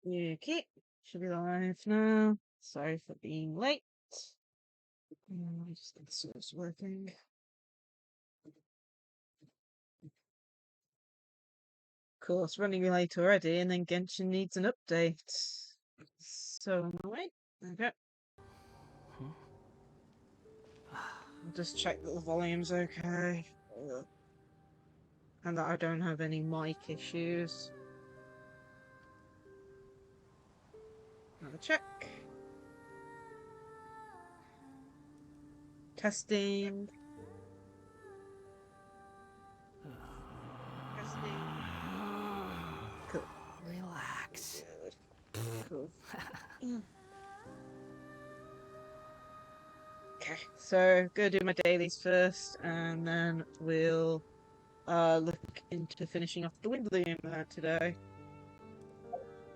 Okay, should be live now. Sorry for being late. Just make sure it's working. Cool, it's running late already, and then Genshin needs an update. So, wait. Okay. I'll just check that the volume's okay. And that I don't have any mic issues. Another check. Testing. Testing. Cool. Relax. Good. Cool. Okay, so go do my dailies first, and then we'll look into finishing off the Windblume today.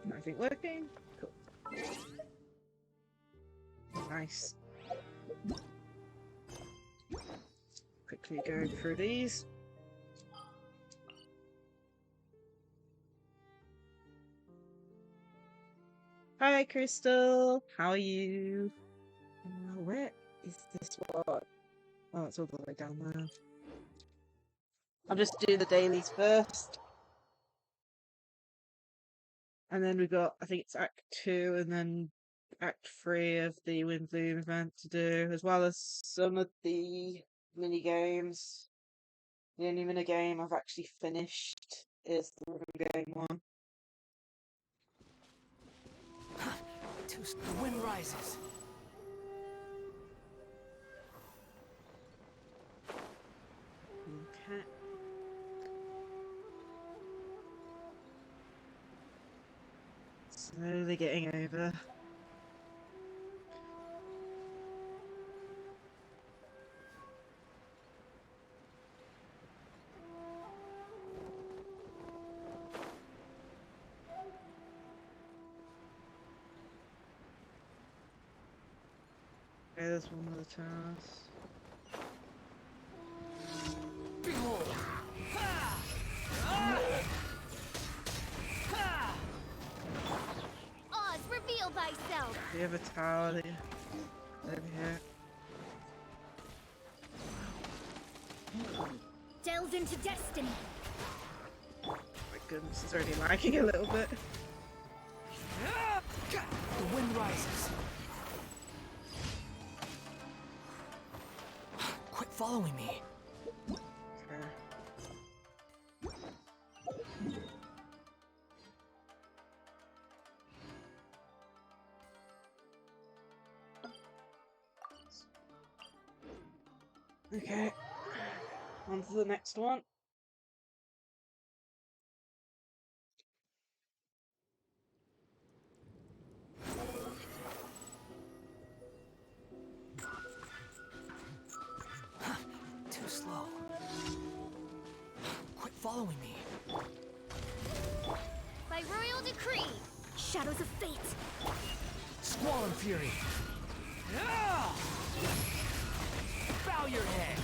Everything working? Cool. Nice. Quickly go through these. Hi, Crystal. How are you? Where is this one? Oh, it's all the way down there. I'll just do the dailies first. And then we've got, I think it's Act 2 and then Act 3 of the Windblume event to do, as well as some of the mini games. The only mini game I've actually finished is the river game one. The wind rises. Okay. Slowly getting over. Okay, there's one of the towers. Behold! Oz, reveal thyself! Do you have a tower there? Over here. Delve into destiny! Oh my goodness, it's already lagging a little bit. The wind rises. Quit following me. Okay. Okay. On to the next one. Too slow. Quit following me. By royal decree! Shadows of fate! Squall and fury. Bow your head.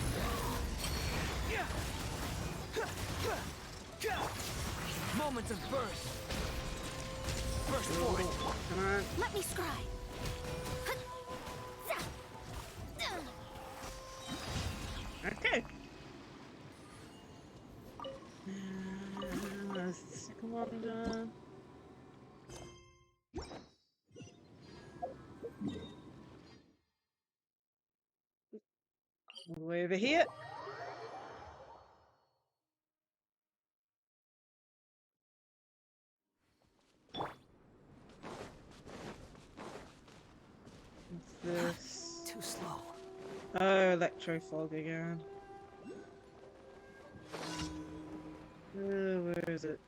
Moments of burst. Burst forth. Come on. Let me scry! Okay. There's the second one done. All the way over here. What's this? Too slow. Oh, electro fog again. Where is it?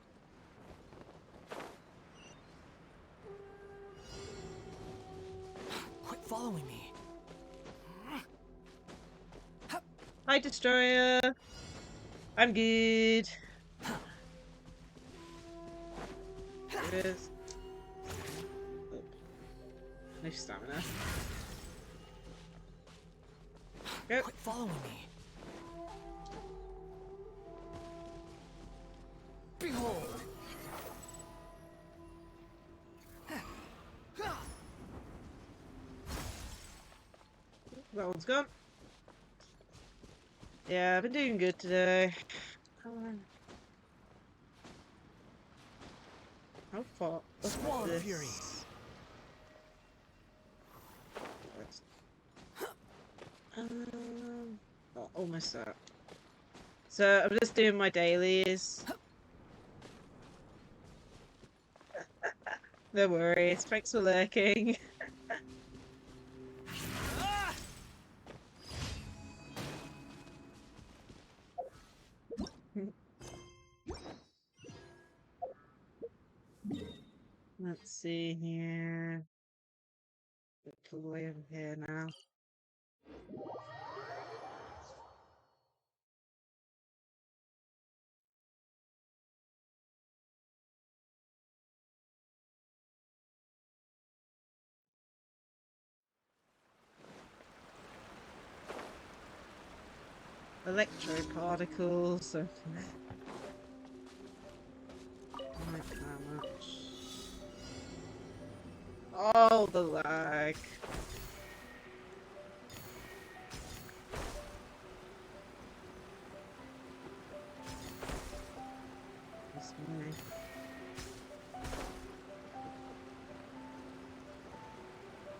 Quit following me. Hi, Destroyer. I'm good. There it is. Oh. No stamina. Go. Quit following me. Behold! That one's gone. Yeah, I've been doing good today. How far? Swarm This? Fury. Oh, almost there. So I'm just doing my dailies. No worries. Thanks for lurking. Let's see here. Put away over here now. Electroparticles. Okay. Like how much? Oh, the lag. This way.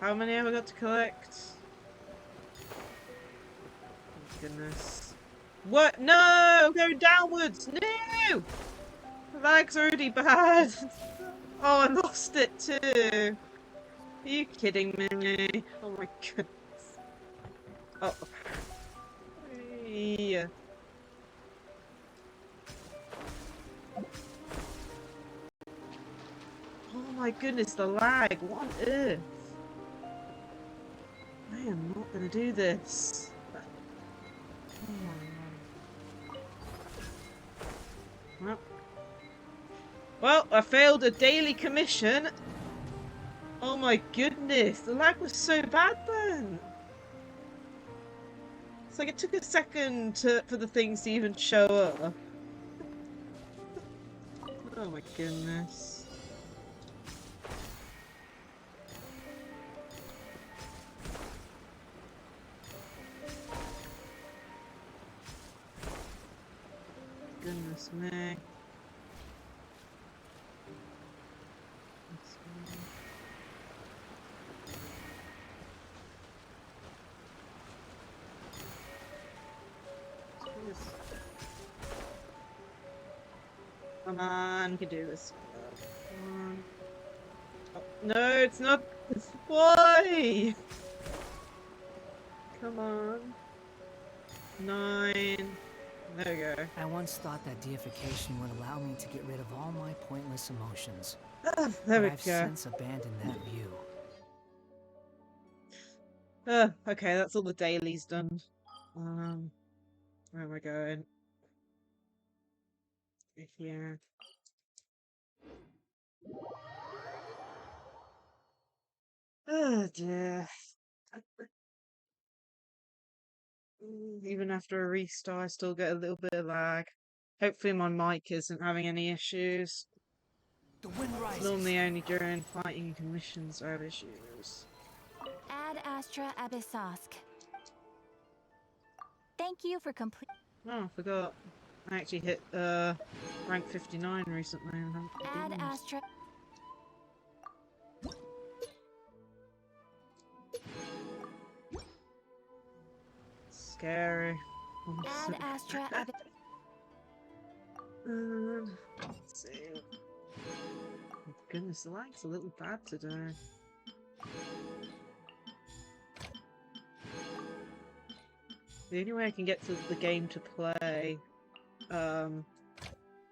How many have I got to collect? Oh, goodness. What? No! I'm going downwards! No! The lag's already bad. Oh, I lost it too. Are you kidding me? Oh my goodness. Oh. Yeah. Oh my goodness, the lag. What on earth? I am not gonna do this. Oh my God. Well, I failed a daily commission. Oh my goodness, the lag was so bad then. It's like it took a second for the things to even show up. Oh my goodness. Goodness me. Come on, you can do this. Come on. Oh, no, it's not. Why? Come on. 9. There we go. I once thought that deification would allow me to get rid of all my pointless emotions. Ah, there we But I've go. since abandoned that view. Okay, that's all the dailies done. Where am I going? Yeah. Oh dear. Even after a restart, I still get a little bit of lag. Hopefully my mic isn't having any issues. The wind It's rises. normally only during fighting commissions I have issues. Ad Astra Abyssosk. Thank you for complete. Oh, I forgot. I actually hit rank 59 recently. Ad Astra. Scary. Ad Astra Let's see. Oh, goodness, the lag's a little bad today. The only way I can get to the game to play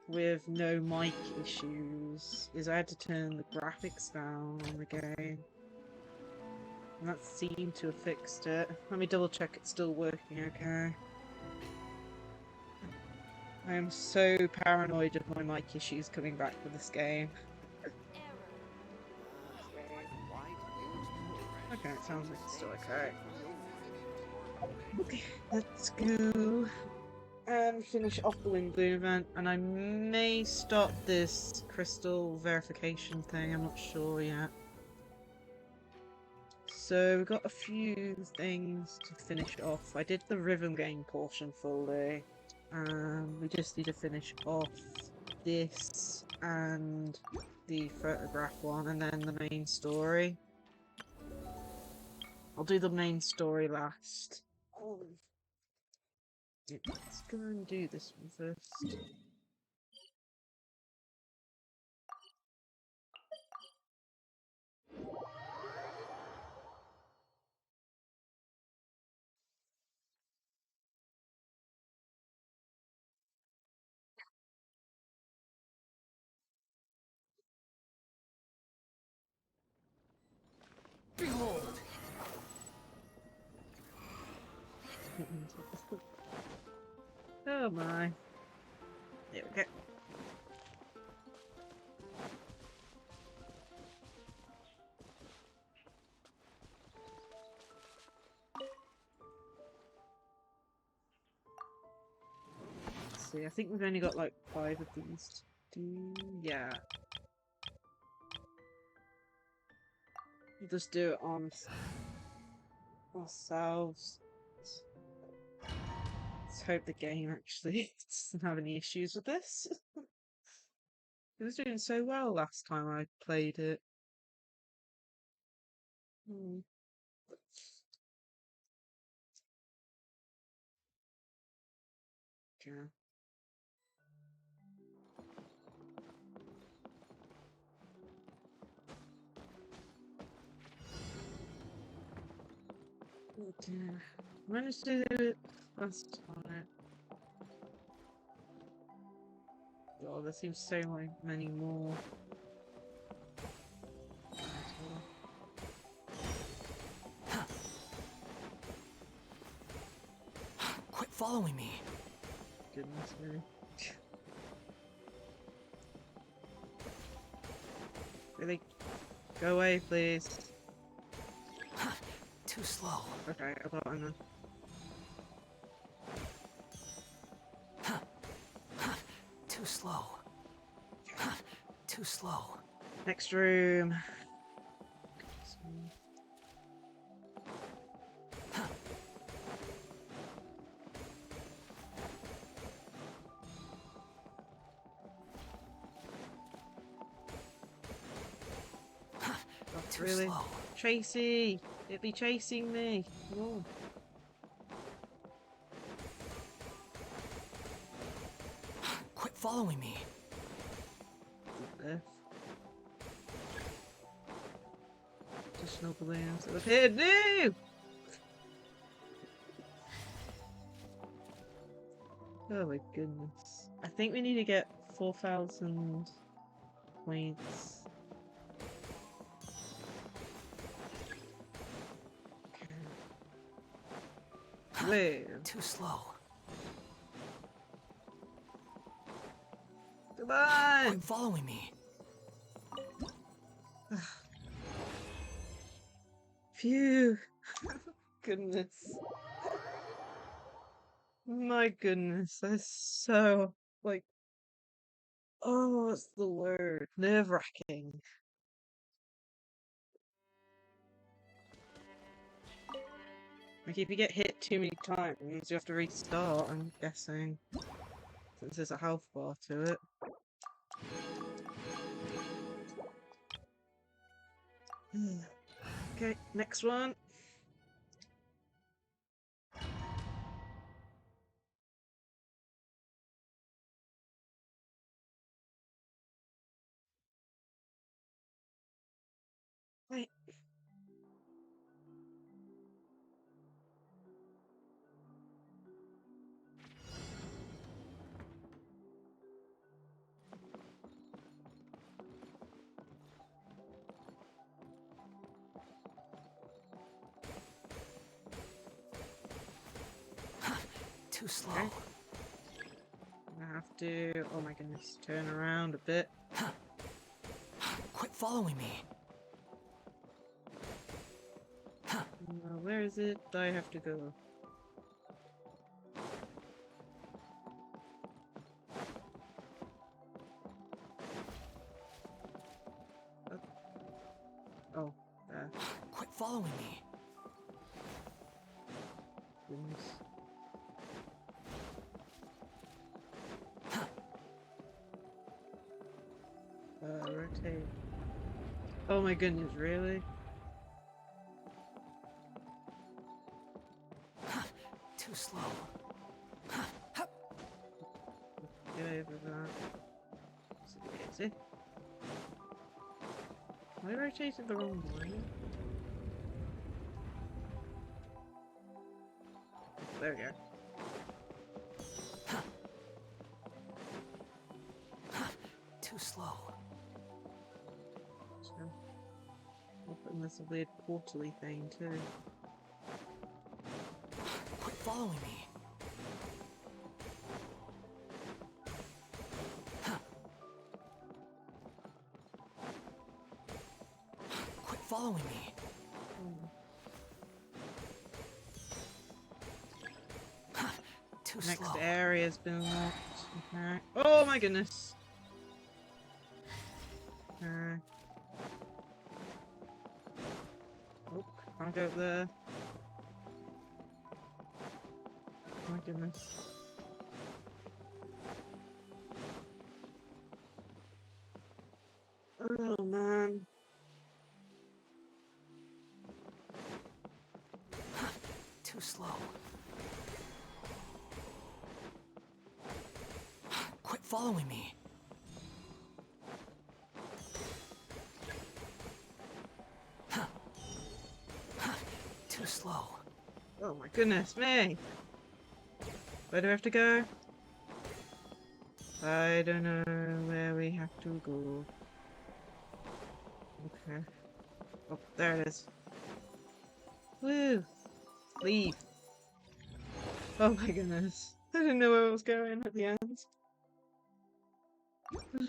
with no mic issues is I had to turn the graphics down on the game. And that seemed to have fixed it. Let me double check it's still working okay. I am so paranoid of my mic issues coming back with this game. Okay, it sounds like it's still okay. Okay, let's go and finish off the Windblume event, and I may start this crystal verification thing, I'm not sure yet. So we've got a few things to finish off. I did the rhythm game portion fully. We just need to finish off this and the photograph one, and then the main story. I'll do the main story last. Let's go and do this one first. Behold! Oh my. There we go. Let's see, I think we've only got like 5 of these to do. Yeah. We'll just do it on ourselves. Let's hope the game actually doesn't have any issues with this. It was doing so well last time I played it. Yeah. Okay. I managed to do it last time. Oh, there seems so many more. Quit following me. Goodness me. Really? Go away, please. Too slow. Okay, I got enough. Too slow. Too slow. Next room. Too Really? slow. Tracy! It'd be chasing me. Oh. Quit following me. Additional balloons have appeared. No! Oh my goodness. I think we need to get 4,000 points. Whoa. Too slow. Come on! Quit following me. Phew. Goodness. My goodness. That's so, like, oh, what's the word? Nerve-wracking. Like, if you get hit too many times, you have to restart, I'm guessing. Since there's a health bar to it. Okay, next one. Wait. Too slow. Okay. I have to, oh my goodness, turn around a bit. Quit following me. Where is it? I have to go. Oh, there. Quit following me. Goodness. Rotate. Oh my goodness, really? Too slow. Get over that. Is it? Am I rotating the wrong way? There we go. Too slow. So, I'll put in this weird portal-y thing too. Quit following me. Quit following me. Too Next slow. area's been unlocked. Okay. Oh my goodness. Oh, can't go up there. Oh my goodness. Oh man. Too slow. Quit following me. Too slow. Oh my goodness me. Where do I have to go? I don't know where we have to go. Okay. Oh, there it is. Woo! Leave. Oh my goodness. I didn't know where I was going at the end. Okay.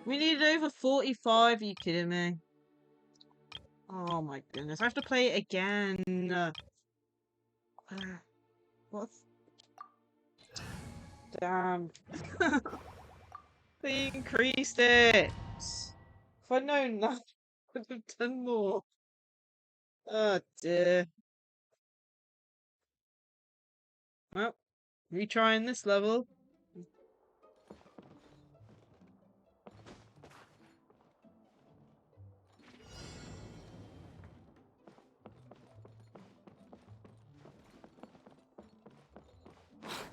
We needed over 45, are you kidding me? Oh my goodness, I have to play it again. What? Damn. They increased it. If I'd known that, I would have done more. Oh dear. Well, retrying this level.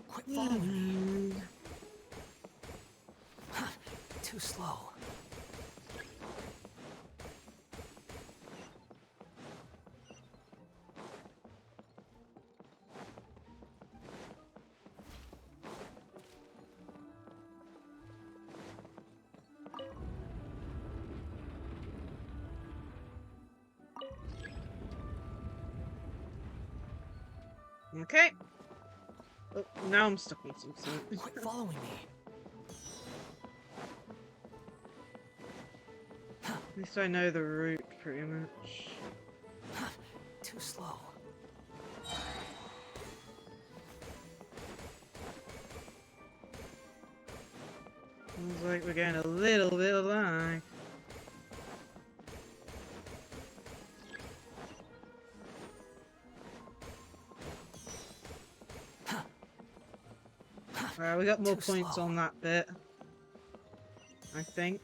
Quit following me. Too slow. Okay. Oh, now I'm stuck in something. Quit following me. At least I know the route pretty much. Too slow. Seems like we're getting a little bit of lag. We got more points on that bit, I think.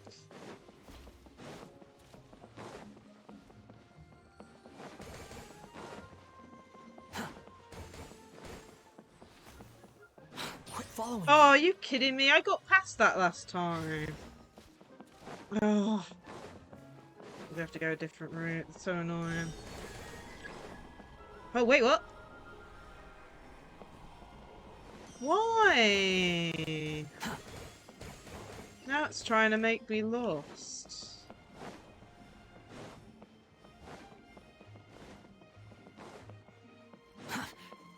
Quit following me. Oh, are you kidding me? I got past that last time. Oh. We have to go a different route. It's so annoying. Oh, wait, what? Why? Now it's trying to make me lost.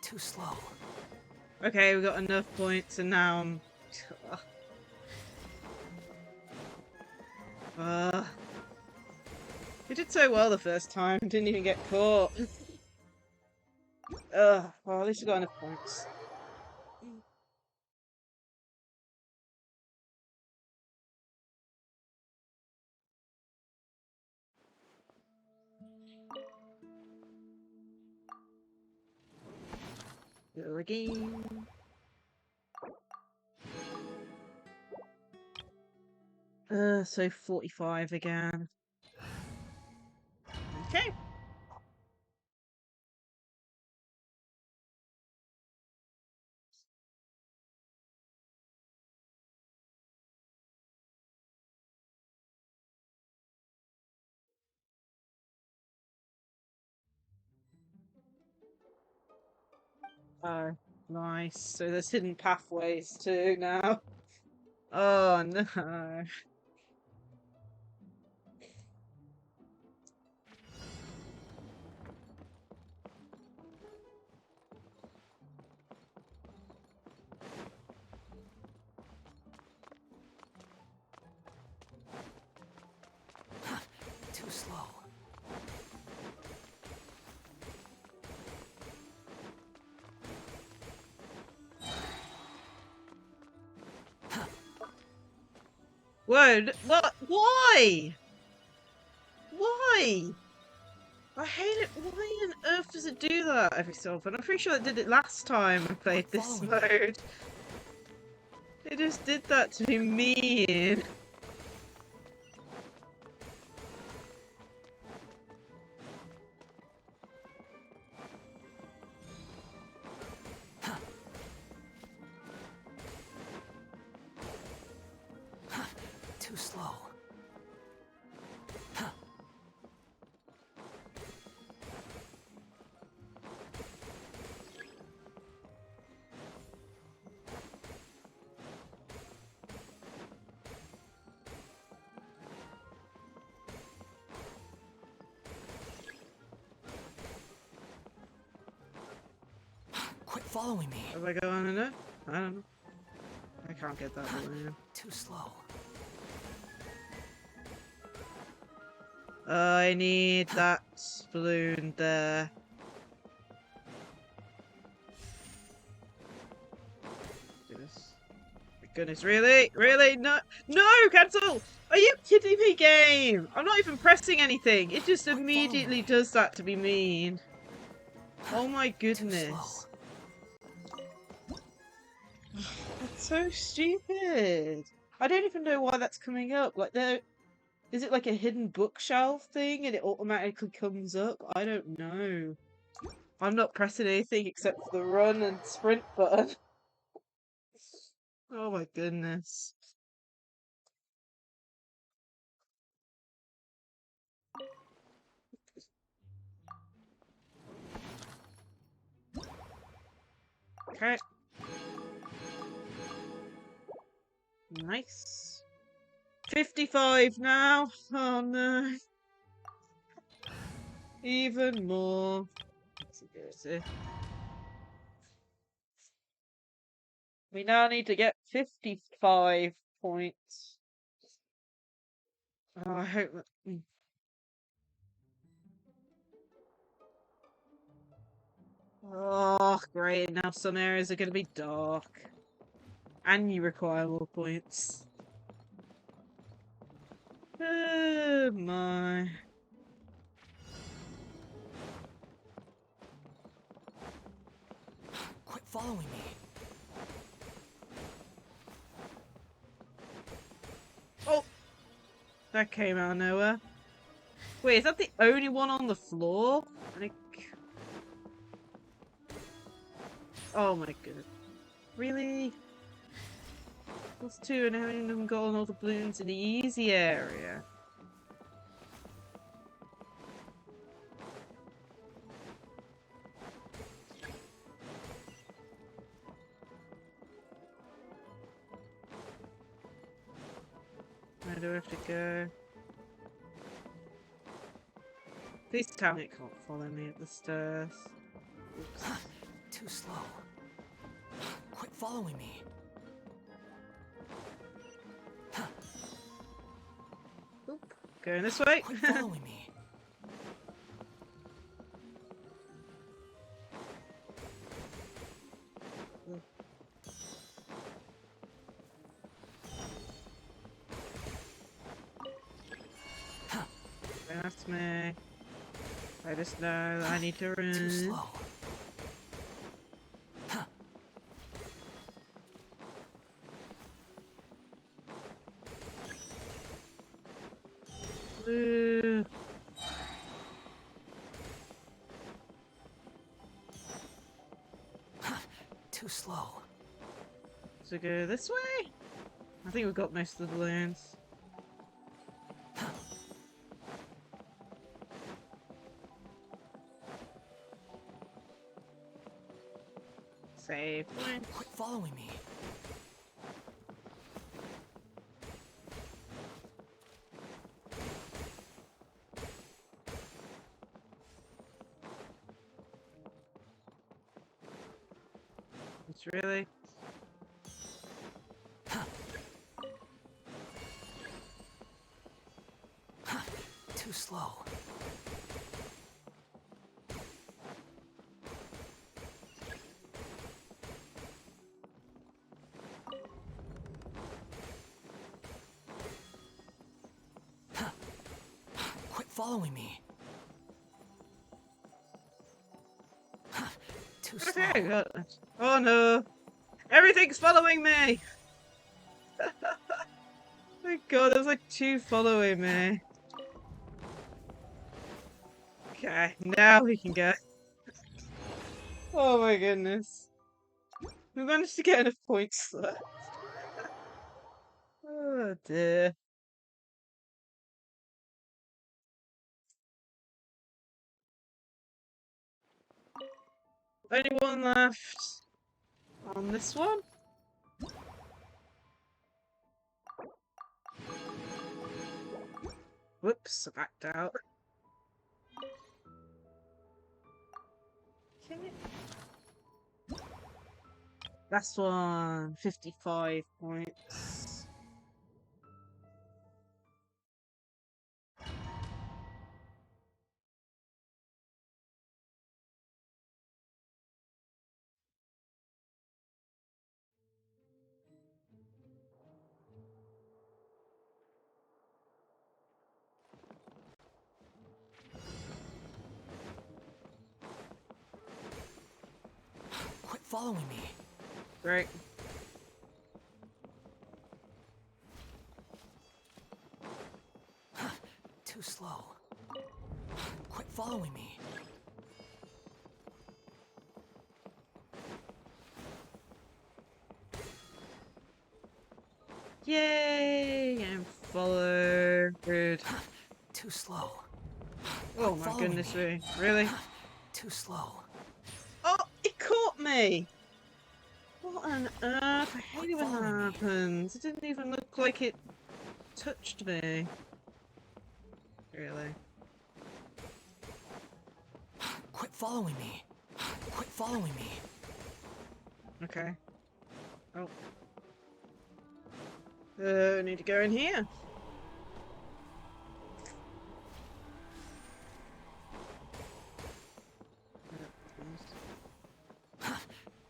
Too slow. Okay, we got enough points and now I'm... You did so well the first time, didn't even get caught. Ugh, well, at least you got enough points. Go again. So 45 again. Okay. Oh, nice. So there's hidden pathways too now. Oh no. Too slow. Whoa, what? Why? Why? I hate it. Why on earth does it do that every so often? I'm pretty sure it did it last time I played this Follow me. mode. It just did that to be mean. Too slow. Quit following me. Have I gone enough? I don't know. I can't get that balloon. Too slow. I need that balloon there. Goodness. My goodness, really? Really? No! No! Cancel! Are you kidding me, game? I'm not even pressing anything. It just immediately does that to be mean. Oh my goodness. That's so stupid. I don't even know why that's coming up. Like, there. Is it like a hidden bookshelf thing and it automatically comes up? I don't know. I'm not pressing anything except for the run and sprint button. Oh my goodness. Okay. Nice. 55 now. Oh no. Even more. Seriously. We now need to get 55 points. Oh, I hope that. Oh, great. Now some areas are going to be dark. And you require more points. Oh my. Quit following me. Oh! That came out of nowhere. Wait, is that the only one on the floor? Oh my goodness. Really? Plus 2 and having them go on all the balloons in the easy area. Where do I have to go? Please tell me it can't follow me up the stairs. Oops. Too slow. Quit following me. Going this way. Quit following me. That's me. I just know that I need to run. Too slow. Ooh. Too slow. So go this way? I think we've got most of the balloons. Save point. Quit following me. It's really... Too slow. Quit following me. Too slow. Okay, got it. Oh no! Everything's following me! My god, there's like 2 following me. Okay, now we can go. Oh my goodness. We managed to get enough points left. Oh dear. Only one left on this one. Whoops, I backed out. Okay. Last one, 55 points. Quit following me. Great. Too slow. Quit following me. Yay! And follow. Good. Too slow. Oh my following goodness me. me. Really? Too slow. Oh, it caught me! What on earth? I hate it when that following me. happens. It didn't even look like it touched me. Really? Quit following me. Quit following me. Okay. Oh. I need to go in here.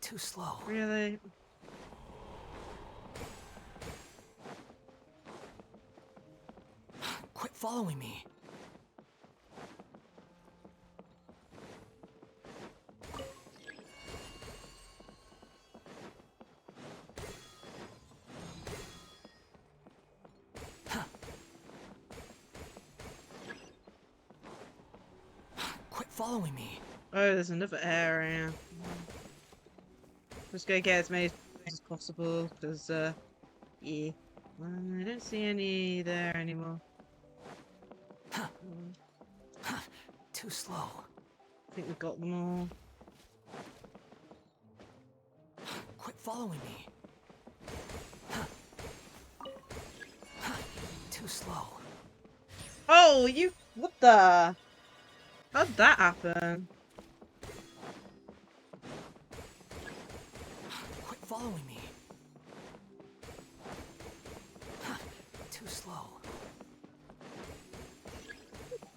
Too slow. Really? Quit following me. Quit following me. Oh, there's another area. Just go get as many as possible, because, yeah. I don't see any there anymore. Too slow. I think we've got them all. Quit following me. Too slow. Oh, you... What the... How'd that happen? Quit following me. Too slow.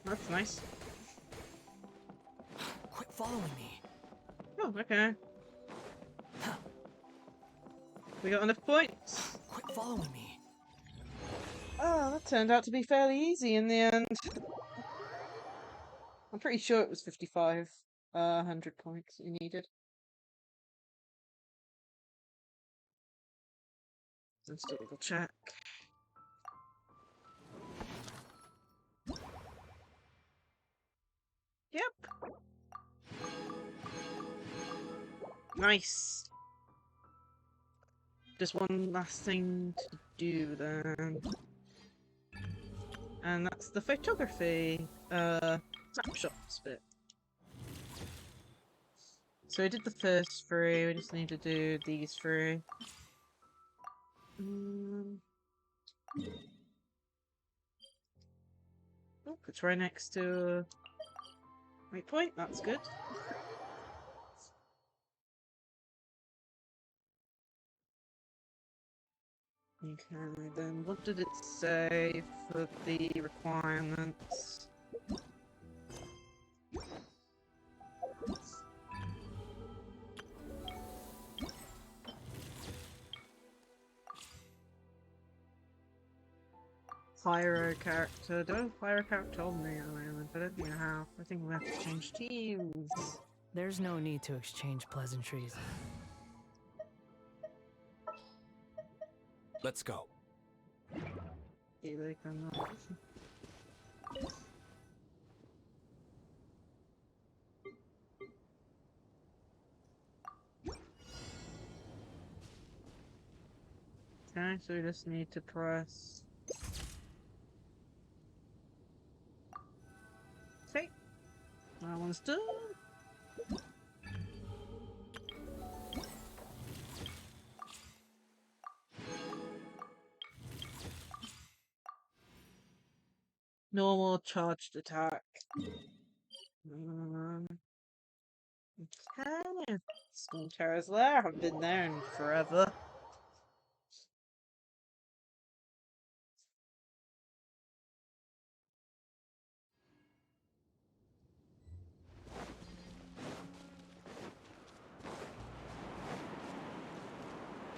That's nice. Quit following me. Oh, okay. We got enough points. Quit following me. Oh, that turned out to be fairly easy in the end. I'm pretty sure it was 5,500 points you needed. Let's double check. Yep. Nice. Just one last thing to do then. And that's the photography snapshots bit. So we did the first three, we just need to do these three. Oh, it's right next to waypoint, that's good. Okay, then what did it say for the requirements? Pyro character. Do I have a pyro character on the island? I don't think I have. I think we have to change teams. There's no need to exchange pleasantries. Let's go. Yeah, they cannot. Okay, so we just need to press. Okay, that one's done. Normal charged attack. Okay, Storm Terror's Lair. I haven't been there in forever.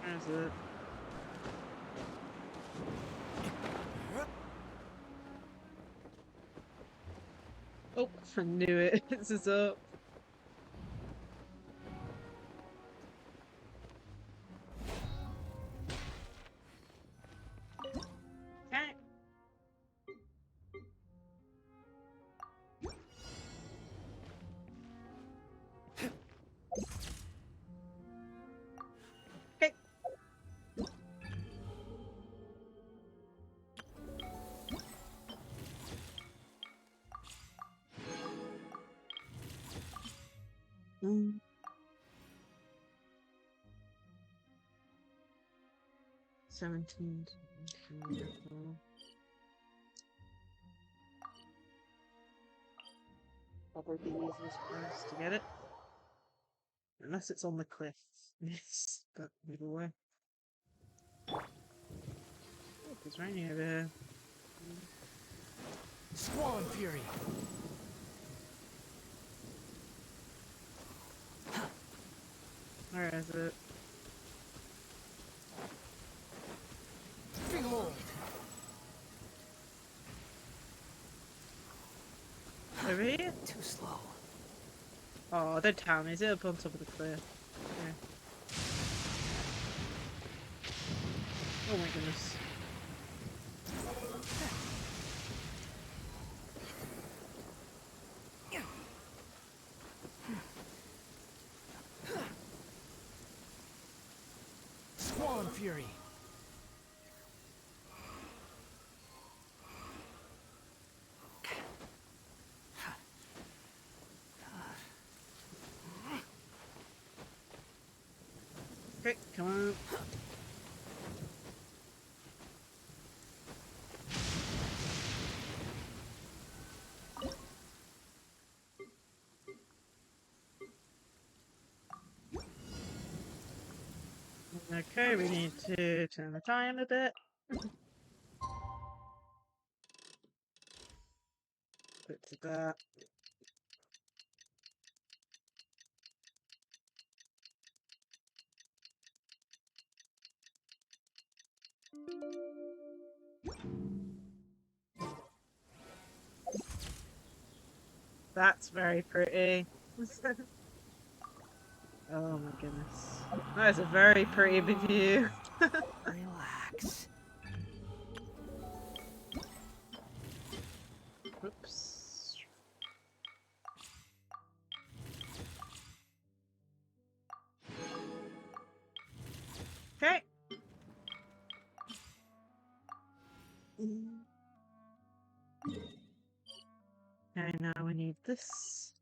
Where's it? Oh, I knew it. This is up. Okay. Okay. Mm. Seventeen. Probably the easiest place to get it. Unless it's on the cliff. Yes, but either way. Oh, it's raining over here. Squall and Fury. Where is it? Behold. Over here? Too slow. Oh, don't tell me. Is it up on top of the cliff? Yeah. Oh my goodness. Squall and Fury. Okay, come on. Okay, we need to turn the time a bit. Put to that. That's very pretty. Oh my goodness. That is a very pretty view. Relax. Oops. Okay. Okay, now we need this.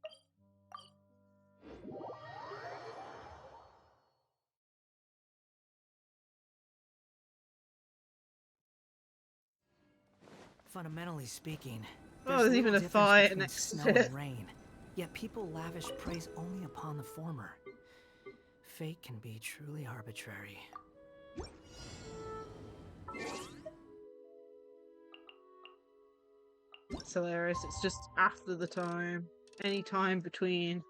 Fundamentally speaking, Oh, there's there's little even a difference fire between next to snow it. and rain. Yet people lavish praise only upon the former. Fate can be truly arbitrary. It's hilarious. It's just after the time. Any time between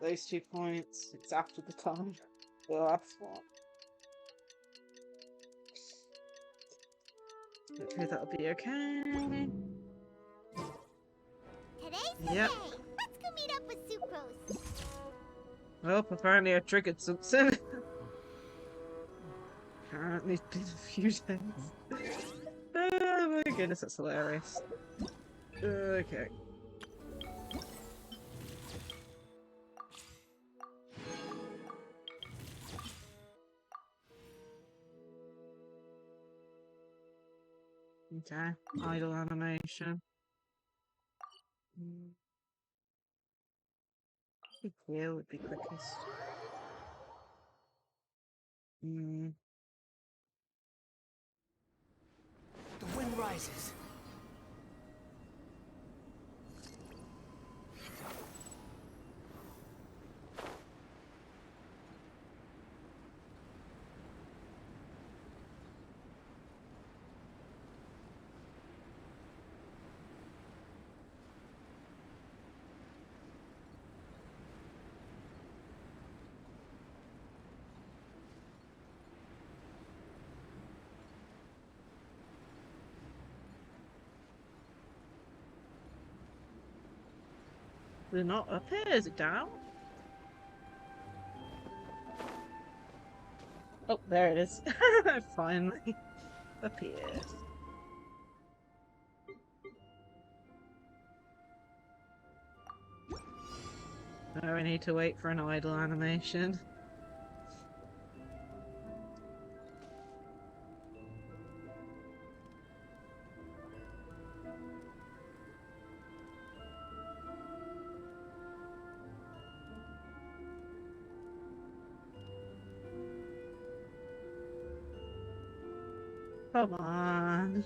those 2 points, it's after the time. The last one. Hopefully that'll be okay. Today's the Yep. day. Let's go meet up with Sucrose. Well, apparently I triggered something. Apparently it's been a few days. Oh my goodness, that's hilarious. Okay. Okay, idle animation. I think here would be quickest. The wind rises. They're not up here, is it down? Oh, there it is. Finally. Appeared. Oh, I need to wait for an idle animation. Come on.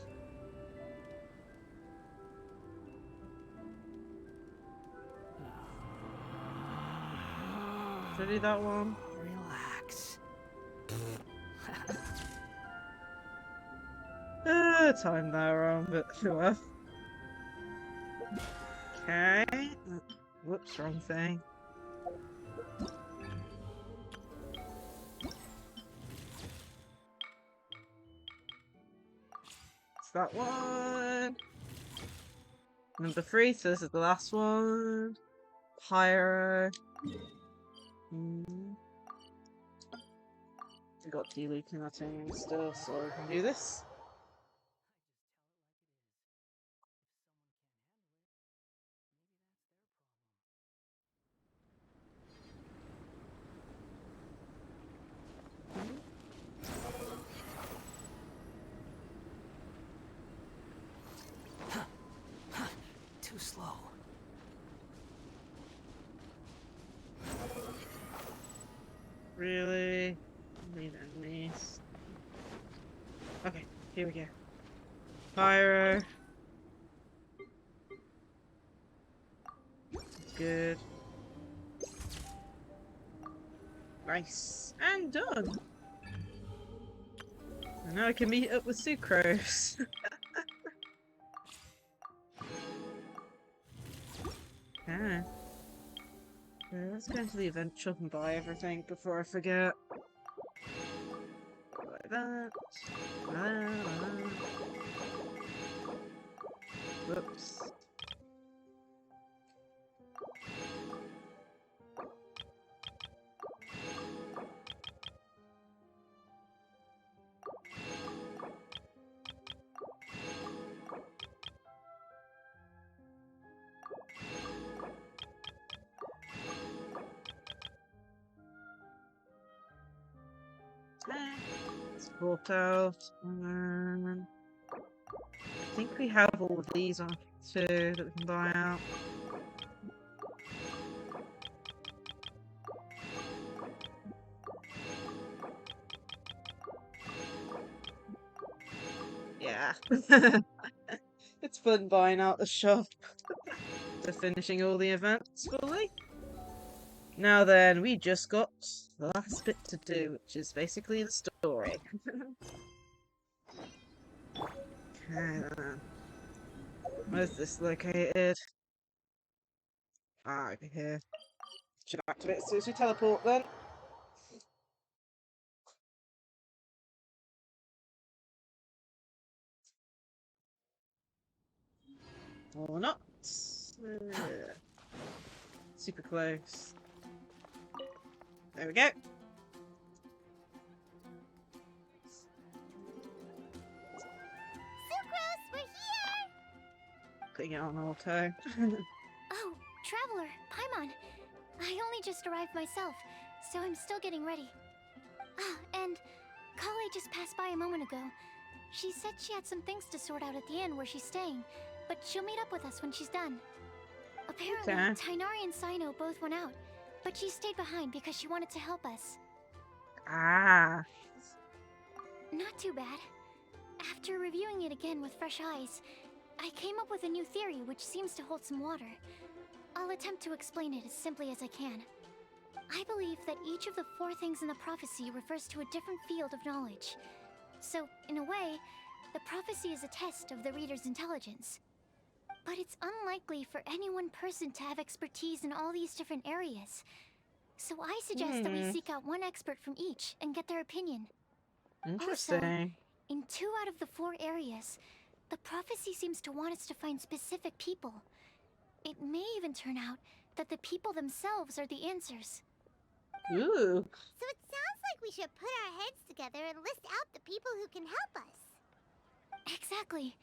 Should I do that one? Relax. Time that wrong, but sure. Okay. Whoops, wrong thing. It's that one. Number 3, so this is the last one. Pyro. I got D-Leak in that team still, so I can do this. Too slow. Really? Need enemies. Okay, here we go. Pyro. Good. Nice. And done. And now I can meet up with Sucrose. Okay. Let's go into the event shop and buy everything before I forget. Like that. Whoops. Sort out. I think we have all of these on too that we can buy out. Yeah. It's fun buying out the shop. To finishing all the events fully. Now then, we just got the last bit to do, which is basically the story. Okay, then. Where's this located? Ah, over here. Should activate as soon as we teleport then. Or not. Super close. There we go. Sucrose, we're here! Putting it on auto. Oh, Traveler, Paimon. I only just arrived myself, so I'm still getting ready. Ah, and Kale just passed by a moment ago. She said she had some things to sort out at the inn where she's staying, but she'll meet up with us when she's done. Apparently, Okay. Tainari and Sino both went out, but she stayed behind because she wanted to help us. Ah. Not too bad. After reviewing it again with fresh eyes, I came up with a new theory which seems to hold some water. I'll attempt to explain it as simply as I can. I believe that each of the 4 things in the prophecy refers to a different field of knowledge. So, in a way, the prophecy is a test of the reader's intelligence. But it's unlikely for any one person to have expertise in all these different areas. So I suggest that we seek out one expert from each and get their opinion. Interesting. In 2 out of the 4 areas, the prophecy seems to want us to find specific people. It may even turn out that the people themselves are the answers. Ooh. So it sounds like we should put our heads together and list out the people who can help us. Exactly.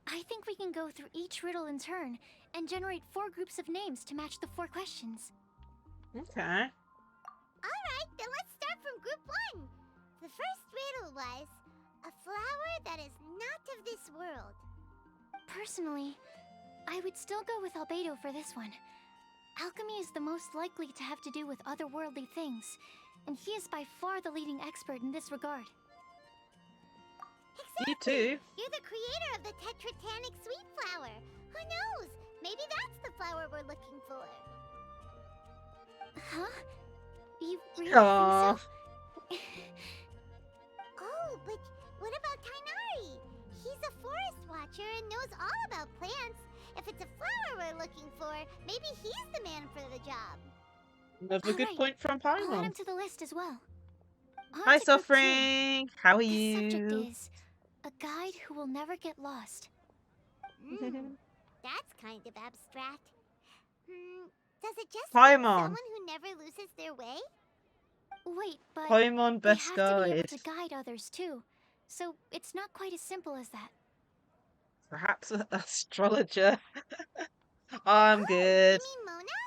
I think we can go through each riddle in turn and generate 4 groups of names to match the 4 questions. Okay. Alright, then let's start from group 1. The first riddle was, a flower that is not of this world. Personally, I would still go with Albedo for this one. Alchemy is the most likely to have to do with otherworldly things, and he is by far the leading expert in this regard. You too. You're the creator of the tetratanic sweet flower. Who knows? Maybe that's the flower we're looking for. Huh? You really Aww. think Oh, but what about Tainari? He's a forest watcher and knows all about plants. If it's a flower we're looking for, maybe he's the man for the job. Another good Alright, point from I'll add him Paimon. to the list as well. On Hi, to group 2. Suffering. How are The subject you? is a guide who will never get lost. That's kind of abstract. Does it just Paimon. mean someone who never loses their way? Wait, but Paimon they best have to be able guide. to guide others too. So it's not quite as simple as that. Perhaps an astrologer. I'm good. You mean Mona?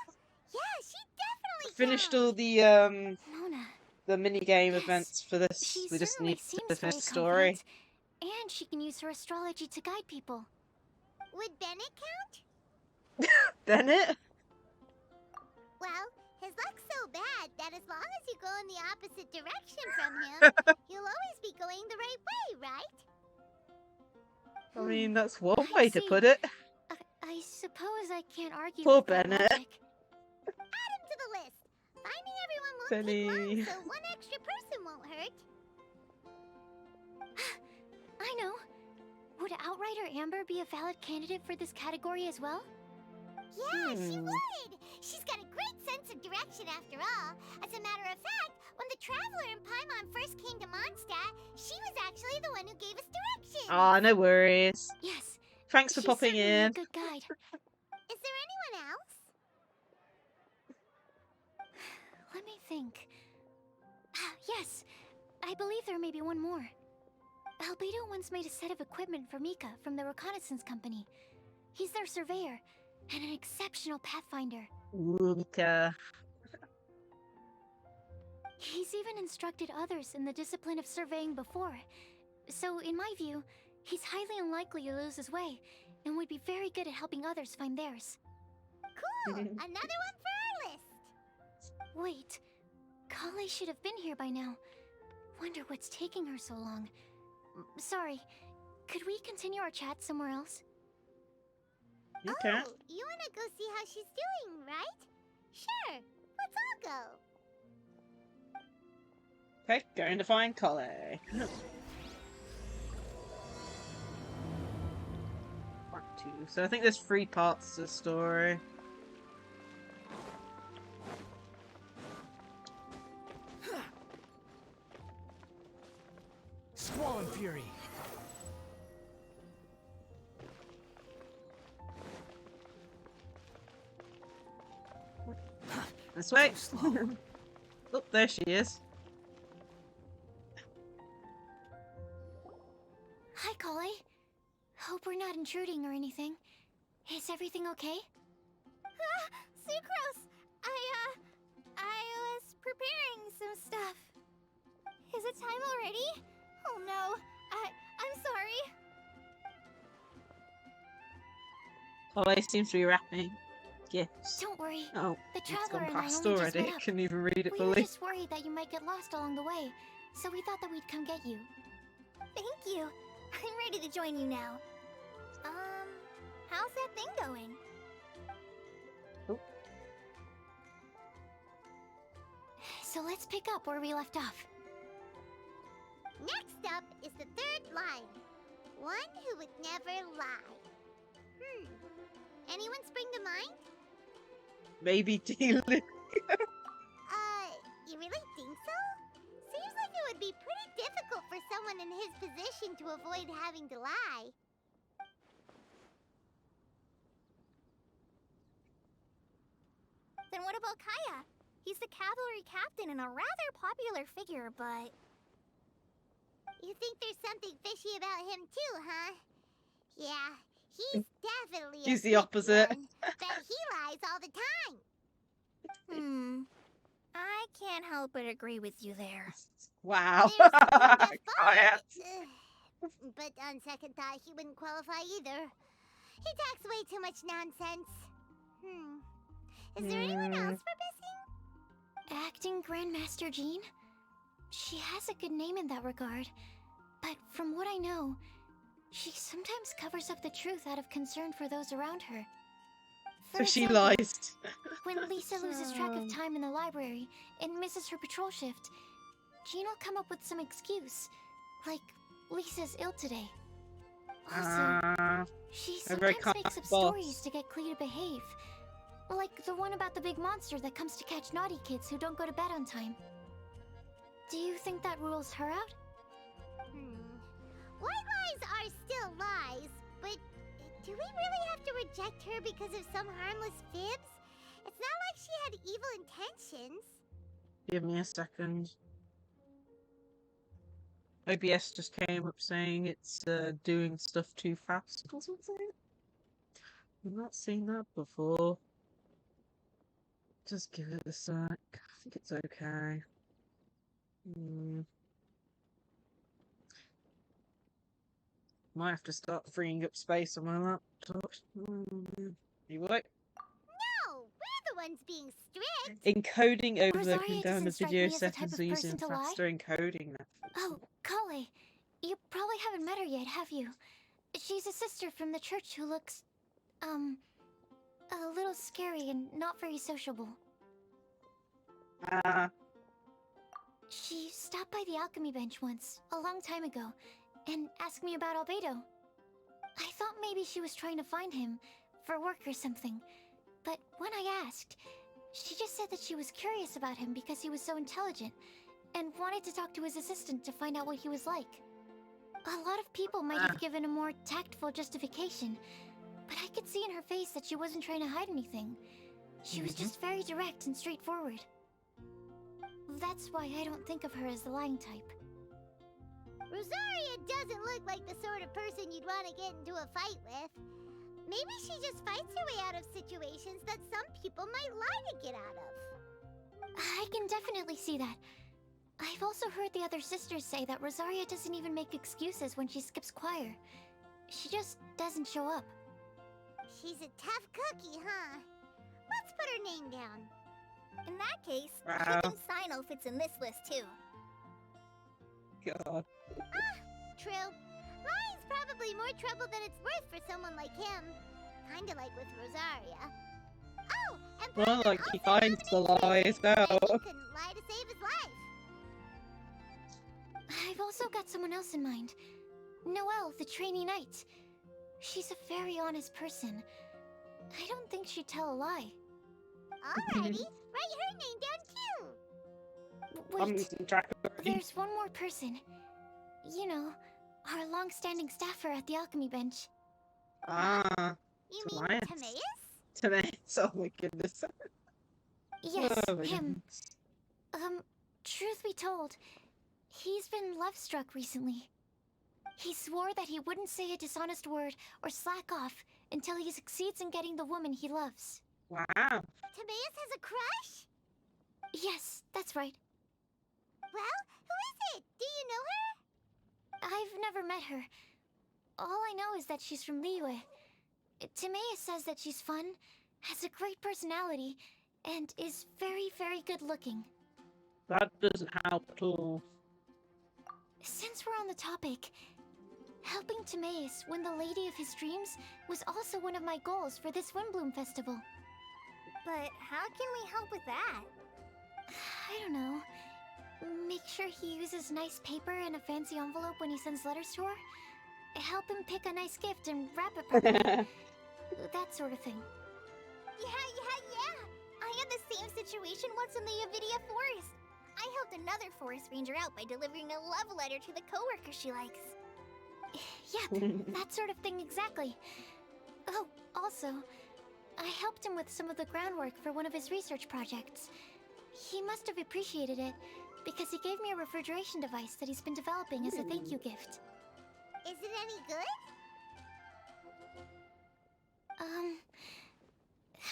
Yeah, she definitely Finished counts. all the Mona, mini game Yes, events for this. she We just certainly need seems to finish very the story. confident, and she can use her astrology to guide people. Would Bennett count? Bennett? Well, his luck's so bad that as long as you go in the opposite direction from him, you'll always be going the right way, right? I mean, that's one I way to see. put it. I suppose I can't argue Poor with that Bennett. logic. Add him to the list. Finding everyone won't Benny. take long, so one extra person won't hurt. I know. Would Outrider Amber be a valid candidate for this category as well? Yeah, she would. She's got a great sense of direction after all. As a matter of fact, when the Traveler and Paimon first came to Mondstadt, she was actually the one who gave us directions. Ah, no worries. Yes, Thanks for she's popping certainly a in. good guide. Is there anyone else? Let me think. Yes, I believe there may be one more. Albedo once made a set of equipment for Mika from the reconnaissance company. He's their surveyor and an exceptional pathfinder. Ooh, Mika. He's even instructed others in the discipline of surveying before. So, in my view, he's highly unlikely to lose his way and would be very good at helping others find theirs. Cool! Another one for our list. Wait, Kale should have been here by now. Wonder what's taking her so long. Sorry, could we continue our chat somewhere else? Okay. Oh, you wanna go see how she's doing, right? Sure, let's all go. Okay, going to find Kale. Part 2. So I think there's 3 parts to the story. Squall Fury. This way. Slow. Oh, there she is. Hi, Kale. Hope we're not intruding or anything. Is everything okay? Sucrose! I was preparing some stuff. Is it time already? Oh no, I'm sorry. Kale seems to be wrapping gifts. Don't worry. Oh, The it's Traveler gone and I past only just already. met up. Couldn't even read it We were fully. just worried that you might get lost along the way, so we thought that we'd come get you. Thank you. I'm ready to join you now. How's that thing going? So let's pick up where we left off. Next up is the third line. One who would never lie. Anyone spring to mind? Maybe dealing. You really think so? Seems like it would be pretty difficult for someone in his position to avoid having to lie. Then what about Kaya? He's the cavalry captain and a rather popular figure, but... You think there's something fishy about him too, huh? Yeah, he's definitely He's a the opposite. one, but he lies all the time. I can't help but agree with you there. Wow. There's something that Quiet. But on second thought, he wouldn't qualify either. He talks way too much nonsense. Is there anyone else we're missing? Acting Grandmaster Jean? She has a good name in that regard, but from what I know, she sometimes covers up the truth out of concern for those around her. So For she example, lies. when Lisa loses track of time in the library and misses her patrol shift, Jean will come up with some excuse, like Lisa's ill today. Also, she a very sometimes kind makes up boss. stories to get Klee to behave. Like the one about the big monster that comes to catch naughty kids who don't go to bed on time. Do you think that rules her out? White lies are still lies, but do we really have to reject her because of some harmless fibs? It's not like she had evil intentions. Give me a second. OBS just came up saying it's doing stuff too fast or something. I've not seen that before. Just give it a sec. I think it's okay. Might have to start freeing up space on my laptop. You what? No, we're the ones being strict. Encoding Rosaria overlooking down the doesn't strike video me as the type settings of or using person to lie. faster encoding methods. Oh, Kale, you probably haven't met her yet, have you? She's a sister from the church who looks, a little scary and not very sociable. She stopped by the alchemy bench once, a long time ago, and asked me about Albedo. I thought maybe she was trying to find him, for work or something, But when I asked, she just said that she was curious about him because he was so intelligent, and wanted to talk to his assistant to find out what he was like. A lot of people might have given a more tactful justification, but I could see in her face that she wasn't trying to hide anything. She was just very direct and straightforward. That's why I don't think of her as the lying type. Rosaria doesn't look like the sort of person you'd want to get into a fight with. Maybe she just fights her way out of situations that some people might lie to get out of. I can definitely see that. I've also heard the other sisters say that Rosaria doesn't even make excuses when she skips choir. She just doesn't show up. She's a tough cookie, huh? Let's put her name down. In that case, Chicken Sino fits in this list too. God. True. Lying's probably more trouble than it's worth for someone like him. Kinda like with Rosaria. Oh, and Well, like, he also finds the nominated lies Chicken out. He couldn't lie to save his life. I've also got someone else in mind. Noelle, the trainee knight. She's a very honest person. I don't think she'd tell a lie. Alrighty, write her name down too. I'm Wait, losing track of it. there's one more person. You know, our long-standing staffer at the alchemy bench. You mean Alliance. Timaeus? Timaeus, oh my goodness. Yes, Oh my him. goodness. Truth be told, he's been love-struck recently. He swore that he wouldn't say a dishonest word or slack off until he succeeds in getting the woman he loves. Wow. Timaeus has a crush? Yes, that's right. Well, who is it? Do you know her? I've never met her. All I know is that she's from Liyue. Timaeus says that she's fun, has a great personality, and is very, very good looking. That doesn't help at all. Since we're on the topic, helping Timaeus win the lady of his dreams was also one of my goals for this Windblume festival. But how can we help with that? I don't know. Make sure he uses nice paper and a fancy envelope when he sends letters to her. Help him pick a nice gift and wrap it properly. That sort of thing. Yeah. I had the same situation once in the Avidia forest. I helped another forest ranger out by delivering a love letter to the coworker she likes. Yep, that sort of thing exactly. Oh, also, I helped him with some of the groundwork for one of his research projects. He must have appreciated it, because he gave me a refrigeration device that he's been developing as a thank you gift. Is it any good?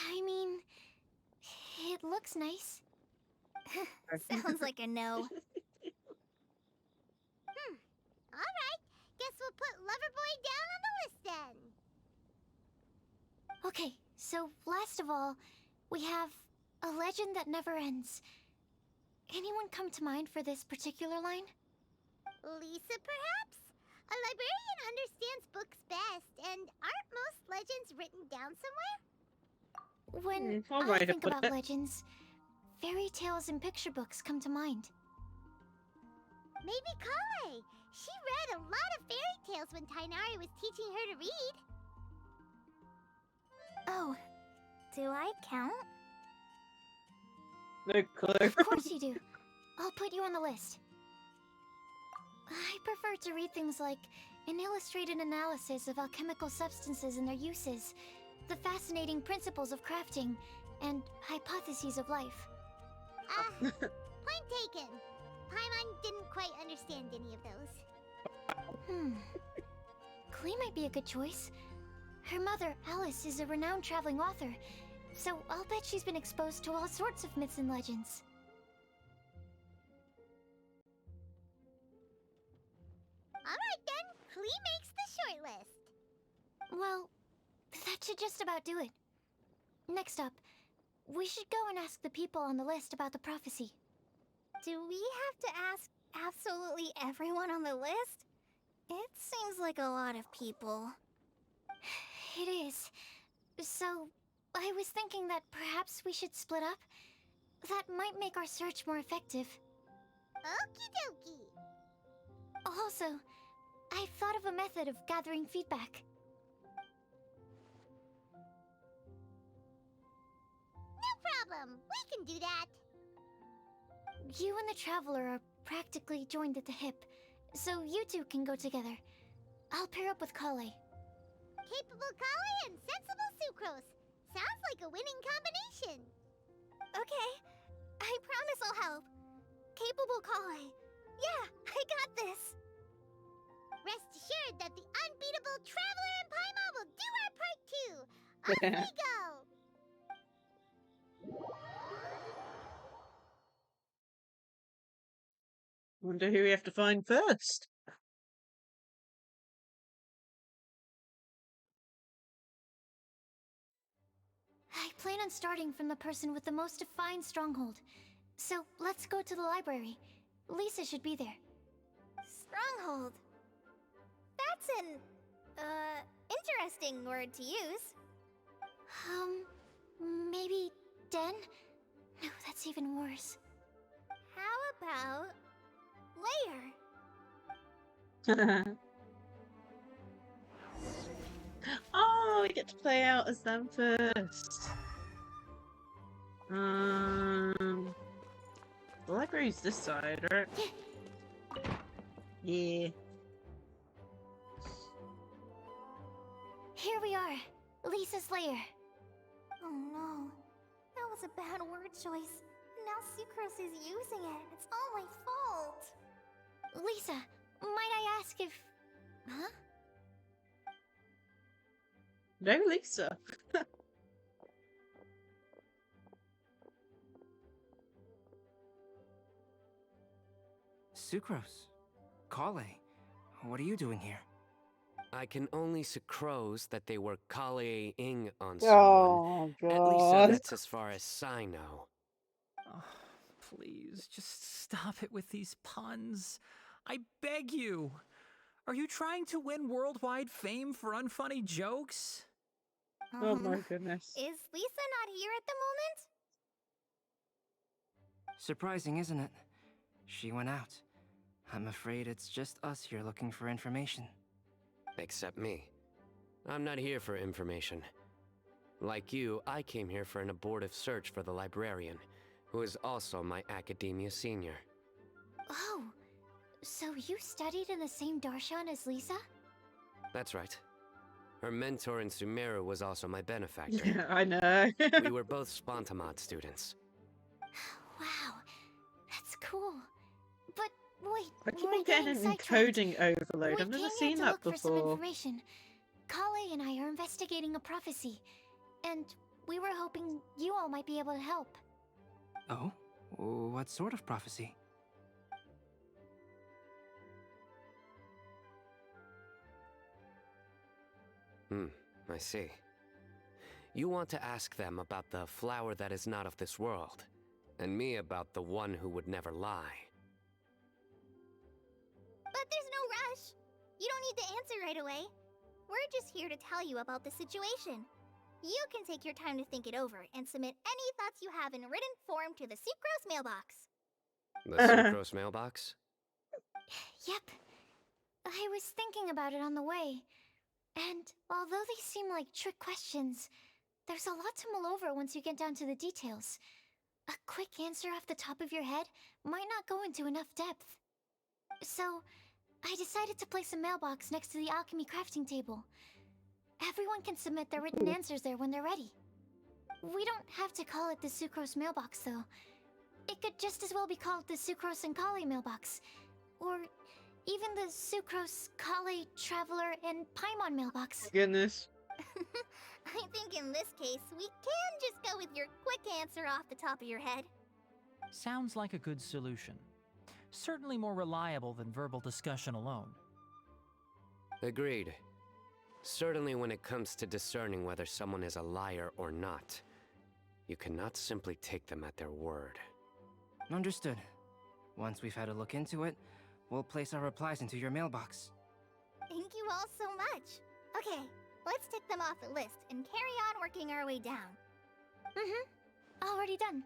I mean, it looks nice. Sounds like a no. Alright, guess we'll put Loverboy down on the list then. Okay, so last of all, we have a legend that never ends. Anyone come to mind for this particular line? Lisa, perhaps? A librarian understands books best, and aren't most legends written down somewhere? When I'll I write think it, about but- legends, fairy tales and picture books come to mind. Maybe Kale. She read a lot of fairy tales when Tainari was teaching her to read. Oh, Do I count? No clue. of course you do. I'll put you on the list. I prefer to read things like an illustrated analysis of alchemical substances and their uses, the fascinating principles of crafting, and hypotheses of life. Point taken. Paimon didn't quite understand any of those. Klee might be a good choice. Her mother, Alice, is a renowned traveling author, so I'll bet she's been exposed to all sorts of myths and legends. Alright then, Klee makes the short list. Well, that should just about do it. Next up, we should go and ask the people on the list about the prophecy. Do we have to ask absolutely everyone on the list? It seems like a lot of people. It is. So, I was thinking that perhaps we should split up. That might make our search more effective. Okie dokie. Also, I've thought of a method of gathering feedback. problem. We can do that. You and the Traveler are practically joined at the hip, so you two can go together. I'll pair up with Kale. Capable Kale and sensible Sucrose. Sounds like a winning combination. Okay, I promise I'll help. Capable Kale. Yeah, I got this. Rest assured that the unbeatable Traveler and Paimon will do our part too. Off we go. Wonder who we have to find first. I plan on starting from the person with the most defined stronghold. So let's go to the library. Lisa should be there. Stronghold. That's an, interesting word to use. Maybe den? No, that's even worse. How about layer? Oh, we get to play out as them first. The library's this side, right? Yeah. Here we are, Lisa's lair. Oh no, that was a bad word choice. Now Sucrose is using it. It's all my fault. Lisa, might I ask if... Huh? No, Lisa. Sucrose. Kale. What are you doing here? I can only sucrose that they were Kale-ing on someone. Oh, At least God. that's as far as I know. Oh, please, just stop it with these puns. I beg you. Are you trying to win worldwide fame for unfunny jokes? Oh my goodness. Is Lisa not here at the moment? Surprising, isn't it? She went out. I'm afraid it's just us here looking for information. Except me. I'm not here for information. Like you, I came here for an abortive search for the librarian, who is also my academia senior. Oh, so you studied in the same darshan as Lisa? That's right. Her mentor in Sumeru was also my benefactor. Yeah, I know. We were both Spontamod students. Wow, that's cool. But wait, I keep we're on getting an sidetracked. encoding overload. We I've never came seen here to that look for some before. information. Kale and I are investigating a prophecy, and we were hoping you all might be able to help. Oh? What sort of prophecy? I see. You want to ask them about the flower that is not of this world, and me about the one who would never lie. But there's no rush. You don't need to answer right away. We're just here to tell you about the situation. You can take your time to think it over and submit any thoughts you have in written form to the Sucrose mailbox. The Sucrose mailbox? Yep. I was thinking about it on the way. And although they seem like trick questions, there's a lot to mull over once you get down to the details. A quick answer off the top of your head might not go into enough depth. So, I decided to place a mailbox next to the alchemy crafting table. Everyone can submit their written answers there when they're ready. We don't have to call it the Sucrose mailbox, though. It could just as well be called the Sucrose and Kale mailbox. Or even the Sucrose, Kale, Traveler, and Paimon mailbox. Goodness. I think in this case, we can just go with your quick answer off the top of your head. Sounds like a good solution. Certainly more reliable than verbal discussion alone. Agreed. Certainly when it comes to discerning whether someone is a liar or not, you cannot simply take them at their word. Understood. Once we've had a look into it, we'll place our replies into your mailbox. Thank you all so much. Okay, let's tick them off the list and carry on working our way down. Already done.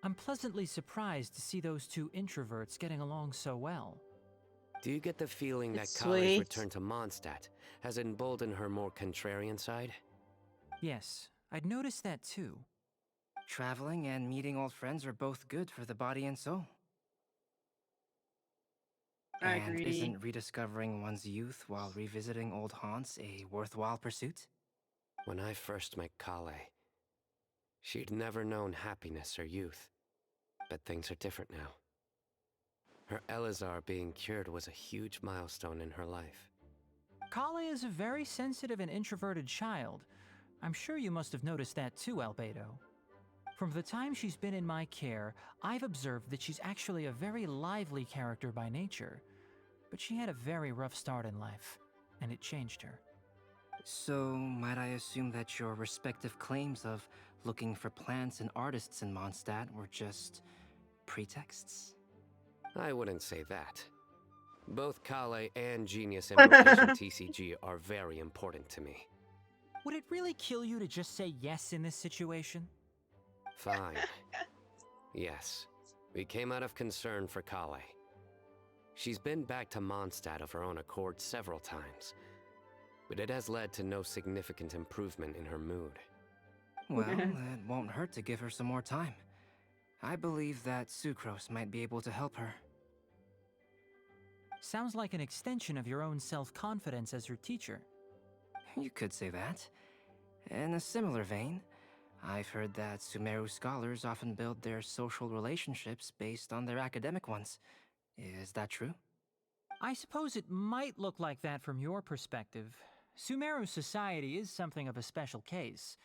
I'm pleasantly surprised to see those two introverts getting along so well. Do you get the feeling that It's Kale's sweet. return to Mondstadt has emboldened her more contrarian side? Yes, I'd noticed that too. Traveling and meeting old friends are both good for the body and soul. I And agree. isn't rediscovering one's youth while revisiting old haunts a worthwhile pursuit? When I first met Kale, she'd never known happiness or youth. But things are different now. Her Elazar being cured was a huge milestone in her life. Kale is a very sensitive and introverted child. I'm sure you must have noticed that too, Albedo. From the time she's been in my care, I've observed that she's actually a very lively character by nature. But she had a very rough start in life, and it changed her. So, might I assume that your respective claims of looking for plants and artists in Mondstadt were just pretexts? I wouldn't say that. Both Kale and Genius Invocation TCG are very important to me. Would it really kill you to just say yes in this situation? Fine. Yes, we came out of concern for Kale. She's been back to Mondstadt of her own accord several times, but it has led to no significant improvement in her mood. Well, it won't hurt to give her some more time. I believe that Sucrose might be able to help her. Sounds like an extension of your own self-confidence as her teacher. You could say that. In a similar vein, I've heard that Sumeru scholars often build their social relationships based on their academic ones. Is that true? I suppose it might look like that from your perspective. Sumeru society is something of a special case.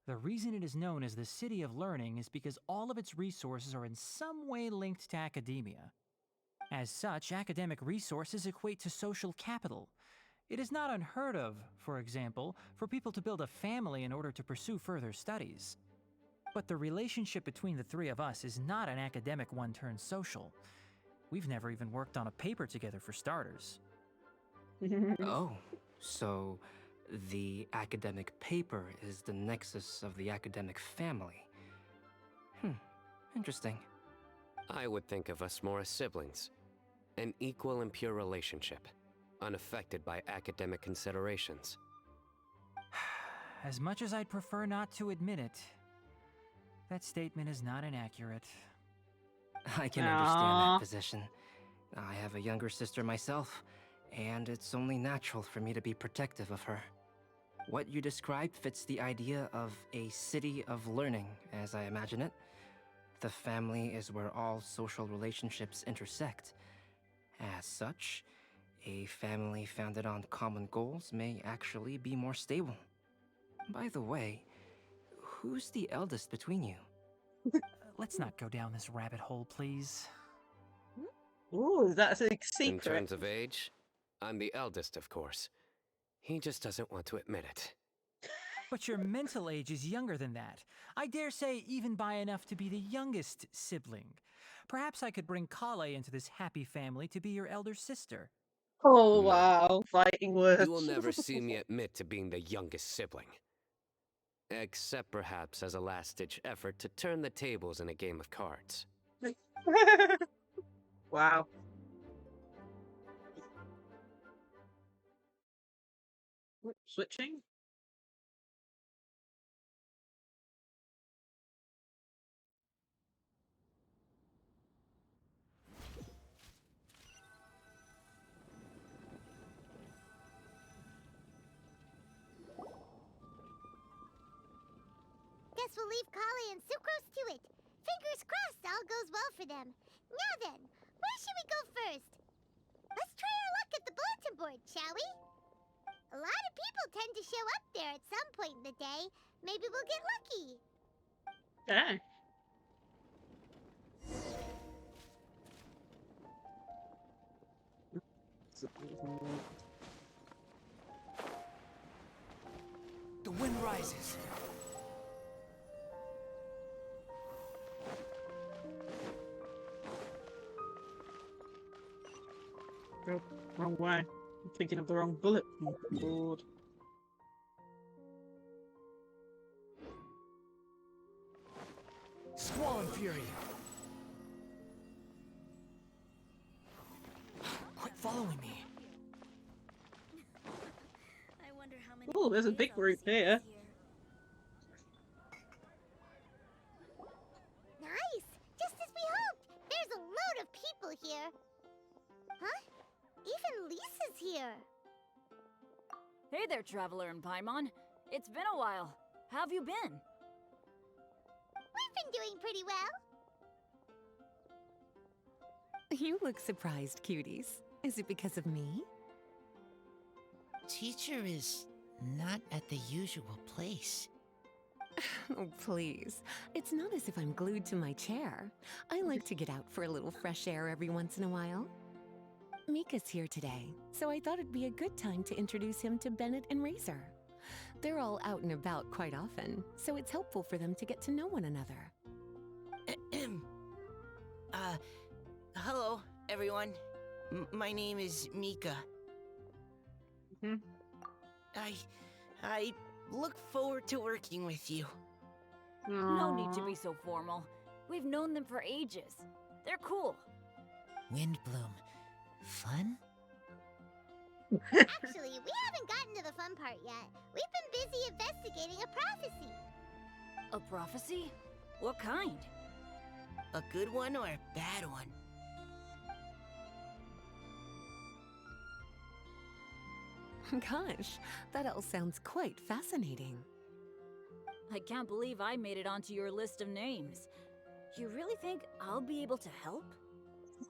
The reason it is known as the City of Learning is because all of its resources are in some way linked to academia. As such, academic resources equate to social capital. It is not unheard of, for example, for people to build a family in order to pursue further studies. But the relationship between the three of us is not an academic one turned social. We've never even worked on a paper together for starters. Oh, so the academic paper is the nexus of the academic family. Interesting. I would think of us more as siblings. An equal and pure relationship, unaffected by academic considerations. As much as I'd prefer not to admit it, that statement is not inaccurate. I can understand that position. I have a younger sister myself, and it's only natural for me to be protective of her. What you described fits the idea of a city of learning, as I imagine it. The family is where all social relationships intersect. As such, a family founded on common goals may actually be more stable. By the way, who's the eldest between you? Let's not go down this rabbit hole, please. Ooh, that's a In secret. terms of age, I'm the eldest, of course. He just doesn't want to admit it. But your mental age is younger than that. I dare say even by enough to be the youngest sibling. Perhaps I could bring Kale into this happy family to be your elder sister. Oh, No. wow. Fighting words. You will never see me admit to being the youngest sibling. Except perhaps as a last-ditch effort to turn the tables in a game of cards. Wow. Switching? Guess we'll leave Kali and Sucrose to it. Fingers crossed all goes well for them. Now then, where should we go first? Let's try our luck at the bulletin board, shall we? A lot of people tend to show up there at some point in the day. Maybe we'll get lucky. Yeah. The wind rises. Oh, wrong way. I'm thinking of the wrong bullet board. Squall and fury. Quick, fall following me. I wonder how many Oh, there's a big group here. Nice! Just as we hoped! There's a load of people here. Huh? Even Lisa's here. Hey there, Traveler and Paimon. It's been a while. How have you been? We've been doing pretty well. You look surprised, cuties. Is it because of me? Teacher is not at the usual place. Oh, please. It's not as if I'm glued to my chair. I like to get out for a little fresh air every once in a while. Mika's here today, so I thought it'd be a good time to introduce him to Bennett and Razor. They're all out and about quite often, so it's helpful for them to get to know one another. Hello, everyone. My name is Mika. I look forward to working with you. No need to be so formal. We've known them for ages. They're cool. Windblume. Fun? Actually, we haven't gotten to the fun part yet. We've been busy investigating a prophecy. A prophecy? What kind? A good one or a bad one? Gosh, that all sounds quite fascinating. I can't believe I made it onto your list of names. You really think I'll be able to help?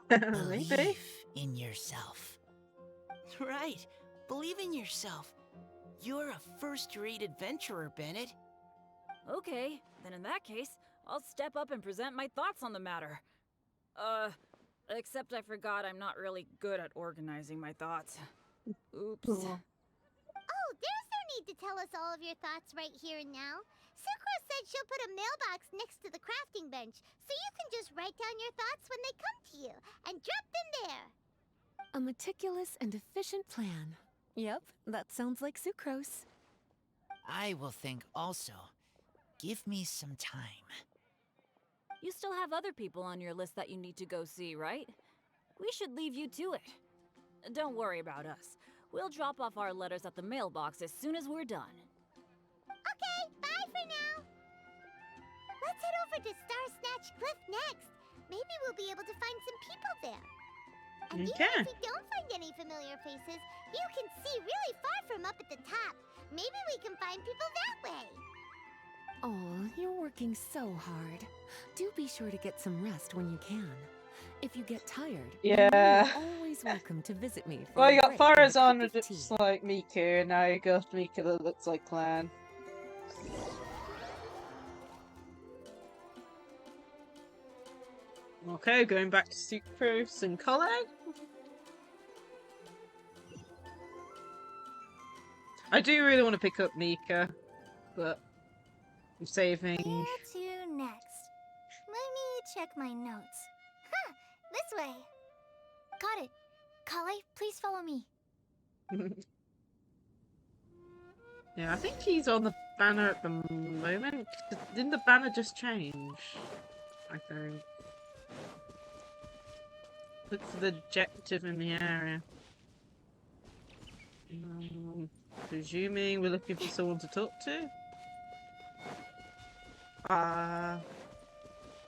Maybe. Believe in yourself. Right. Believe in yourself. You're a first-rate adventurer, Bennett. Okay, then in that case, I'll step up and present my thoughts on the matter. Except I forgot I'm not really good at organizing my thoughts. Oops. Oh, there's no need to tell us all of your thoughts right here and now. Sakura said she'll put a mailbox next to the crafting bench, so you can just write down your thoughts when they come to you, and drop them there. A meticulous and efficient plan. Yep, that sounds like sucrose. I will think also. Give me some time. You still have other people on your list that you need to go see, right? We should leave you to it. Don't worry about us. We'll drop off our letters at the mailbox as soon as we're done. Okay, bye for now. Let's head over to Star Snatch Cliff next. Maybe we'll be able to find some people there. And even if we don't find any familiar faces, you can see really far from up at the top. Maybe we can find people that way. Oh, you're working so hard. Do be sure to get some rest when you can. If you get tired, Yeah. you're always welcome to visit me. For Well, a you got break and a Farazan cup that of looks tea. like Miku, and now you got Mika that looks like Clan. Okay, going back to Sucrose and Kole. I do really want to pick up Mika, but I'm saving. Where to next? Let me check my notes. Huh, this way. Got it. Kale, please follow me. Yeah, I think he's on the banner at the moment. Didn't the banner just change? I think. Look for the objective in the area. Presuming we're looking for someone to talk to. Huh.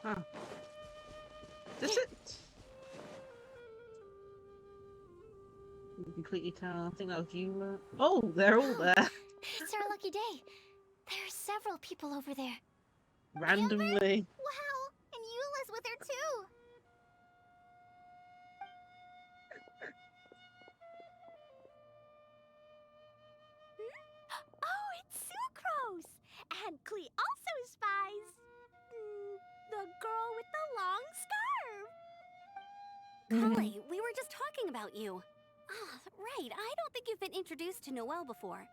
Is this it? You can completely tell. I think that was you. Oh, they're all there. It's our lucky day. There are several people over there. Randomly. Wow, and Eula's with her too. Oh, it's Sucrose! And Klee also spies the girl with the long scarf. Kale, we were just talking about you. Ah, right. I don't think you've been introduced to Noelle before.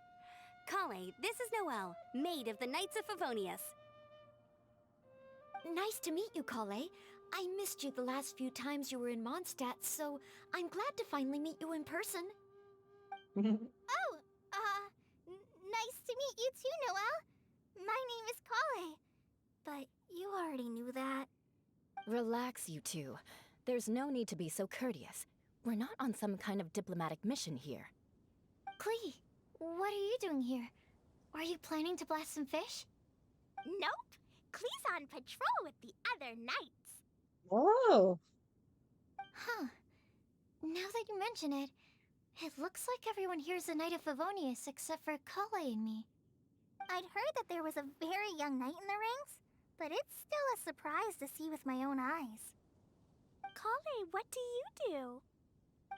Kale, this is Noelle, maid of the Knights of Favonius. Nice to meet you, Kale. I missed you the last few times you were in Mondstadt, so I'm glad to finally meet you in person. Oh, nice to meet you too, Noelle. My name is Kale. But you already knew that. Relax, you two. There's no need to be so courteous. We're not on some kind of diplomatic mission here. Klee, what are you doing here? Are you planning to blast some fish? Nope. Klee's on patrol with the other knights. Oh. Huh. Now that you mention it, it looks like everyone here is a Knight of Favonius except for Kale and me. I'd heard that there was a very young knight in the ranks, but it's still a surprise to see with my own eyes. Kale, what do you do?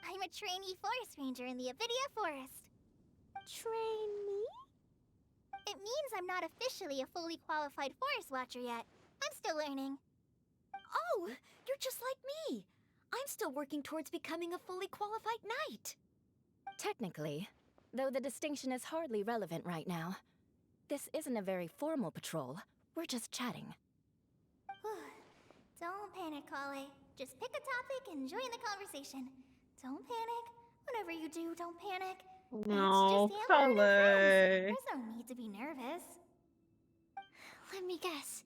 I'm a trainee forest ranger in the Avidia Forest. Trainee? It means I'm not officially a fully qualified forest watcher yet. I'm still learning. Oh, you're just like me. I'm still working towards becoming a fully qualified knight. Technically, though the distinction is hardly relevant right now. This isn't a very formal patrol. We're just chatting. Don't panic, Kale. Just pick a topic and join the conversation. Don't panic. Whatever you do, don't panic. No, It's just Kale. Amber and her friends. There's no need to be nervous. Let me guess.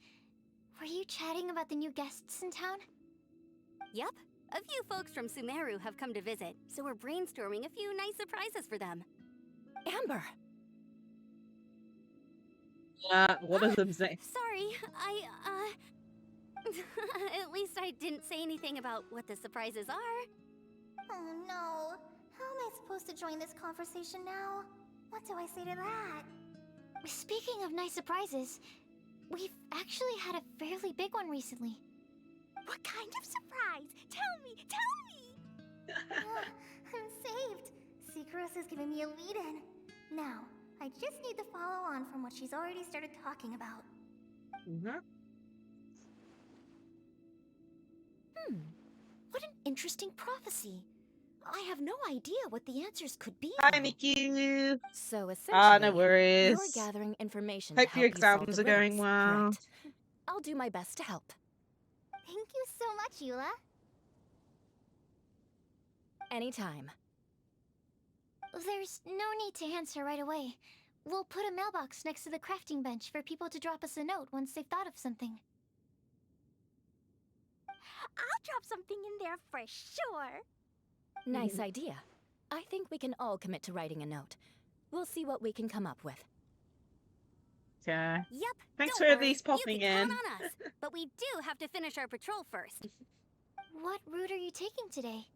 Were you chatting about the new guests in town? Yup. A few folks from Sumeru have come to visit, so we're brainstorming a few nice surprises for them. Amber! Yeah, what does them say? Sorry, at least I didn't say anything about what the surprises are. Oh no. How am I supposed to join this conversation now? What do I say to that? Speaking of nice surprises, we've actually had a fairly big one recently. What kind of surprise? Tell me! I'm saved. Secros has given me a lead-in. Now, I just need to follow on from what she's already started talking about. What an interesting prophecy. I have no idea what the answers could be. Hi, Mickey. So essentially, No worries. you're gathering information Hope to help your you solve exams the are going riddles, well. correct? I'll do my best to help. Thank you so much, Eula. Anytime. There's no need to answer right away. We'll put a mailbox next to the crafting bench for people to drop us a note once they've thought of something. I'll drop something in there for sure. Nice idea. I think we can all commit to writing a note. We'll see what we can come up with. Okay. Yep. Thanks don't for at worry, least popping you can in. count on us. But we do have to finish our patrol first. What route are you taking today?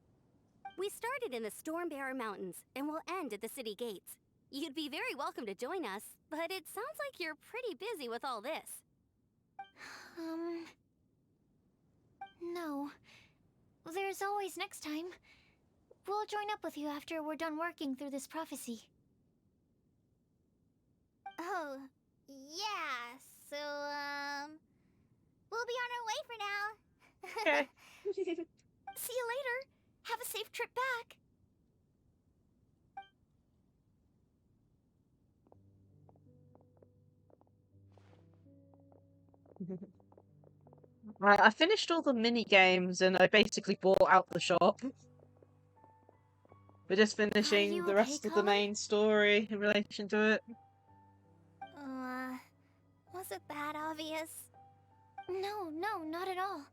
We started in the Stormbearer Mountains and will end at the city gates. You'd be very welcome to join us, but it sounds like you're pretty busy with all this. No. There's always next time. We'll join up with you after we're done working through this prophecy. Oh, yeah. So, we'll be on our way for now. Okay. See you later. Have a safe trip back. I finished all the mini games and I basically bought out the shop. We're just finishing you the okay, rest of the Kale? main story in relation to it. Was it that obvious? No, not at all.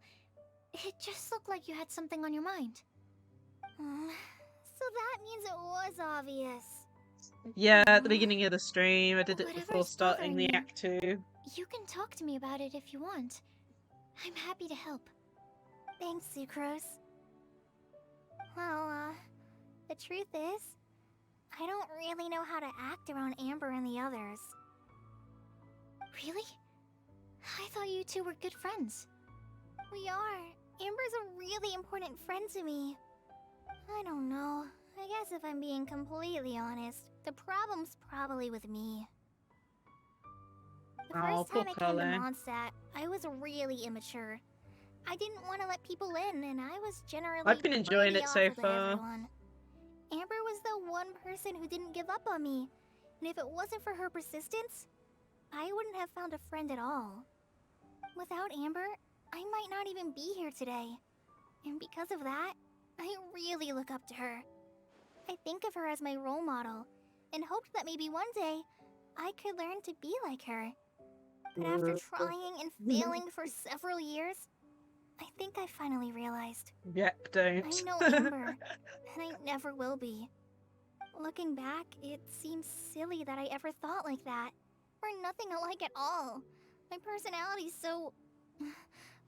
It just looked like you had something on your mind. So that means it was obvious. Yeah, at the beginning of the stream, I did it before Whatever's starting the bothering you. Act 2. You can talk to me about it if you want. I'm happy to help. Thanks, Sucrose. Well, the truth is, I don't really know how to act around Amber and the others. Really? I thought you two were good friends. We are. Amber's a really important friend to me. I don't know. I guess if I'm being completely honest, the problem's probably with me. The first poor time I came to Kale. Mondstadt, I was really immature. I didn't want to let people in, and I was generally I've been enjoying pretty it so awful to far. everyone. Amber was the one person who didn't give up on me, and if it wasn't for her persistence, I wouldn't have found a friend at all. Without Amber, I might not even be here today. And because of that, I really look up to her. I think of her as my role model, and hoped that maybe one day, I could learn to be like her. But after trying and failing for several years, I think I finally realized. Yep, don't. I'm no Amber, and I never will be. Looking back, it seems silly that I ever thought like that. We're nothing alike at all. My personality's so...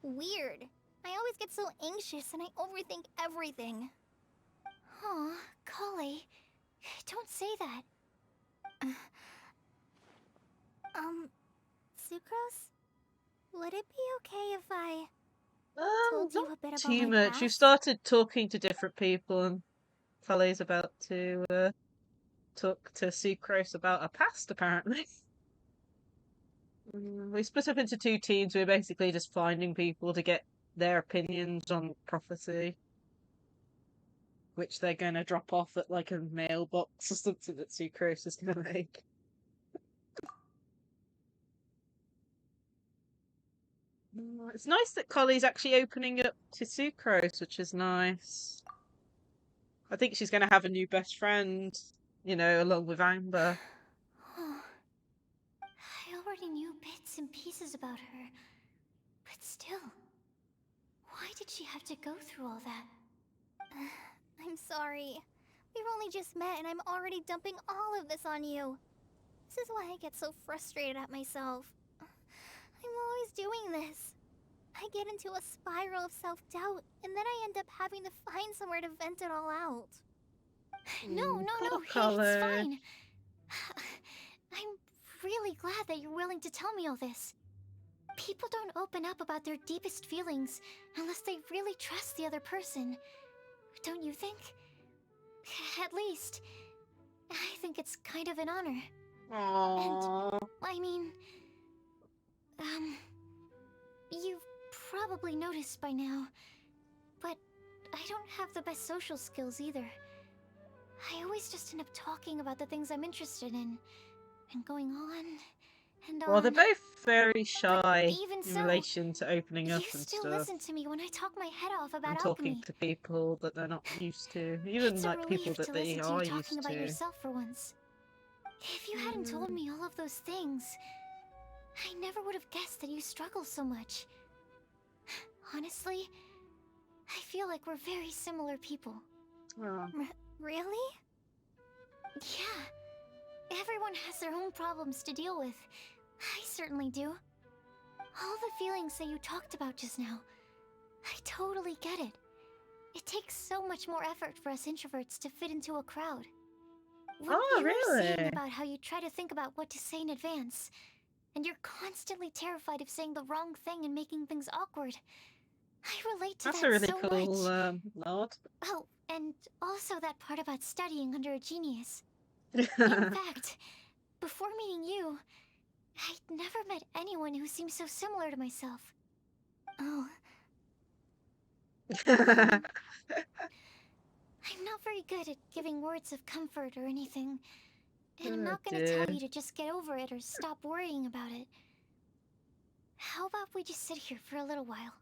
weird. I always get so anxious and I overthink everything. Aw, Kale, don't say that. Sucrose? Would it be okay if I told you a bit about Too my much. past? You started talking to different people, and Kale's about to talk to Sucrose about her past, apparently. We split up into two teams. We're basically just finding people to get their opinions on prophecy, which they're going to drop off at like a mailbox or something that Sucrose is going to make. It's nice that Collie's actually opening up to Sucrose, which is nice. I think she's going to have a new best friend, you know, along with Amber. I already knew bits and pieces about her, but still, why did she have to go through all that? I'm sorry. We've only just met and I'm already dumping all of this on you. This is why I get so frustrated at myself. I'm always doing this. I get into a spiral of self-doubt, and then I end up having to find somewhere to vent it all out. No, hey, it's fine. I'm really glad that you're willing to tell me all this. People don't open up about their deepest feelings unless they really trust the other person. Don't you think? At least, I think it's kind of an honor. Aww. And, I mean, you've probably noticed by now, but I don't have the best social skills either. I always just end up talking about the things I'm interested in, and going on and on. Well, they're both very shy even in so, relation to opening up you and still stuff. listen to me when I talk my head off about And alchemy. talking to people that they're not used to. Even It's like a people relief that to they listen to are you talking used about to. yourself for once. If you hadn't told me all of those things, I never would have guessed that you struggle so much. Honestly, I feel like we're very similar people. Oh. Really? Yeah. Everyone has their own problems to deal with. I certainly do. All the feelings that you talked about just now, I totally get it. It takes so much more effort for us introverts to fit into a crowd. What you were saying about how you try to think about what to say in advance, and you're constantly terrified of saying the wrong thing and making things awkward. I relate to That's that a really so cool much. nod. Oh, and also that part about studying under a genius. In fact, before meeting you, I'd never met anyone who seemed so similar to myself. Oh. I'm not very good at giving words of comfort or anything. And I'm not gonna tell you to just get over it or stop worrying about it. How about we just sit here for a little while?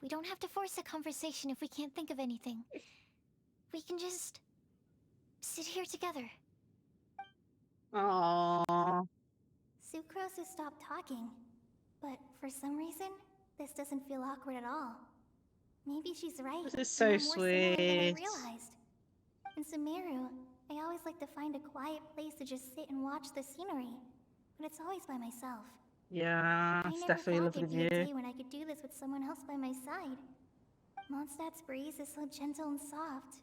We don't have to force a conversation if we can't think of anything. We can just sit here together. Aww. Sucrose has stopped talking, but for some reason, this doesn't feel awkward at all. Maybe she's right. This is so We're more similar than I sweet. realized. In Sumeru, I always like to find a quiet place to just sit and watch the scenery, but it's always by myself. Yeah, I it's never definitely thought lovely there'd be a view. day when I could do this with someone else by my side. Mondstadt's breeze is so gentle and soft.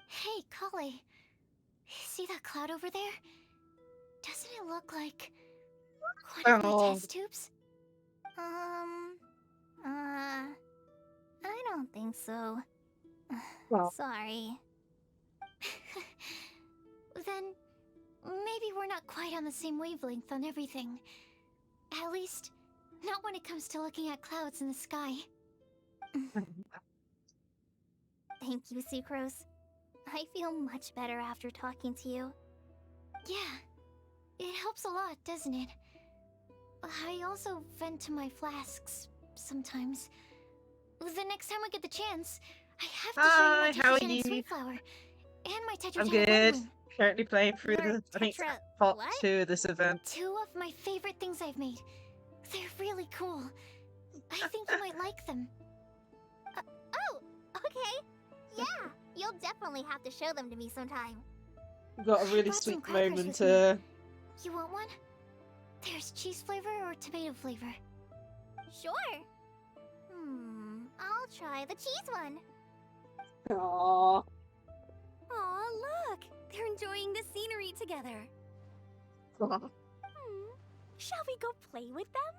Hey, Kale. See that cloud over there? Doesn't it look like one of my test tubes? I don't think so. Well. Sorry. Then maybe we're not quite on the same wavelength on everything. At least, not when it comes to looking at clouds in the sky. Thank you, Sucrose. I feel much better after talking to you. Yeah, it helps a lot, doesn't it? I also vent to my flasks sometimes. The next time I get the chance, I have to show you my Tetra-Gen and Sweetflower, and my Tetra-Gen I'm and good. Windblume. Currently playing through the, I think, part 2 of this event. 2 of my favorite things I've made. They're really cool. I think you might like them. Oh, okay. Yeah, you'll definitely have to show them to me sometime. We've got a I really brought some sweet crackers moment with me. here. You want one? There's cheese flavor or tomato flavor. Sure. I'll try the cheese one. Aww. Aw, look! They're enjoying the scenery together. Shall we go play with them?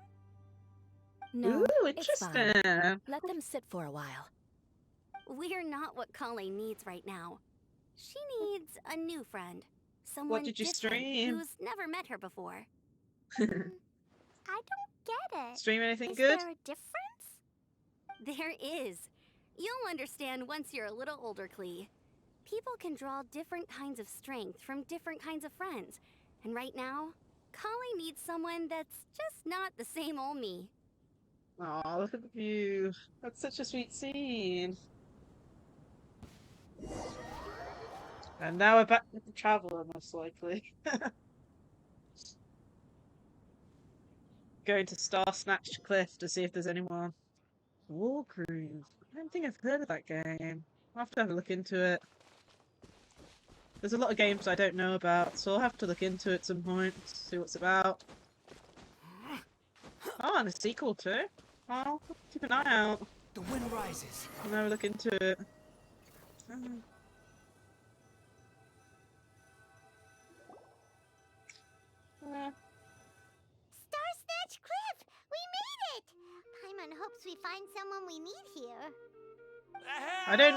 No, Ooh, it's fine. interesting. Let them sit for a while. We're not what Kale needs right now. She needs a new friend. Someone did you different stream? who's never met her before. I don't get it. Stream anything Is good? there a difference? There is. You'll understand once you're a little older, Klee. People can draw different kinds of strength from different kinds of friends. And right now, Kale needs someone that's just not the same old me. Aw, look at the view. That's such a sweet scene. And now we're back with the traveller, most likely. Going to Star Snatch Cliff to see if there's anyone. Wargroove. I don't think I've heard of that game. I'll have to have a look into it. There's a lot of games I don't know about, so I'll have to look into it at some point, see what's about. Oh, and a sequel too. Well, keep an eye out. The wind rises. I'll have a look into it. Star Snatch Cliff! We made it! Paimon hopes we find someone we need here. I don't.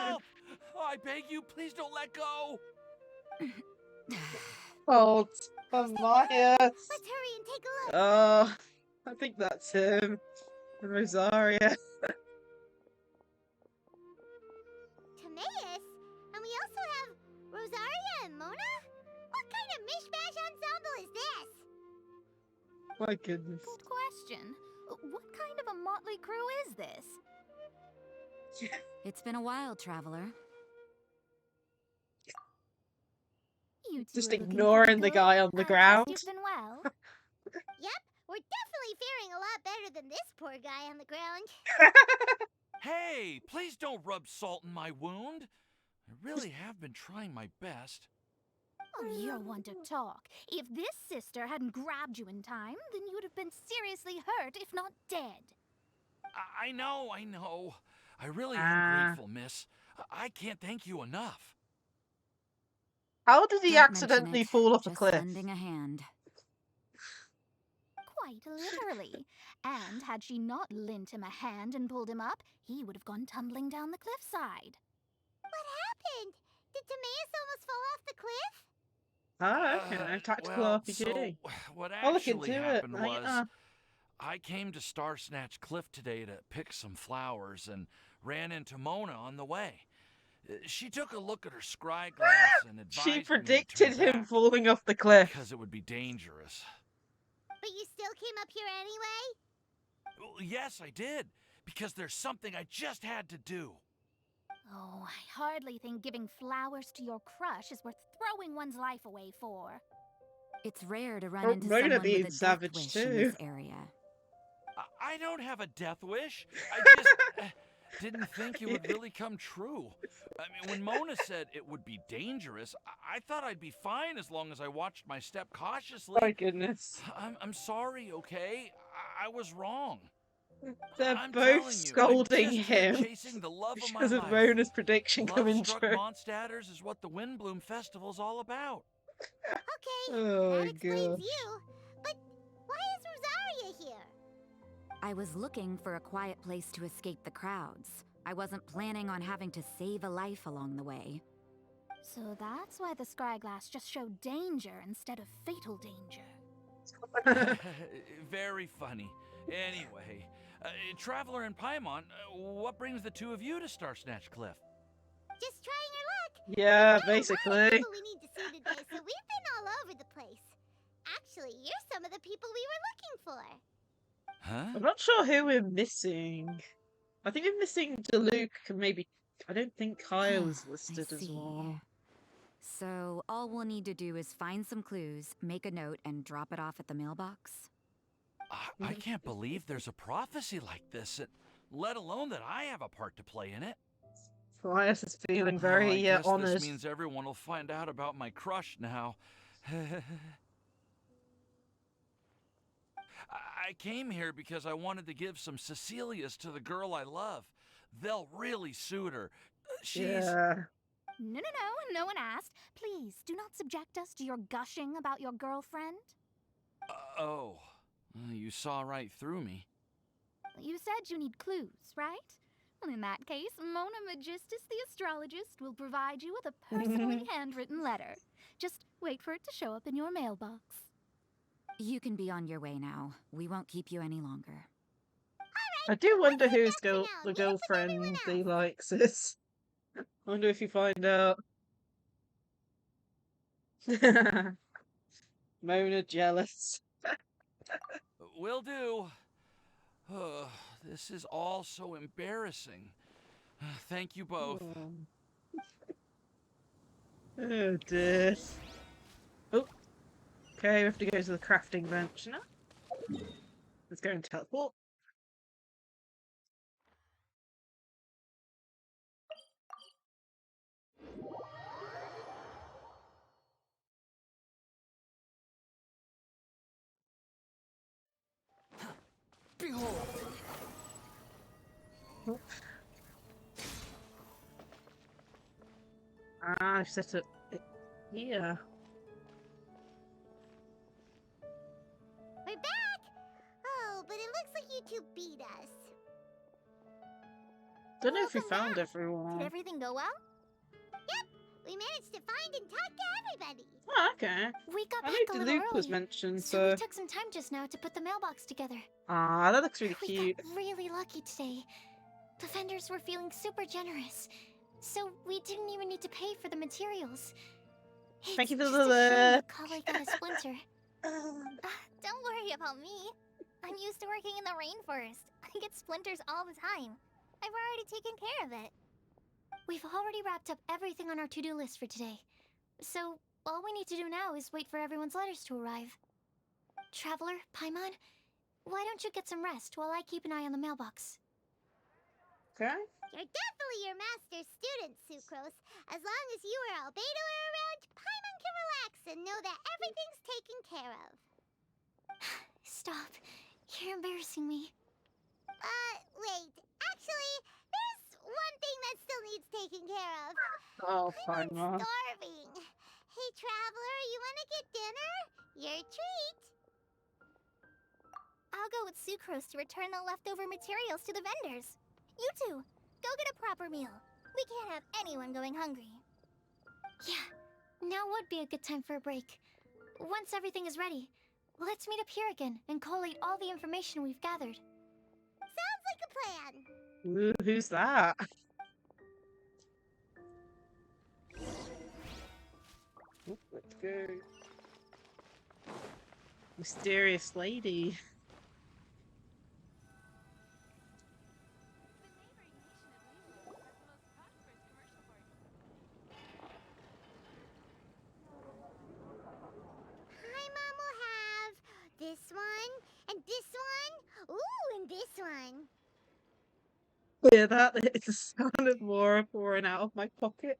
Oh, I beg you, please don't let go. Oh, Tobias. Let's hurry and take a look. Oh, I think that's him. And Rosaria. Timaeus? And we also have Rosaria and Mona? What kind of mishmash ensemble is this? My goodness. Good question. What kind of a motley crew is this? It's been a while, Traveler. You two Just are looking ignoring pretty the good. guy on the I ground. trust you've been well. Yep, we're definitely faring a lot better than this poor guy on the ground. Hey, please don't rub salt in my wound. I really have been trying my best. Oh, you're one to talk. If this sister hadn't grabbed you in time, then you would have been seriously hurt, if not dead. I know. I really am grateful, miss. I can't thank you enough. How did he Don't mention accidentally it. fall off a Just cliff? lending a hand. Quite literally. And had she not lent him a hand and pulled him up, he would have gone tumbling down the cliffside. What happened? Did Timaeus almost fall off the cliff? Ah, okay. Tactical well, RPG. So, what I'll look actually into happened it. was, I came to Star Snatch Cliff today to pick some flowers and ran into Mona on the way. She took a look at her scry glass and advised She me to predicted turn him back falling off the cliff. because it would be dangerous. But you still came up here anyway? Well, yes, I did, because there's something I just had to do. Oh, I hardly think giving flowers to your crush is worth throwing one's life away for. It's rare to run Oh, into Mona someone being with a death savage wish too. in this area. I don't have a death wish. I just didn't think it would really come true. I mean, when Mona said it would be dangerous, I thought I'd be fine as long as I watched my step cautiously. My goodness. I'm sorry, okay? I was wrong. They're I'm both telling you, scolding I'm just here him chasing the love of my because of life. Mona's prediction coming Love-struck true. Mondstadters is what the Windblume Festival's all about. Okay, Oh, that explains God. you. But why is Rosaria here? I was looking for a quiet place to escape the crowds. I wasn't planning on having to save a life along the way. So that's why the scryglass just showed danger instead of fatal danger. Very funny. Anyway, Traveler and Paimon, what brings the two of you to Star Snatch Cliff? Just trying our luck. Yeah, There are a lot of basically. people we need to see today, so we've been all over the place. Actually, you're some of the people we were looking for. Huh? I'm not sure who we're missing. I think we're missing Deluc and maybe. I don't think Kyle is listed I as see. well. So all we'll need to do is find some clues, make a note, and drop it off at the mailbox? I can't believe there's a prophecy like this, let alone that I have a part to play in it. Elias is feeling I very guess honoured. this means everyone will find out about my crush now. I came here because I wanted to give some Cecilias to the girl I love. They'll really suit her. She's... Yeah. No one asked. Please, do not subject us to your gushing about your girlfriend. Oh, you saw right through me. You said you need clues, right? Well, in that case, Mona Magistus the astrologist will provide you with a personally handwritten letter. Just wait for it to show up in your mailbox. You can be on your way now. We won't keep you any longer. I do wonder whose the girlfriend he likes is. I wonder if you find out. Mona jealous. Will do. This is all so embarrassing. Thank you both. Oh dear. Oh. Okay, we have to go to the crafting bench now. Let's go and teleport. Behold! Ah, I've set it here. We're back! Oh, but it looks like you two beat us. Don't know if we found everyone. Did everything go well? Yep! We managed to find and talk to everybody. Oh, okay. We got I back know a little Luke early, was mentioned, so we took some time just now to put the mailbox together. Ah, that looks really We cute. got really lucky today. The vendors were feeling super generous, so we didn't even need to pay for the materials. Thank you for It's the just a shame look. that Kale got a splinter. Don't worry about me. I'm used to working in the rainforest. I get splinters all the time. I've already taken care of it. We've already wrapped up everything on our to-do list for today. So, all we need to do now is wait for everyone's letters to arrive. Traveler, Paimon, why don't you get some rest while I keep an eye on the mailbox? Okay. You're definitely your master's student, Sucrose. As long as you or Albedo are around, Paimon can relax and know that everything's taken care of. Stop. You're embarrassing me. Wait. Actually, there's one thing that still needs taking care of. Oh, I'm Paimon. starving. Hey, Traveler, you wanna get dinner? Your treat. I'll go with Sucrose to return the leftover materials to the vendors. You two, go get a proper meal. We can't have anyone going hungry. Yeah, now would be a good time for a break. Once everything is ready, let's meet up here again and collate all the information we've gathered. Sounds like a plan. Ooh, who's that? Ooh, let's go. Mysterious lady. Paimon will have this one, and this one, ooh, and this one. Yeah, that is the sound of Laura pouring out of my pocket.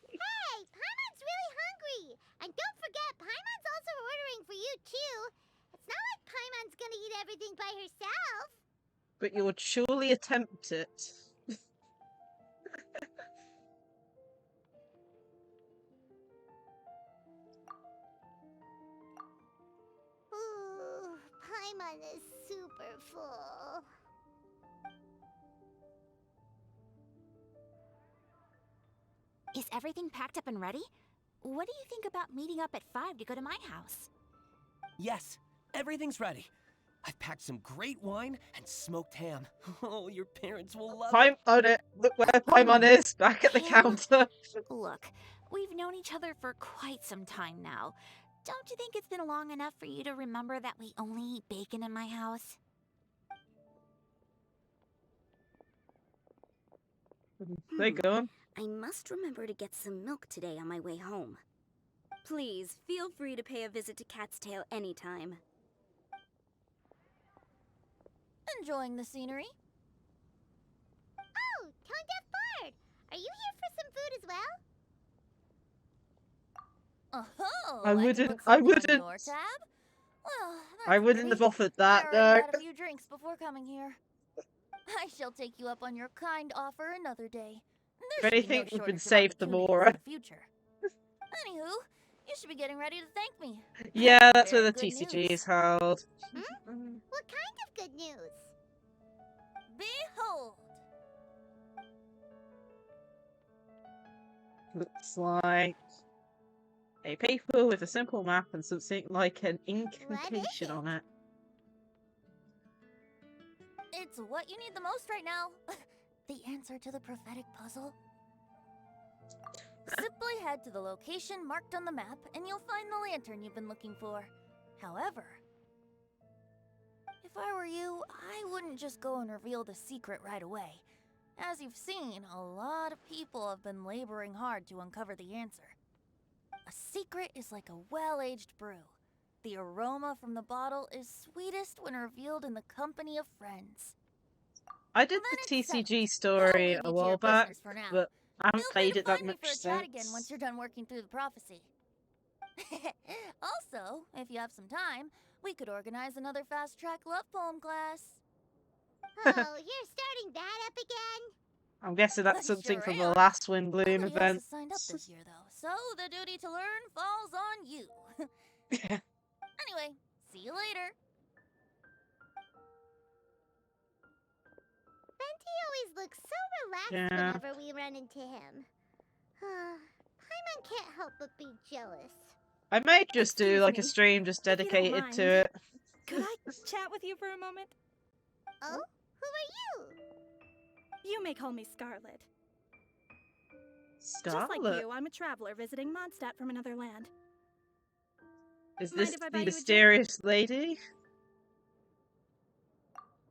Hey, Paimon's really hungry! And don't forget, Paimon's also ordering for you too. It's not like Paimon's gonna eat everything by herself. But you'll surely attempt it. Ooh, Paimon is super full. Is everything packed up and ready? What do you think about meeting up at 5 to go to my house? Yes, everything's ready. I've packed some great wine and smoked ham. Oh, your parents will love it. On it. Look where Paimon is, back at the counter. Look, we've known each other for quite some time now. Don't you think it's been long enough for you to remember that we only eat bacon in my house? They go. I must remember to get some milk today on my way home. Please, feel free to pay a visit to Cat's Tail anytime. Enjoying the scenery? Oh, Tone Deaf Bard! Are you here for some food as well? Oh, I like to wouldn't. put I something on wouldn't. your tab? Well, I that's wouldn't pity. have offered I that. already No. had a few drinks before coming here. I shall take you up on your kind offer another day. If There should be no anything, we've been shortage of saved the opportunities more. in the future. Anywho, you should be getting ready to thank me. Yeah, that's where Very the good TCG news. is held. What kind of good news? Behold! Looks like a paper with a simple map and something like an incantation on it. It's what you need the most right now. The answer to the prophetic puzzle. Simply head to the location marked on the map and you'll find the lantern you've been looking for. However, if I were you, I wouldn't just go and reveal the secret right away. As you've seen, a lot of people have been laboring hard to uncover the answer. A secret is like a well-aged brew. The aroma from the bottle is sweetest when revealed in the company of friends. I did the TCG story a while back, but I haven't played it that much For a chat again since. once you're done working through the prophecy. Also, if you have some time, we could organize another fast-track love poem class. Oh, you're starting that up again? I'm guessing that's I something sure from am. the last Windblume Nobody else event. has signed up this year, though, so the duty to learn falls on you. Anyway, see you later. Venti always looks so relaxed Yeah. whenever we run into him. Paimon can't help but be jealous. I might just do Excuse like a me, stream just if you don't dedicated to mind. it. Could I chat with you for a moment? Oh? Who are you? You may call me Scarlet. Scarlet? Just like you, I'm a traveler visiting Mondstadt from another land. Is Mind this if I the buy you a drink? mysterious lady?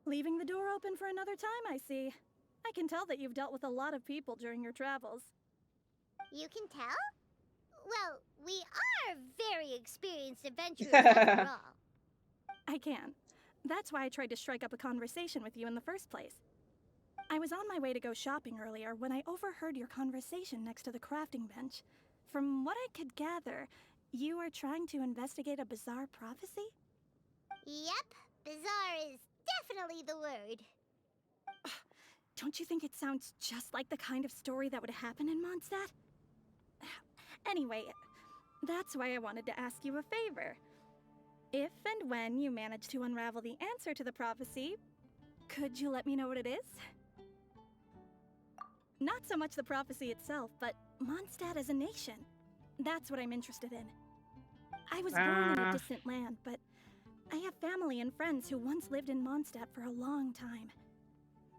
Leaving the door open for another time, I see. I can tell that you've dealt with a lot of people during your travels. You can tell? Well, we are very experienced adventurers after all. I can. That's why I tried to strike up a conversation with you in the first place. I was on my way to go shopping earlier when I overheard your conversation next to the crafting bench. From what I could gather, you are trying to investigate a bizarre prophecy? Yep, bizarre is definitely the word. Don't you think it sounds just like the kind of story that would happen in Mondstadt? Anyway, that's why I wanted to ask you a favor. If and when you manage to unravel the answer to the prophecy, could you let me know what it is? Not so much the prophecy itself, but Mondstadt as a nation. That's what I'm interested in. I was born in a distant land, but I have family and friends who once lived in Mondstadt for a long time.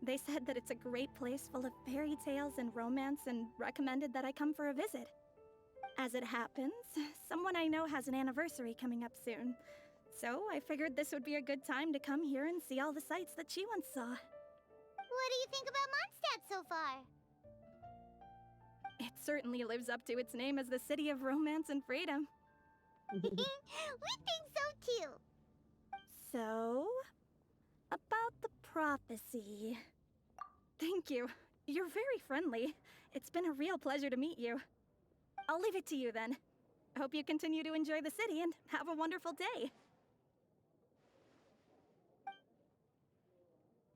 They said that it's a great place full of fairy tales and romance and recommended that I come for a visit. As it happens, someone I know has an anniversary coming up soon. So I figured this would be a good time to come here and see all the sights that she once saw. What do you think about Mondstadt so far? It certainly lives up to its name as the city of romance and freedom. We think so too. So, about the prophecy. Thank you. You're very friendly. It's been a real pleasure to meet you. I'll leave it to you then. Hope you continue to enjoy the city and have a wonderful day.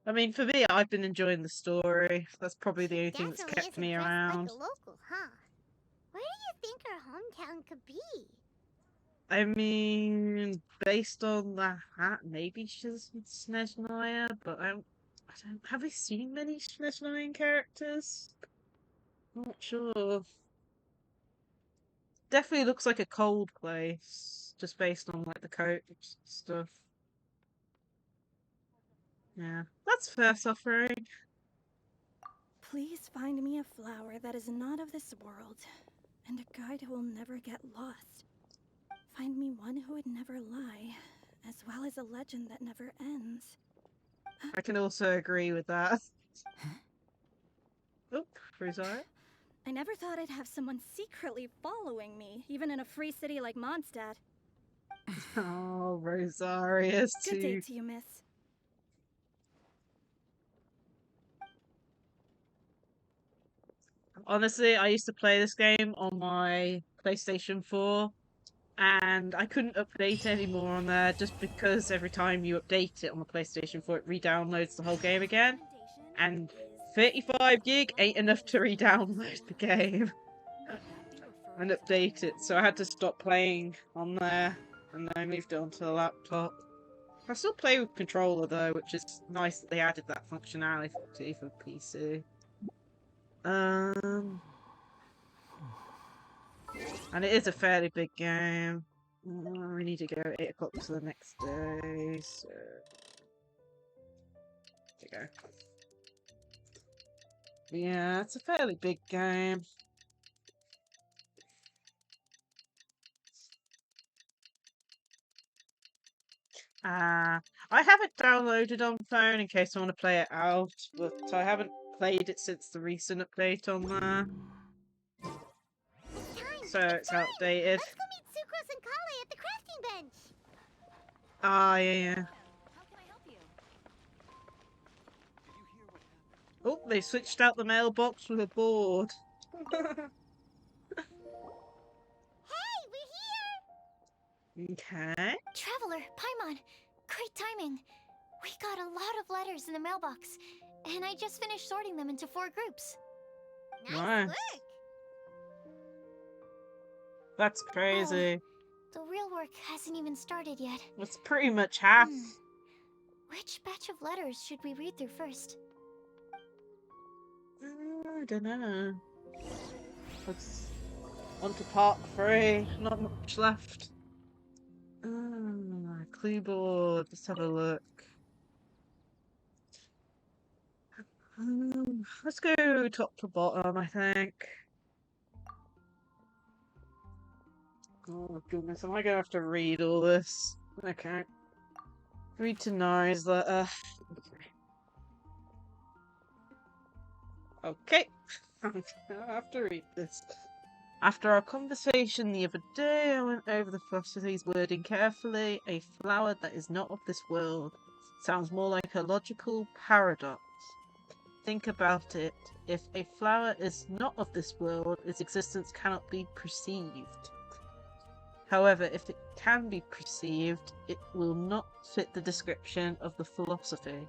I mean, for me, I've been enjoying the story. That's probably the only thing that's Definitely kept isn't me dressed around. like a local, huh? Where do you think her hometown could be? I mean, based on the hat, maybe she's Snezhnaya, but I don't. Have we seen many Snezhnayan characters? I'm not sure. Definitely looks like a cold place, just based on like the coat and stuff. Yeah, that's fair suffering. Please find me a flower that is not of this world, and a guide who will never get lost. Find me one who would never lie, as well as a legend that never ends. I can also agree with that. Oop, Rosaria. I never thought I'd have someone secretly following me, even in a free city like Mondstadt. Oh, Rosaria's Good day too. to you, miss. Honestly, I used to play this game on my PlayStation 4, and I couldn't update anymore on there just because every time you update it on the PlayStation 4, it re-downloads the whole game again. And 35 gig ain't enough to re-download the game and update it, so I had to stop playing on there, and then I moved on to the laptop. I still play with controller though, which is nice that they added that functionality for PC. And it is a fairly big game. We need to go at 8 o'clock to the next day, so... There you go. Yeah, it's a fairly big game. I have it downloaded on phone in case I want to play it out, but I haven't played it since the recent update on there. So it's outdated. Let's go meet Sucrose and Kale at the crafting bench. Ah, yeah. Oh, they switched out the mailbox with a board. Okay. Traveler, Paimon, great timing. We got a lot of letters in the mailbox, and I just finished sorting them into 4 groups. Nice. That's crazy. The real work hasn't even started yet. It's pretty much half. Which batch of letters should we read through first? I don't know. Let's on to part 3. Not much left. Clue board. Let's have a look. Let's go top to bottom, I think. Oh goodness, am I gonna have to read all this? Okay. Read to Nari's letter. Okay. I have to read this. After our conversation the other day, I went over the philosophy's wording carefully. A flower that is not of this world sounds more like a logical paradox. Think about it. If a flower is not of this world, its existence cannot be perceived. However, if it can be perceived, it will not fit the description of the philosophy.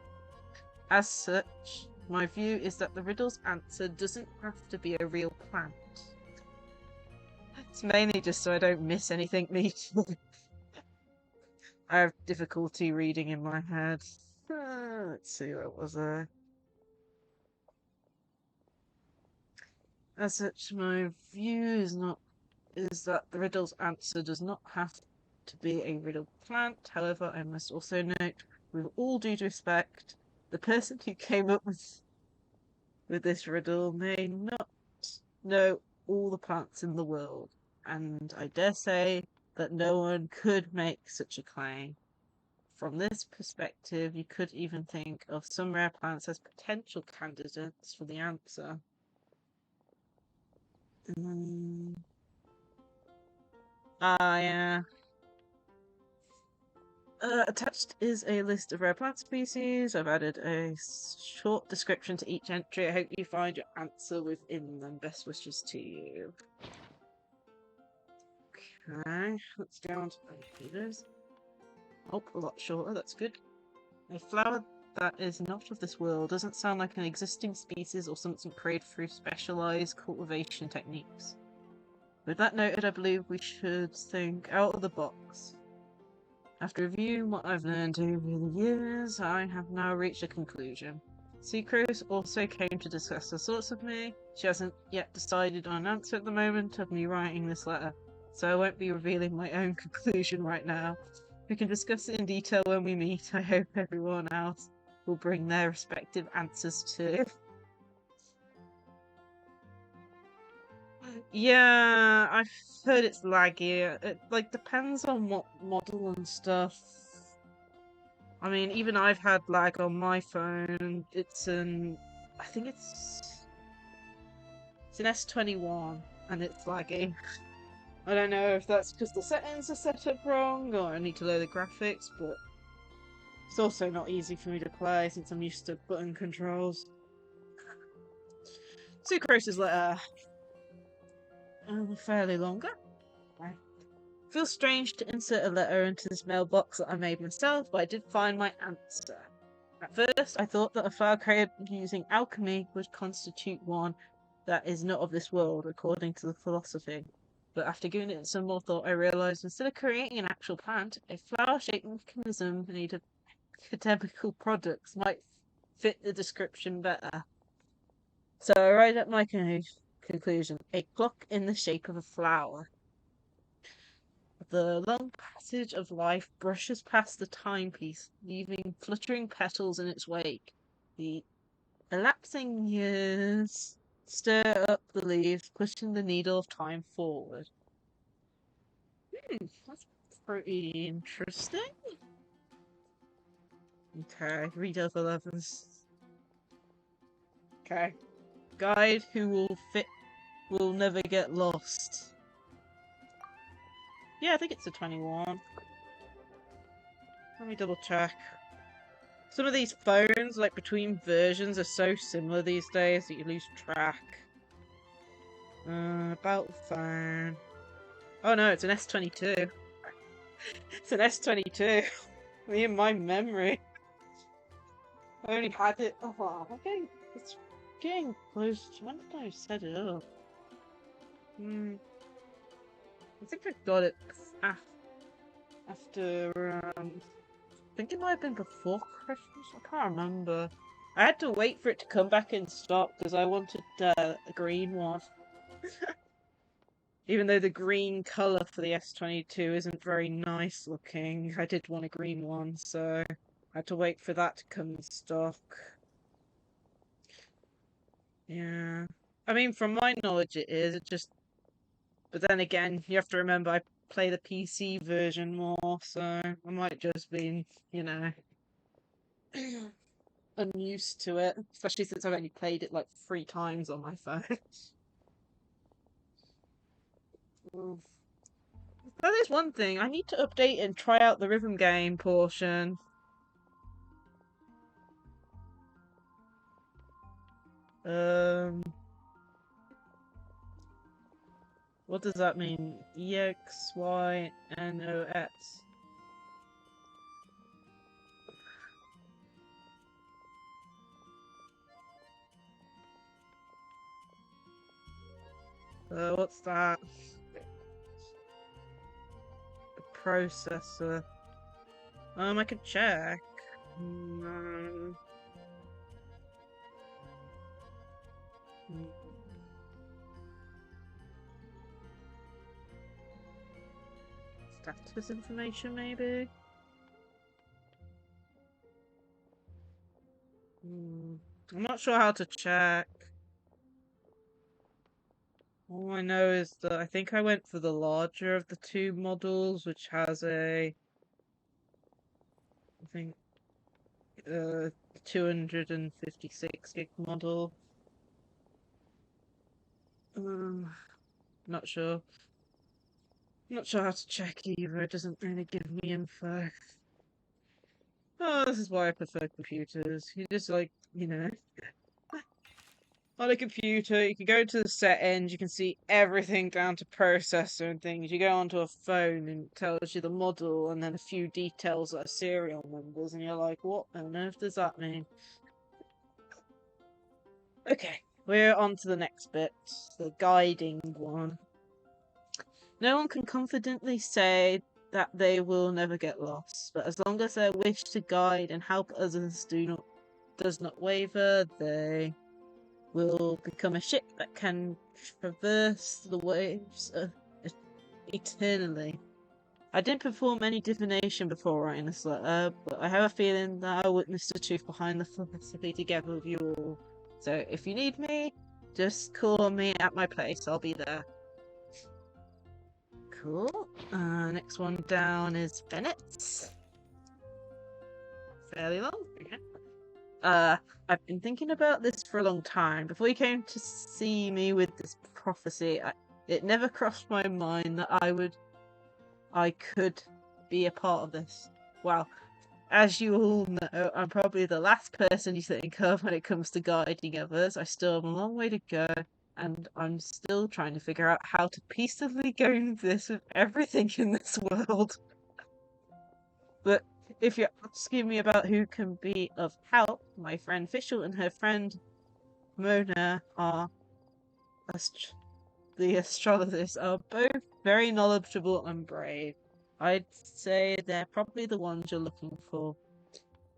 As such, my view is that the riddle's answer doesn't have to be a real plant. It's mainly just so I don't miss anything meaningful. I have difficulty reading in my head. Let's see, what was there? As such, my view is that the riddle's answer does not have to be a riddle plant. However, I must also note, with all due respect, the person who came up with this riddle may not know all the plants in the world, and I dare say that no one could make such a claim. From this perspective, you could even think of some rare plants as potential candidates for the answer. Yeah. Attached is a list of rare plant species. I've added a short description to each entry. I hope you find your answer within them. Best wishes to you. Okay, let's go on to pages. Oh, a lot shorter, that's good. A flower that is not of this world doesn't sound like an existing species or something created through specialized cultivation techniques. With that noted, I believe we should think out of the box. After reviewing what I've learned over the years, I have now reached a conclusion. Sucrose also came to discuss her thoughts with me. She hasn't yet decided on an answer at the moment of me writing this letter, so I won't be revealing my own conclusion right now. We can discuss it in detail when we meet. I hope everyone else will bring their respective answers too. Yeah, I've heard it's laggy. It depends on what model and stuff. I mean, even I've had lag on my phone. I think it's an S21, and it's laggy. I don't know if that's because the settings are set up wrong, or I need to load the graphics, but it's also not easy for me to play since I'm used to button controls. Sucrose's letter. Fairly longer. Right. Feels strange to insert a letter into this mailbox that I made myself, but I did find my answer. At first, I thought that a file created using alchemy would constitute one that is not of this world, according to the philosophy. But after giving it some more thought, I realised instead of creating an actual plant, a flower-shaped mechanism made of chemical products might fit the description better. So I write up my conclusion. A clock in the shape of a flower. The long passage of life brushes past the timepiece, leaving fluttering petals in its wake. The elapsing years stir up the leaves, pushing the needle of time forward. That's pretty interesting. Okay, read over 11. Okay. Guide who will never get lost. Yeah, I think it's a 21. Let me double check. Some of these phones, like between versions, are so similar these days that you lose track. About the phone. Oh no, it's an S22. It's an S22. Me and my memory. I only had it. Oh, it's getting close. When did I set it up? I think I got it after. I think it might have been before Christmas. I can't remember. I had to wait for it to come back in stock because I wanted a green one. Even though the green colour for the S22 isn't very nice looking, I did want a green one, so I had to wait for that to come in stock. Yeah. I mean, from my knowledge it is, it just... But then again, you have to remember I play the PC version more, so I might just be, you know, unused to it, especially since I've only played it like 3 times on my phone. That is one thing. I need to update and try out the rhythm game portion. What does that mean? EXYNOS. What's that? The processor. I could check. Status information, maybe? I'm not sure how to check. All I know is that I think I went for the larger of the 2 models, which has a... I think... 256 gig model. Not sure. Not sure how to check either, it doesn't really give me info. Oh, this is why I prefer computers. You just like, you know... On a computer, you can go to the settings, you can see everything down to processor and things. You go onto a phone and it tells you the model and then a few details like serial numbers, and you're like, what on earth does that mean? Okay, we're on to the next bit, the guiding one. No one can confidently say that they will never get lost, but as long as their wish to guide and help others does not waver, they will become a ship that can traverse the waves eternally. I didn't perform any divination before writing this letter, but I have a feeling that I witnessed the truth behind the philosophy together with you all. So if you need me, just call me at my place, I'll be there. Cool. Next one down is Bennett's. Fairly long. Okay. I've been thinking about this for a long time. Before you came to see me with this prophecy, it never crossed my mind that I could be a part of this. Well, As you all know, I'm probably the last person you think of when it comes to guiding others. I still have a long way to go, and I'm still trying to figure out how to peacefully go into this with everything in this world. But if you're asking me about who can be of help, my friend Fischl and her friend Mona are the astrologers are both very knowledgeable and brave. I'd say they're probably the ones you're looking for.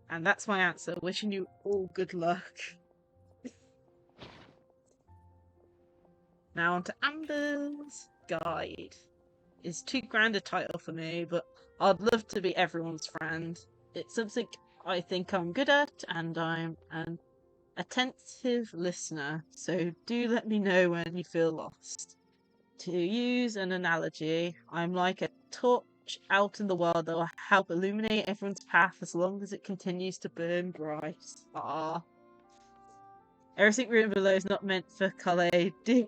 And that's my answer. Wishing you all good luck. Now on to Amber's Guide. It's too grand a title for me, but I'd love to be everyone's friend. It's something I think I'm good at, and I'm an attentive listener, so do let me know when you feel lost. To use an analogy, I'm like a torch out in the world that will help illuminate everyone's path as long as it continues to burn bright. Ah. Everything written below is not meant for Calais. Do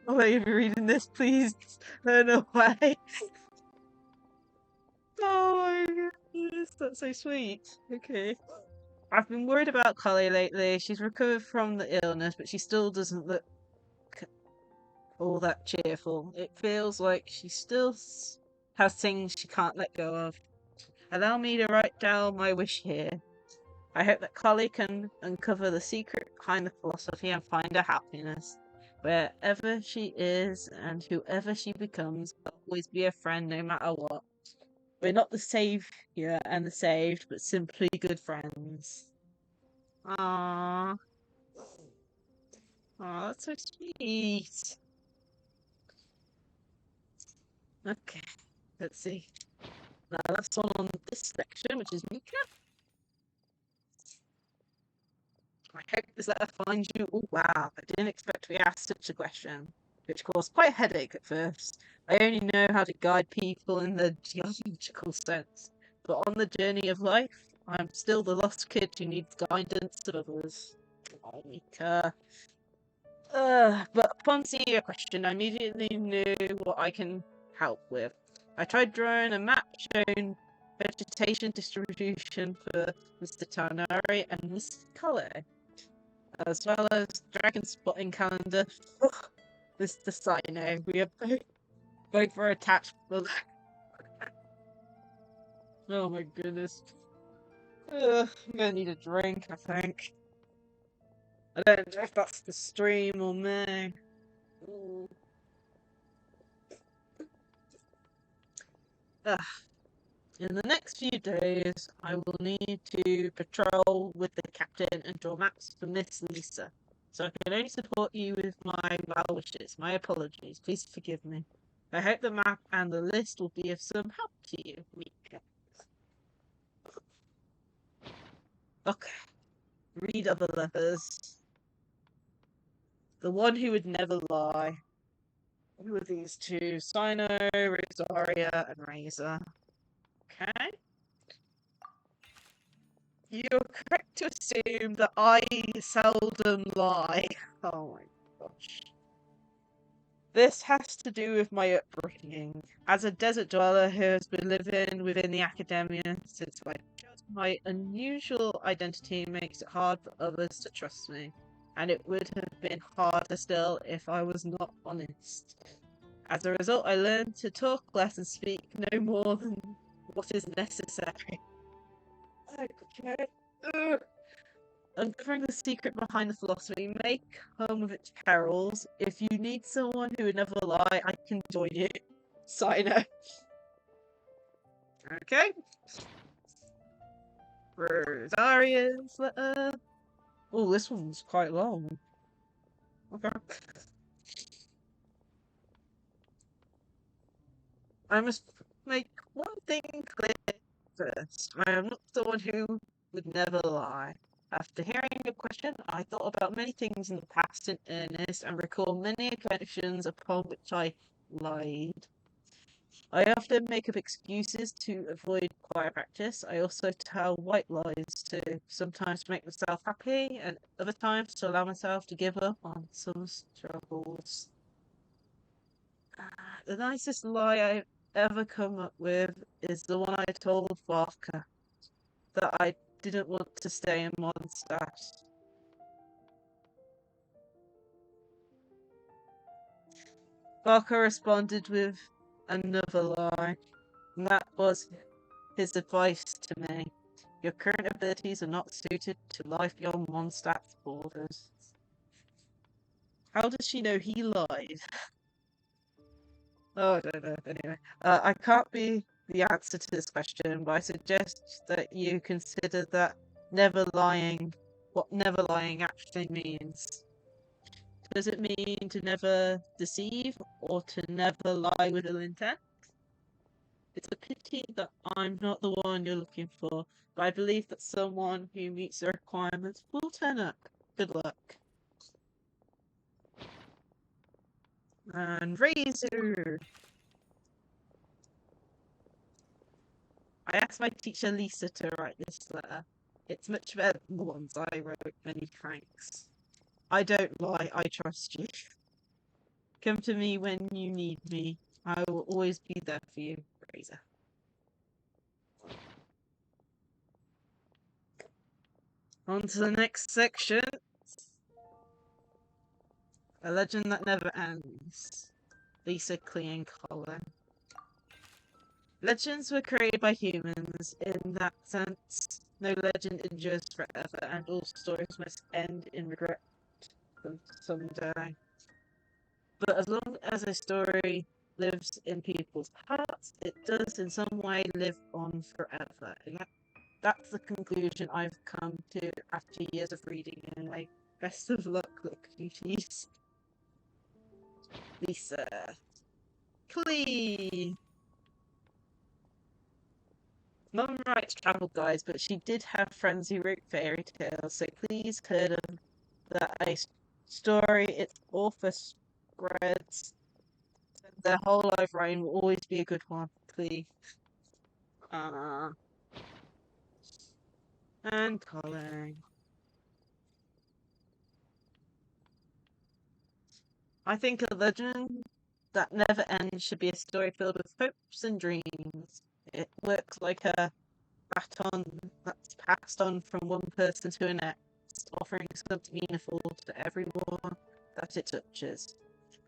Calais, if you're reading this, please turn away. Oh my goodness, that's so sweet. Okay. I've been worried about Calais lately. She's recovered from the illness, but she still doesn't look all that cheerful. It feels like she still has things she can't let go of. Allow me to write down my wish here. I hope that Collie can uncover the secret behind the philosophy and find her happiness. Wherever she is and whoever she becomes, I'll always be a friend no matter what. We're not the savior and the saved, but simply good friends. Aww. Aw, that's so sweet. Okay, let's see. Now, last one on this section, which is Mika. I hope this letter finds you. Oh, wow. I didn't expect to be asked such a question, which caused quite a headache at first. I only know how to guide people in the geological sense, but on the journey of life, I'm still the lost kid who needs guidance of others. Oh, Mika. But upon seeing your question, I immediately knew what I can help with. I tried drawing a map showing vegetation distribution for Mr. Tarnari and Mr. Color, as well as dragon spotting calendar for Mr. Sino. We are both were attached. Oh my goodness. I'm gonna need a drink, I think. I don't know if that's the stream or me. In the next few days, I will need to patrol with the captain and draw maps for Miss Lisa. So I can only support you with my well wishes. My apologies. Please forgive me. I hope the map and the list will be of some help to you, Mika. Okay. Read other letters. The one who would never lie. Who are these two? Sino, Rosaria, and Razor. Okay. You're correct to assume that I seldom lie. Oh my gosh. This has to do with my upbringing. As a desert dweller who has been living within the academia since my unusual identity makes it hard for others to trust me. And it would have been harder still if I was not honest. As a result, I learned to talk less and speak no more than what is necessary. Okay. Uncovering the secret behind the philosophy may come with its perils. If you need someone who would never lie, I can join you. Sino. Okay. Rosaria's letter. Oh, this one's quite long. Okay. I must make one thing clear first. I am not someone who would never lie. After hearing your question, I thought about many things in the past in earnest and recall many occasions upon which I lied. I often make up excuses to avoid quiet practice. I also tell white lies to sometimes make myself happy and other times to allow myself to give up on some struggles. The nicest lie I've ever come up with is the one I told Varka. that I didn't want to stay in Mondstadt. Barker responded with another lie, and that was his advice to me. Your current abilities are not suited to life beyond Mondstadt's borders. How does she know he lied? Oh, I don't know. Anyway, I can't be the answer to this question, but I suggest that you consider that never lying, what never lying actually means. Does it mean to never deceive or to never lie with ill intent? It's a pity that I'm not the one you're looking for, but I believe that someone who meets the requirements will turn up. Good luck. And Razor! I asked my teacher Lisa to write this letter. It's much better than the ones I wrote, many thanks. I don't lie, I trust you. Come to me when you need me. I will always be there for you, Razor. On to the next section. A legend that never ends. Lisa Clean Collar. Legends were created by humans. In that sense, no legend endures forever, and all stories must end in regret someday. But as long as a story lives in people's hearts, it does in some way live on forever. And that's the conclusion I've come to after years of reading anyway. Best of luck, cuties. Lisa. Clee! Mum writes travel guides, but she did have friends who wrote fairy tales, so please heard of that a story its author spreads their whole life writing will always be a good one, please. And calling. I think a legend that never ends should be a story filled with hopes and dreams. It works like a baton that's passed on from one person to the next, offering something meaningful to everyone that it touches.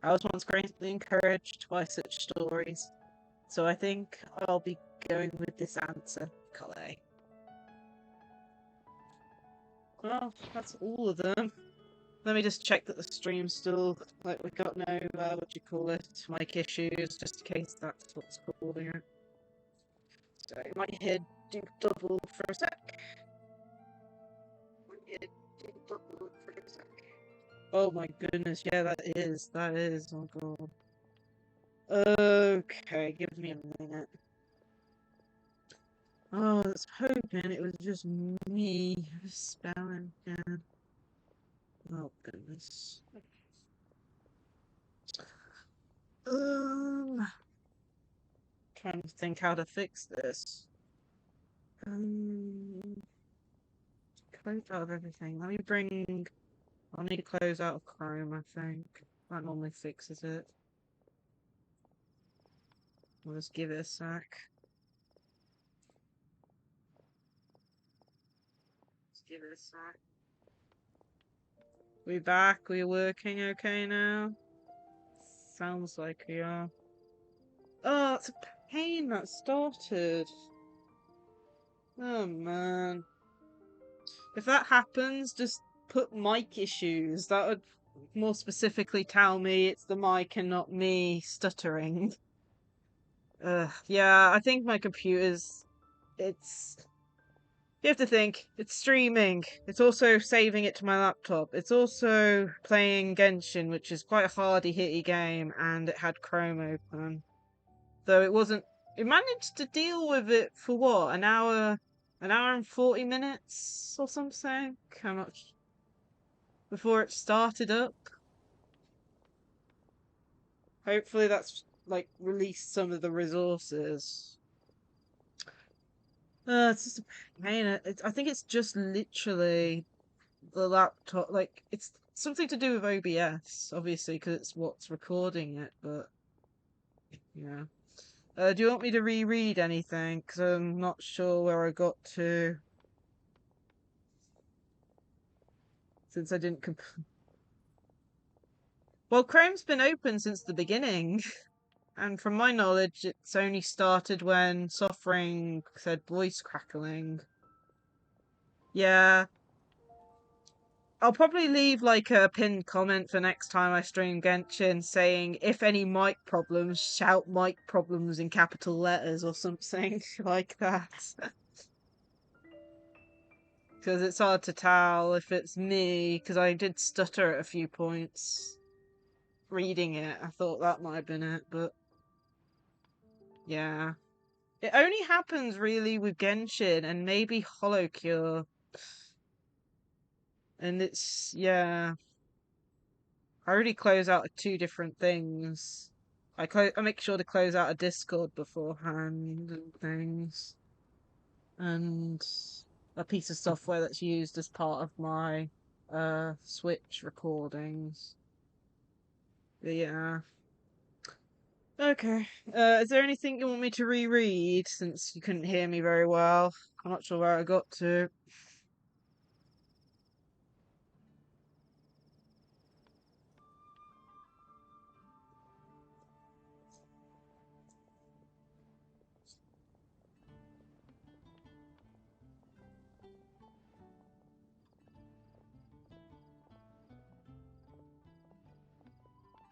I was once greatly encouraged by such stories, so I think I'll be going with this answer, Calais. Well, that's all of them. Let me just check that the stream's still, like, we got no, what do you call it, mic issues, just in case that's what's causing it. So, my head do double for a sec. Oh my goodness, yeah, that is, oh god. Okay, give me a minute. Oh, I was hoping it was just me spelling again. Oh goodness. Trying to think how to fix this. Close out of everything. Let me bring. I'll need to close out of Chrome, I think. That normally fixes it. We'll just give it a sec. Just give it a sec. We back? We working okay now? Sounds like we are. Oh, it's a pain that started. Oh man. If that happens, just put mic issues. That would more specifically tell me it's the mic and not me stuttering. Yeah, I think my computer's... It's... You have to think, it's streaming. It's also saving it to my laptop. It's also playing Genshin, which is quite a hardy-hitty game, and it had Chrome open. Though it wasn't... It managed to deal with it for what? An hour and 40 minutes or something? How much? Before it started up? Hopefully that's, like, released some of the resources. It's just a pain. I think it's just literally the laptop. Like, it's something to do with OBS, obviously, because it's what's recording it, but... Yeah. Do you want me to reread anything? Because I'm not sure where I got to. since I didn't. Well, Chrome's been open since the beginning, and from my knowledge, it's only started when Softring said voice crackling. Yeah. I'll probably leave like a pinned comment for next time I stream Genshin saying, if any mic problems, shout mic problems in capital letters or something like that. Because it's hard to tell if it's me, because I did stutter at a few points reading it. I thought that might have been it, but yeah. It only happens really with Genshin and maybe Holocure. And it's, yeah. I already close out 2 different things. I make sure to close out a Discord beforehand and things. And a piece of software that's used as part of my Switch recordings. But yeah. Okay. Is there anything you want me to reread since you couldn't hear me very well? I'm not sure where I got to.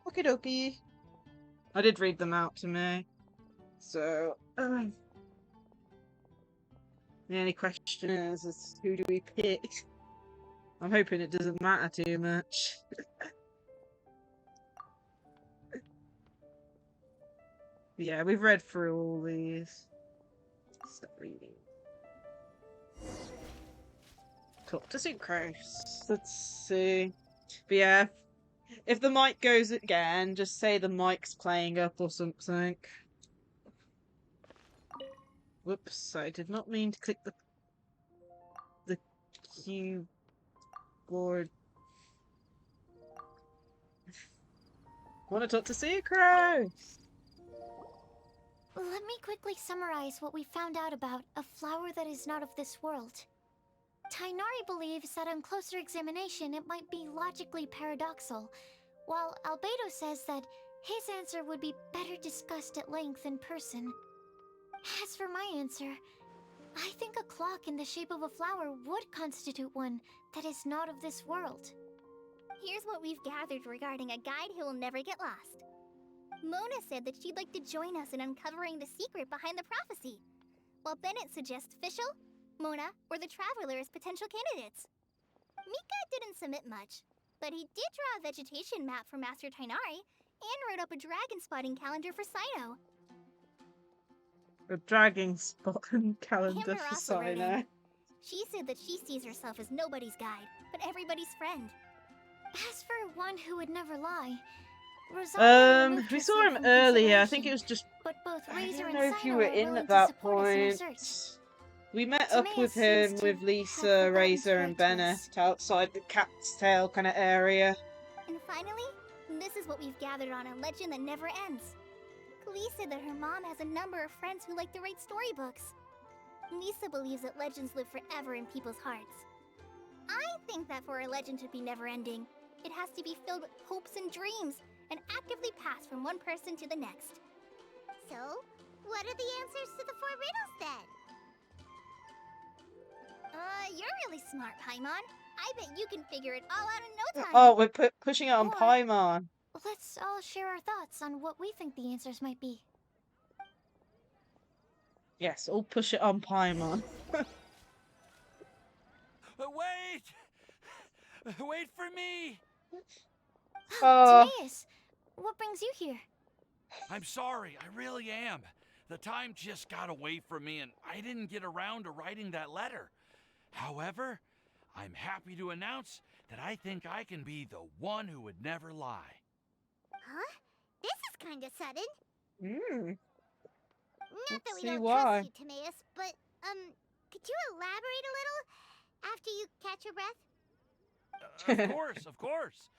Okie dokie. I did read them out to me. So, the only question is who do we pick? I'm hoping it doesn't matter too much. Yeah, we've read through all these. Stop reading. Talk to Synchros. Let's see. But yeah, if the mic goes again, just say the mic's playing up or something. Whoops, I did not mean to click the keyboard. Want to talk to Synchros? Let me quickly summarize what we found out about a flower that is not of this world. Tainari believes that on closer examination it might be logically paradoxal, while Albedo says that his answer would be better discussed at length in person. As for my answer, I think a clock in the shape of a flower would constitute one that is not of this world. Here's what we've gathered regarding a guide who will never get lost. Mona said that she'd like to join us in uncovering the secret behind the prophecy, while Bennett suggests Fischl, Mona, or the Traveler as potential candidates. Mika didn't submit much, but he did draw a vegetation map for Master Tainari and wrote up a dragon spotting calendar for Sino. A dragon spotting calendar for also wrote in. Sino. She said that she sees herself as nobody's guide, but everybody's friend. As for one who would never lie, We saw him earlier. I think it was just. But both I Razor don't and know if you Sino were are in willing at to that support us in our point. search. We met Timaeus up with seems him, to with have Lisa, forgotten Razor, to and write to Bennett us. outside the Cat's Tail kind of area. And finally, this is what we've gathered on a legend that never ends. Klee said that her mom has a number of friends who like to write storybooks. Lisa believes that legends live forever in people's hearts. I think that for a legend to be never-ending, it has to be filled with hopes and dreams, and actively pass from one person to the next. So, what are the answers to the 4 riddles then? You're really smart, Paimon. I bet you can figure it all out in no time. Oh, we're pushing it on Or- Paimon. Let's all share our thoughts on what we think the answers might be. Yes, all push it on Paimon. Wait! Wait for me! Timaeus, what brings you here? I'm sorry, I really am. The time just got away from me and I didn't get around to writing that letter. However, I'm happy to announce that I think I can be the one who would never lie. Huh? This is kind of sudden. Not Let's that we see don't why. trust you, Timaeus, but, could you elaborate a little after you catch your breath? Of course, of course.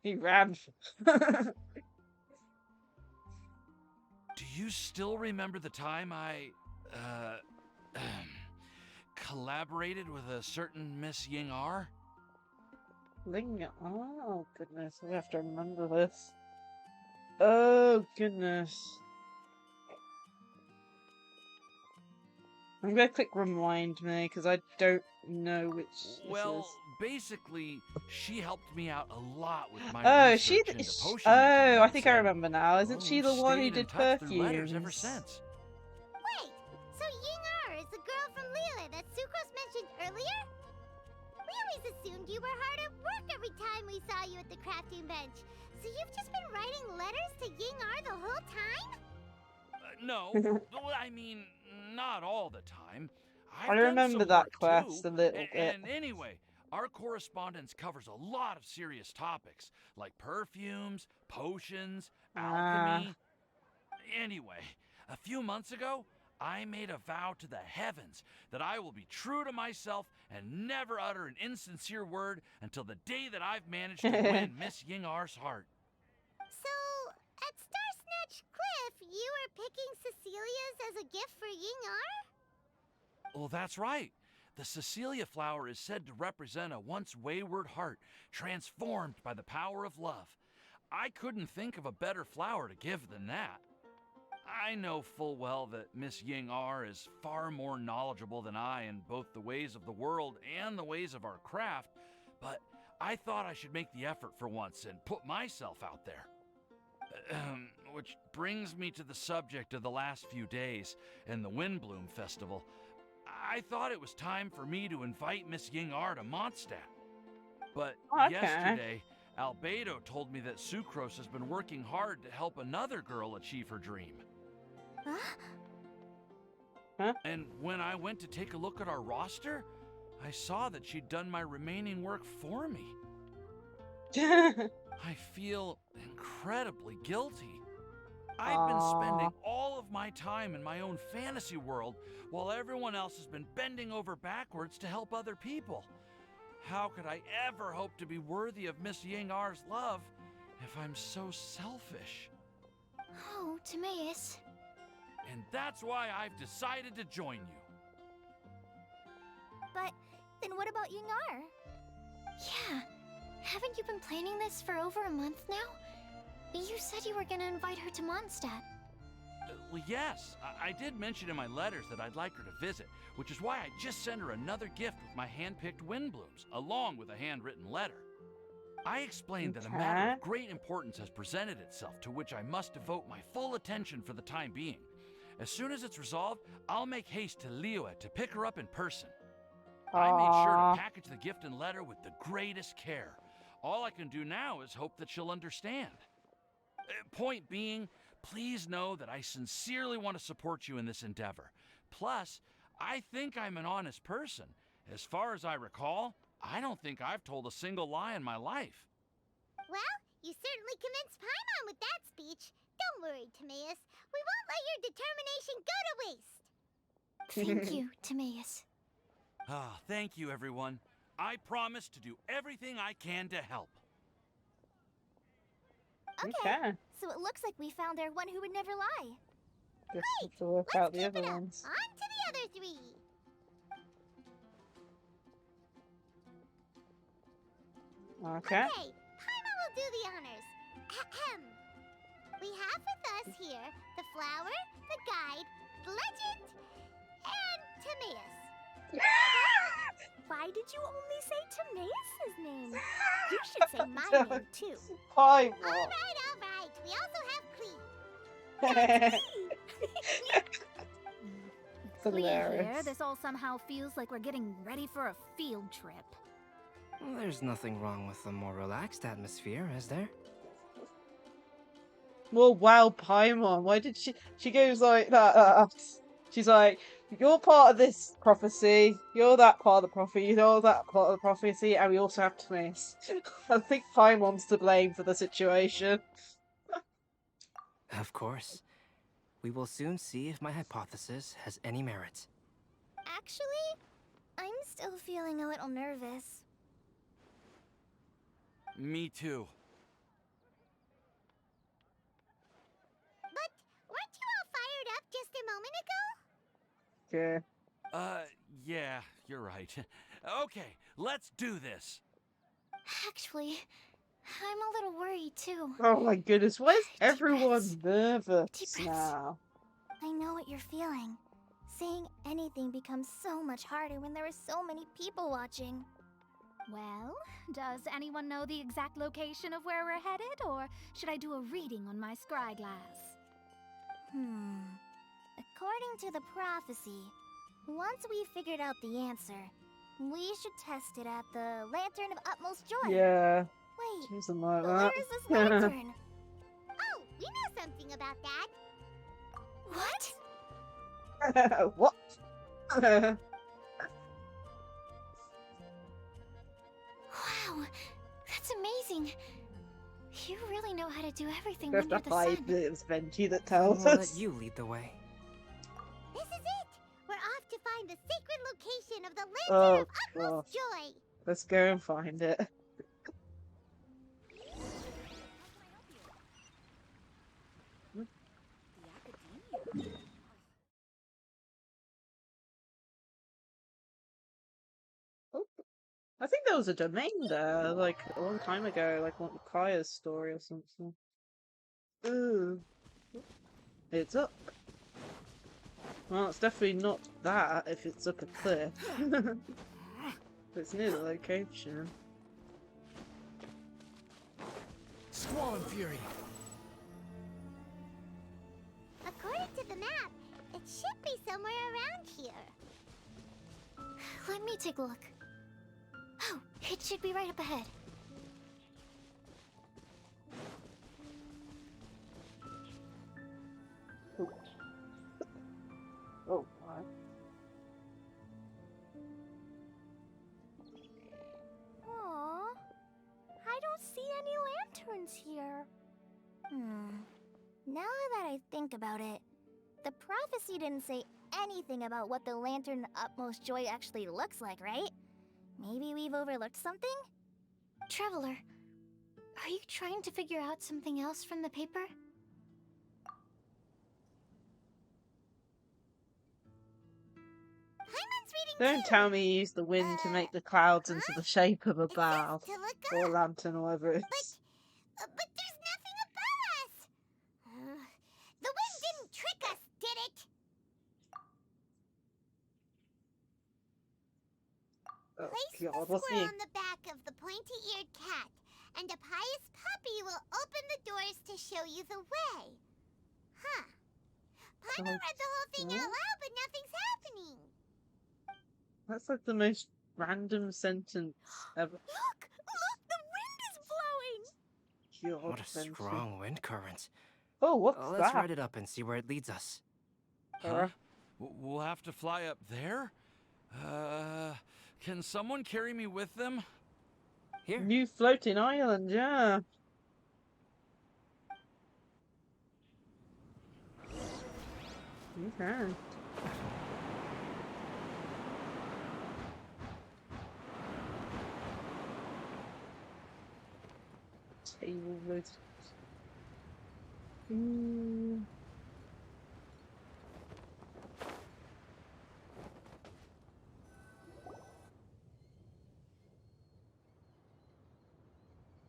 He ran. Do you still remember the time collaborated with a certain Miss Ying-R? Oh, goodness. I have to remember this. Oh, goodness. I'm gonna click remind me, because I don't know which Well, this is. basically, she helped me out a lot with my Oh, research into potion oh, making, I think I and, remember now. Isn't well, she we've the one who stayed in did touch through letters ever perfumes? since. Wait, so Ying-R is the girl from Liyue that Sucrose mentioned earlier? We always assumed you were hard at work every time we saw you at the crafting bench. So you've just been writing letters to Ying-R the whole time? No, well, I mean, not all the time. I I've done remember some that work quest too. a little bit. And anyway, our correspondence covers a lot of serious topics, like perfumes, potions, alchemy. Anyway, a few months ago, I made a vow to the heavens that I will be true to myself and never utter an insincere word until the day that I've managed to win Miss Ying-R's heart. So, at Star Snatch Cliff, you were picking Cecilia's as a gift for Ying-R? Well, that's right. The Cecilia flower is said to represent a once wayward heart, transformed by the power of love. I couldn't think of a better flower to give than that. I know full well that Miss Ying-R is far more knowledgeable than I in both the ways of the world and the ways of our craft, but I thought I should make the effort for once and put myself out there. Which brings me to the subject of the last few days and the Windblume Festival. I thought it was time for me to invite Miss Ying-R to Mondstadt. But yesterday, Albedo told me that Sucrose has been working hard to help another girl achieve her dream. Huh? And when I went to take a look at our roster, I saw that she'd done my remaining work for me. I feel incredibly guilty. I've been spending all of my time in my own fantasy world while everyone else has been bending over backwards to help other people. How could I ever hope to be worthy of Miss Ying-R's love if I'm so selfish? Oh, Timaeus. And that's why I've decided to join you. But then what about Ying-R? Yeah. Haven't you been planning this for over a month now? You said you were gonna invite her to Mondstadt. Well, yes. I did mention in my letters that I'd like her to visit, which is why I just sent her another gift with my hand-picked Windblooms, along with a handwritten letter. I explained that a matter of great importance has presented itself, to which I must devote my full attention for the time being. As soon as it's resolved, I'll make haste to Liyue to pick her up in person. I made sure to package the gift and letter with the greatest care. All I can do now is hope that she'll understand. Point being, please know that I sincerely want to support you in this endeavor. Plus, I think I'm an honest person. As far as I recall, I don't think I've told a single lie in my life. Well, you certainly convinced Paimon with that speech. Don't worry, Timaeus. We won't let your determination go to waste. Thank you, Timaeus. Thank you, everyone. I promise to do everything I can to help. Okay. So it looks like we found our one who would never lie. Just have to work out the other ones. On to the other three. Okay. Okay, Paimon will do the honors. Ahem. We have with us here the flower, the guide, the legend, and Timaeus. Why did you only say Timaeus' name? You should say my name too. Paimon. All right. We also have Klee. Clear here. This all somehow feels like we're getting ready for a field trip. Well, there's nothing wrong with a more relaxed atmosphere, is there? Well, wow, Paimon. Why did she goes like that? She's like, you're part of this prophecy, you're that part of the prophecy, you're that part of the prophecy, and we also have to miss. I think Paimon's to blame for the situation. Of course. We will soon see if my hypothesis has any merit. Actually, I'm still feeling a little nervous. Me too. But weren't you all fired up just a moment ago? Yeah. Yeah, you're right. Okay, let's do this. Actually, I'm a little worried too. Oh my goodness, why is everyone Deep nervous breaths. now? I know what you're feeling. Saying anything becomes so much harder when there are so many people watching. Well, does anyone know the exact location of where we're headed, or should I do a reading on my scry glass? According to the prophecy, once we figured out the answer, we should test it at the Lantern of Utmost Joy. Yeah. Wait, Something like where that. is this lantern? Oh, we know something about that. What? What? Wow, that's amazing. You really know how to do everything There's under the the five sun. minutes Venti that tells We'll let us. you lead the way. This is it! We're off to find the sacred location of the Lantern Oh, of Utmost Joy! let's go and find it. I think there was a domain there, like, a long time ago, like one Kaya's story or something. Ooh. It's up. Well, it's definitely not that if it's up a cliff. But it's near the location. Squall and Fury. According to the map, it should be somewhere around here. Let me take a look. Oh, it should be right up ahead. Oh, my. Aww. I don't see any lanterns here. Now that I think about it, the prophecy didn't say anything about what the Lantern of Utmost Joy actually looks like, right? Maybe we've overlooked something? Traveler, are you trying to figure out something else from the paper? Don't tell me you use the wind to make the clouds into the shape of a bow. Or lantern, or whatever it is. But there's nothing above us! The wind didn't trick us, did it? Oh, Place God, the what's squirrel the... on the back of the pointy-eared cat, and a pious puppy will open the doors to show you the way. Huh. Paimon read the whole thing out loud, but nothing's happening. That's like the most random sentence ever. Look! The wind is blowing! God, What a Venti. strong wind current. Oh, what's Let's that? ride it up and see where it leads us. Huh? We'll have to fly up there? Can someone carry me with them? Here. New floating island, yeah. Okay. Table roast.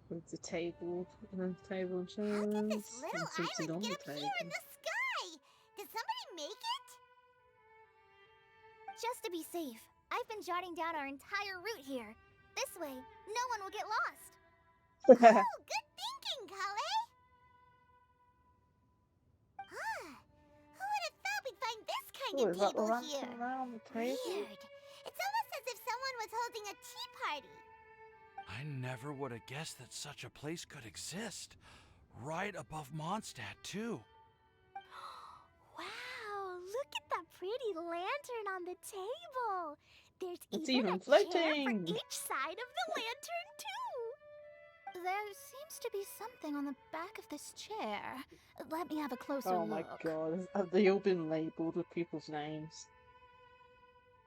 With the table, and then table and chairs, This and little something on island the get up table. here in the sky! Did somebody make it? Just to be safe, I've been jotting down our entire route here. This way, no one will get lost. Oh, good thinking, Kale! Who would have thought we'd find this kind Oh, of is that the table lantern here? around the table? Weird. It's almost as if someone was holding a tea party. I never would have guessed that such a place could exist. Right above Mondstadt, too. Wow, look at that pretty lantern on the table. There's It's even even a chair for floating. each side of the lantern, too. There seems to be something on the back of this chair. Let me have a closer Oh look. my god, have they all been labelled with people's names?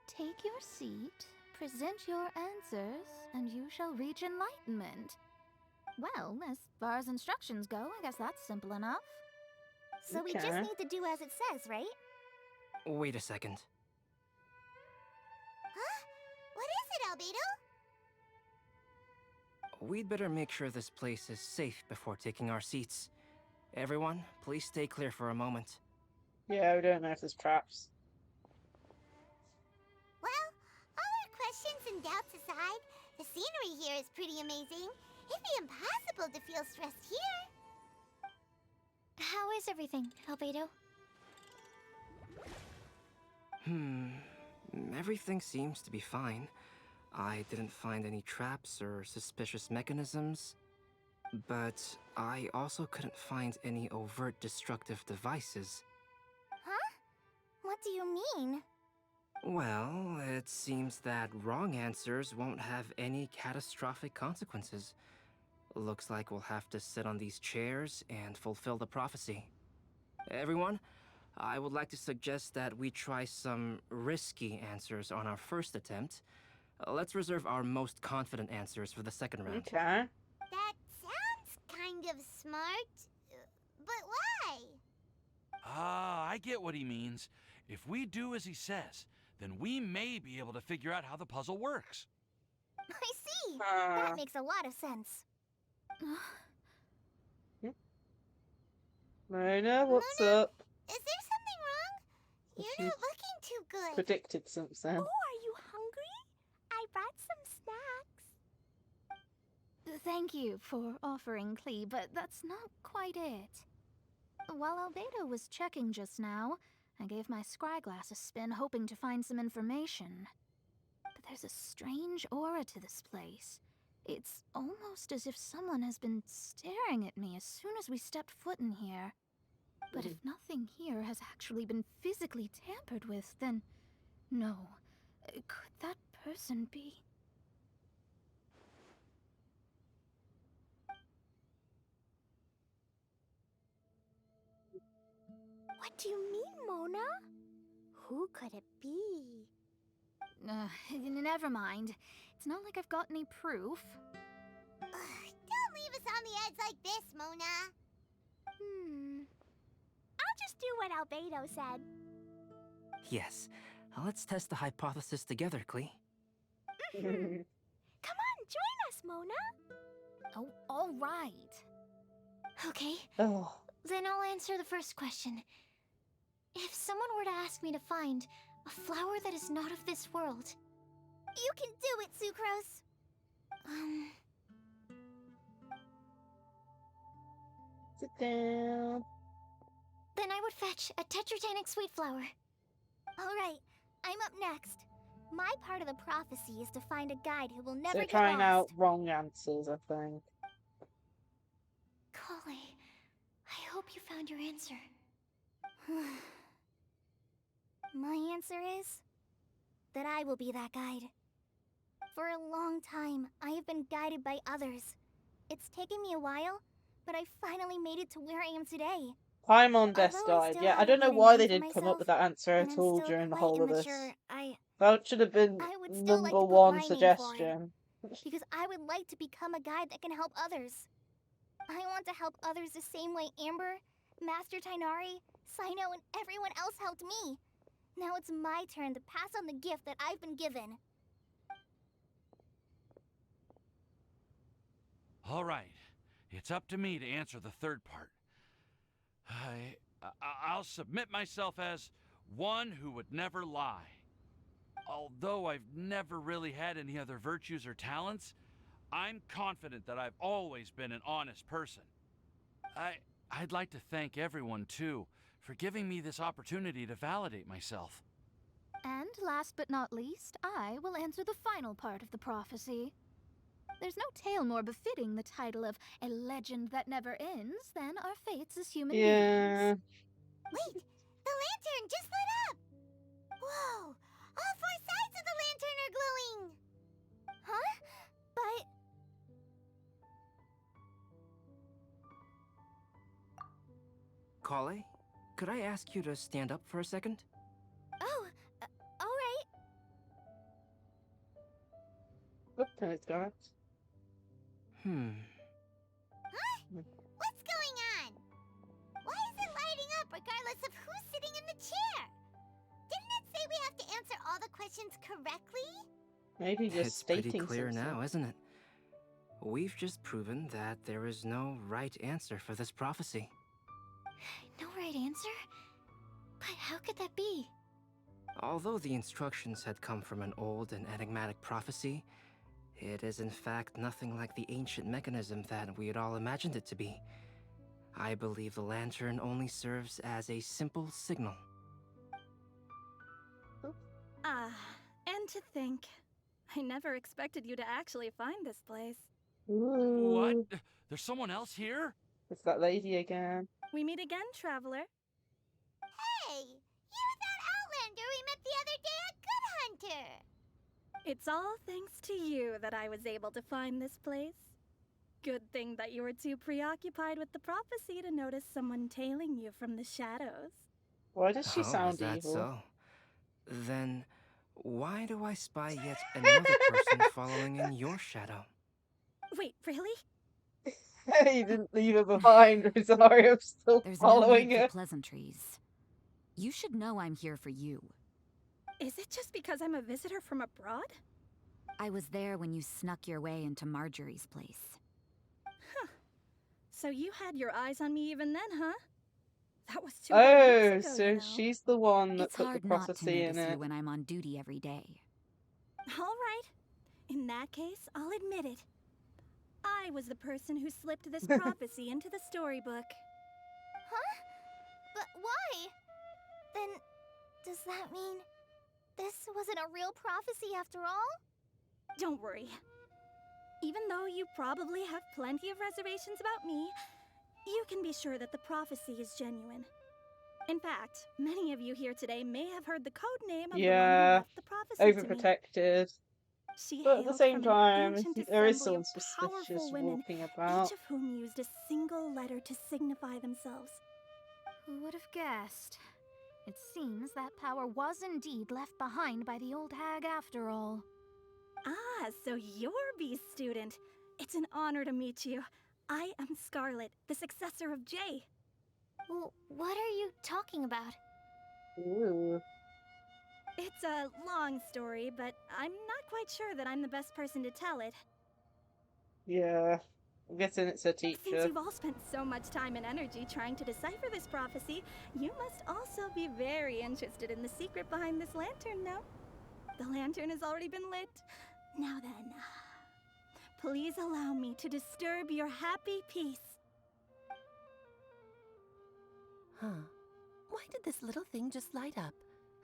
Take your seat, present your answers, and you shall reach enlightenment. Well, as far as instructions go, I guess that's simple enough. So we just need to do as it says, right? Wait a second. What is it, Albedo? We'd better make sure this place is safe before taking our seats. Everyone, please stay clear for a moment. Yeah, we don't know if there's traps. Well, all our questions and doubts aside, the scenery here is pretty amazing. It'd be impossible to feel stressed here. How is everything, Albedo? Everything seems to be fine. I didn't find any traps or suspicious mechanisms. But I also couldn't find any overt destructive devices. Huh? What do you mean? Well, it seems that wrong answers won't have any catastrophic consequences. Looks like we'll have to sit on these chairs and fulfill the prophecy. Everyone, I would like to suggest that we try some risky answers on our first attempt. Let's reserve our most confident answers for the second round. Okay. That sounds kind of smart. But why? Ah, I get what he means. If we do as he says, then we may be able to figure out how the puzzle works. I see. That makes a lot of sense. Mona, what's up? Is there something wrong? You're not looking too good. Predicted something. Oh, are you hungry? I brought some snacks. Thank you for offering, Klee, but that's not quite it. While Albedo was checking just now, I gave my scryglass a spin hoping to find some information. But there's a strange aura to this place. It's almost as if someone has been staring at me as soon as we stepped foot in here. But if nothing here has actually been physically tampered with, then no. Could that person be? What do you mean, Mona? Who could it be? Never mind. It's not like I've got any proof. Don't leave us on the edge like this, Mona. I'll just do what Albedo said. Yes, let's test the hypothesis together, Klee. Come on, join us, Mona. Oh, all right. Okay. Oh. Then I'll answer the first question. If someone were to ask me to find a flower that is not of this world... You can do it, Sucrose. Sit down. Then I would fetch a tetratanic sweet flower. All right, I'm up next. My part of the prophecy is to find a guide who will never They're get trying lost. out wrong answers, I think. Kali, I hope you found your answer. My answer is that I will be that guide. For a long time, I have been guided by others. It's taken me a while, but I finally made it to where I am today. Paimon Death died. Yeah, I don't know why they didn't come up with that answer at all during the whole of this. That should have been number one suggestion. Because I would like to become a guide that can help others. I want to help others the same way Amber, Master Tainari, Sino, and everyone else helped me. Now it's my turn to pass on the gift that I've been given. All right, it's up to me to answer the third part. I'll submit myself as one who would never lie. Although I've never really had any other virtues or talents, I'm confident that I've always been an honest person. I'd like to thank everyone, too, for giving me this opportunity to validate myself. And last but not least, I will answer the final part of the prophecy. There's no tale more befitting the title of a legend that never ends than our fates as human beings. Wait! The lantern just lit up! Whoa! All four sides of the lantern are glowing! Huh? But... Kale, could I ask you to stand up for a second? Oh, alright. Okay, it's got. Huh? What's going on? Why is it lighting up regardless of who's sitting in the chair? Didn't it say we have to answer all the questions correctly? Maybe just It's pretty stating clear something. now, isn't it? We've just proven that there is no right answer for this prophecy. No right answer? But how could that be? Although the instructions had come from an old and enigmatic prophecy, it is in fact nothing like the ancient mechanism that we had all imagined it to be. I believe the lantern only serves as a simple signal. And to think, I never expected you to actually find this place. What? Ooh, There's someone else here? it's that lady again. We meet again, traveler. Hey, you're that Outlander we met the other day at Good Hunter. It's all thanks to you that I was able to find this place. Good thing that you were too preoccupied with the prophecy to notice someone tailing you from the shadows. Why does she Oh, sound is that evil? so? Then, why do I spy yet another person following in your shadow? Wait, really? He didn't leave her behind, Rosario's still There's no following need for her. pleasantries. You should know I'm here for you. Is it just because I'm a visitor from abroad? I was there when you snuck your way into Marjorie's place. So you had your eyes on me even then, huh? That was 2 Oh, weeks ago, so you know. she's the one that It's put the hard not to prophecy in notice you it. when I'm on duty every day. All right. In that case, I'll admit it. I was the person who slipped this prophecy into the storybook. Huh? But why? Then, does that mean this wasn't a real prophecy after all? Don't worry. Even though you probably have plenty of reservations about me, you can be sure that the prophecy is genuine. In fact, many of you here today may have heard the code name of the one who Yeah, left the prophecy to me. overprotected. She But at the hailed same from an time, ancient there is assembly someone of powerful suspicious women, walking about. each of whom used a single letter to signify themselves. Who would have guessed? It seems that power was indeed left behind by the old hag after all. Ah, so you're B's student. It's an honor to meet you. I am Scarlet, the successor of Jay. Well, what are you talking about? Ooh. It's a long story, but I'm not quite sure that I'm the best person to tell it. Yeah, I'm guessing it's her Since teacher. you've all spent so much time and energy trying to decipher this prophecy, you must also be very interested in the secret behind this lantern, no? The lantern has already been lit. Now then, please allow me to disturb your happy peace. Huh. Why did this little thing just light up?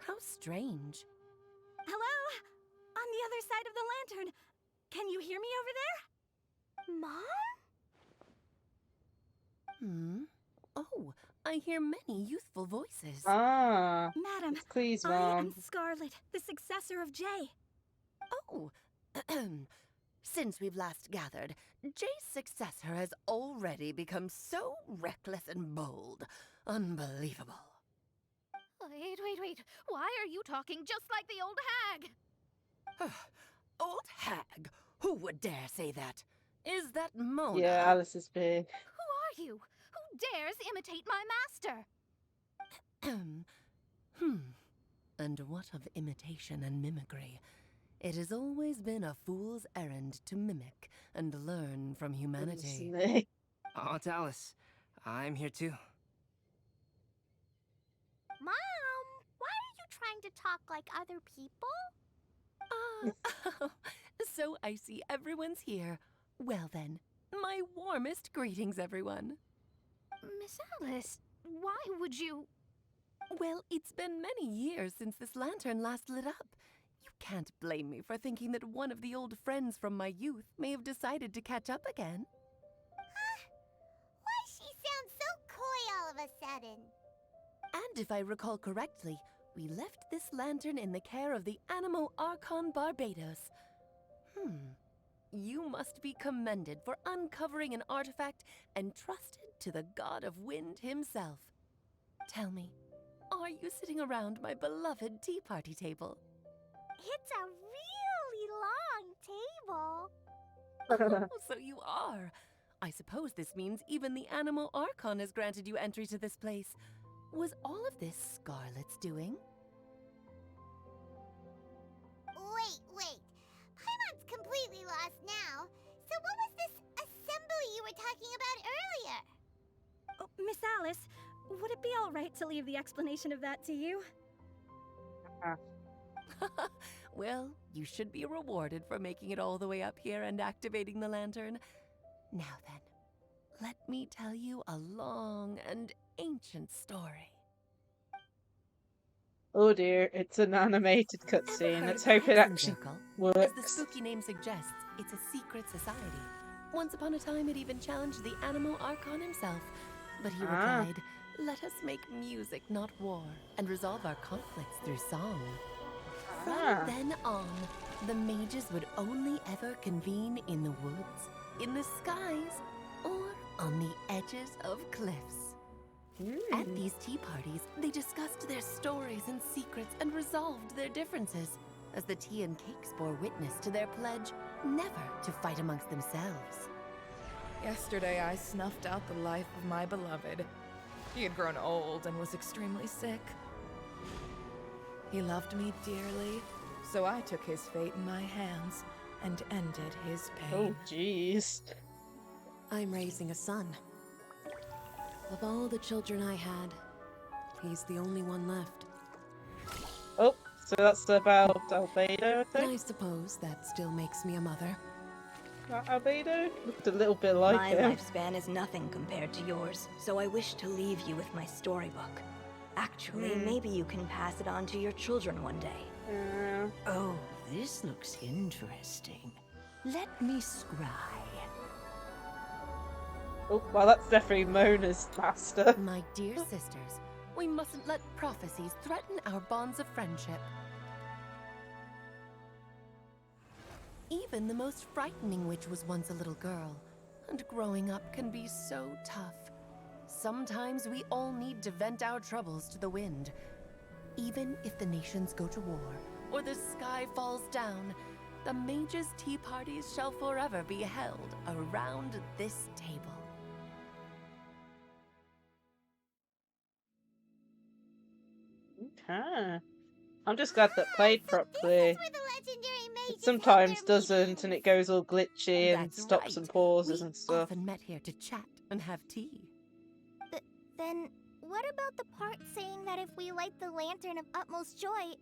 How strange. Hello? On the other side of the lantern. Can you hear me over there? Mom? Oh, I hear many youthful voices. Ah, Madam, it's Clee's I mom. am Scarlet, the successor of Jay. Oh, since we've last gathered, Jay's successor has already become so reckless and bold. Unbelievable. Wait. Why are you talking just like the old hag? Old hag? Who would dare say that? Is that Mona? Yeah, Alice is big. Who are you? Who dares imitate my master? And what of imitation and mimicry? It has always been a fool's errand to mimic and learn from humanity. Oh, it's Alice. I'm here too. Mom, why are you trying to talk like other people? So I see everyone's here. Well then, my warmest greetings, everyone. Miss Alice, why would you... Well, it's been many years since this lantern last lit up. You can't blame me for thinking that one of the old friends from my youth may have decided to catch up again. Why she sounds so coy all of a sudden? And if I recall correctly, we left this lantern in the care of the Animo Archon Barbados. You must be commended for uncovering an artifact entrusted to the god of wind himself. Tell me, are you sitting around my beloved tea party table? It's a really long table. Oh, so you are. I suppose this means even the Animo Archon has granted you entry to this place. Was all of this Scarlet's doing? Wait. were talking about earlier. Oh, Miss Alice, would it be alright to leave the explanation of that to you? Well, you should be rewarded for making it all the way up here and activating the lantern. Now then, let me tell you a long and ancient story. Oh dear, it's an animated cutscene. Heard Let's the hope it Hexen actually Circle? works. As the spooky name suggests, it's a secret society. Once upon a time, it even challenged the Animo Archon himself. But he replied, "Let us make music, not war, and resolve our conflicts through song." From then on, the mages would only ever convene in the woods, in the skies, or on the edges of cliffs. At these tea parties, they discussed their stories and secrets and resolved their differences, as the tea and cakes bore witness to their pledge never to fight amongst themselves. Yesterday, I snuffed out the life of my beloved. He had grown old and was extremely sick. He loved me dearly, so I took his fate in my hands and ended his pain. Oh, jeez. I'm raising a son. Of all the children I had, he's the only one left. Oh, so that's about Albedo, I think? I suppose that still makes me a mother. That Albedo? Looked a little bit like my him. lifespan is nothing compared to yours, so I wish to leave you with my storybook. Actually, maybe you can pass it on to your children one day. Oh, this looks interesting. Let me scry. Oh, well, that's definitely Mona's master. My dear sisters, we mustn't let prophecies threaten our bonds of friendship. Even the most frightening witch was once a little girl, and growing up can be so tough. Sometimes we all need to vent our troubles to the wind. Even if the nations go to war, or the sky falls down, the mages' tea parties shall forever be held around this table. Okay. I'm just glad that played properly. It sometimes doesn't, and it goes all glitchy and That's stops right. and pauses We and stuff. often met here to chat and have tea. Then, what about the part saying that if we light the lantern of utmost joy,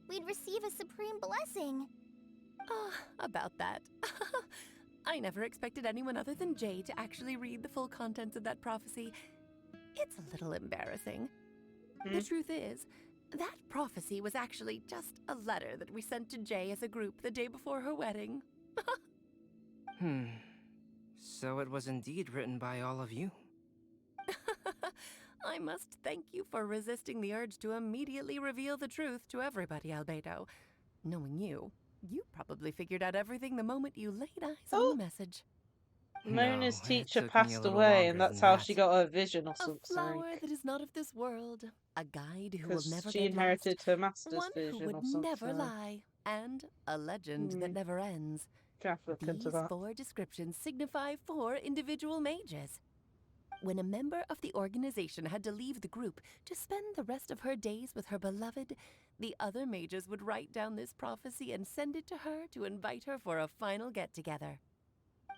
we'd receive a supreme blessing? About that. I never expected anyone other than Jay to actually read the full contents of that prophecy. It's a little embarrassing. The truth is, that prophecy was actually just a letter that we sent to Jay as a group the day before her wedding. So it was indeed written by all of you. I must thank you for resisting the urge to immediately reveal the truth to everybody, Albedo. Knowing you, you probably figured out everything the moment you laid eyes on the message. Mona's No, teacher it took me a passed little away, longer and that's than how that. she got her vision or A something. flower that is not of this world, a guide who will Because never she get inherited lost, her master's one who vision would or something. never lie, and a legend that never ends. Have to look into These that. 4 descriptions signify 4 individual mages. When a member of the organization had to leave the group to spend the rest of her days with her beloved, the other mages would write down this prophecy and send it to her to invite her for a final get-together.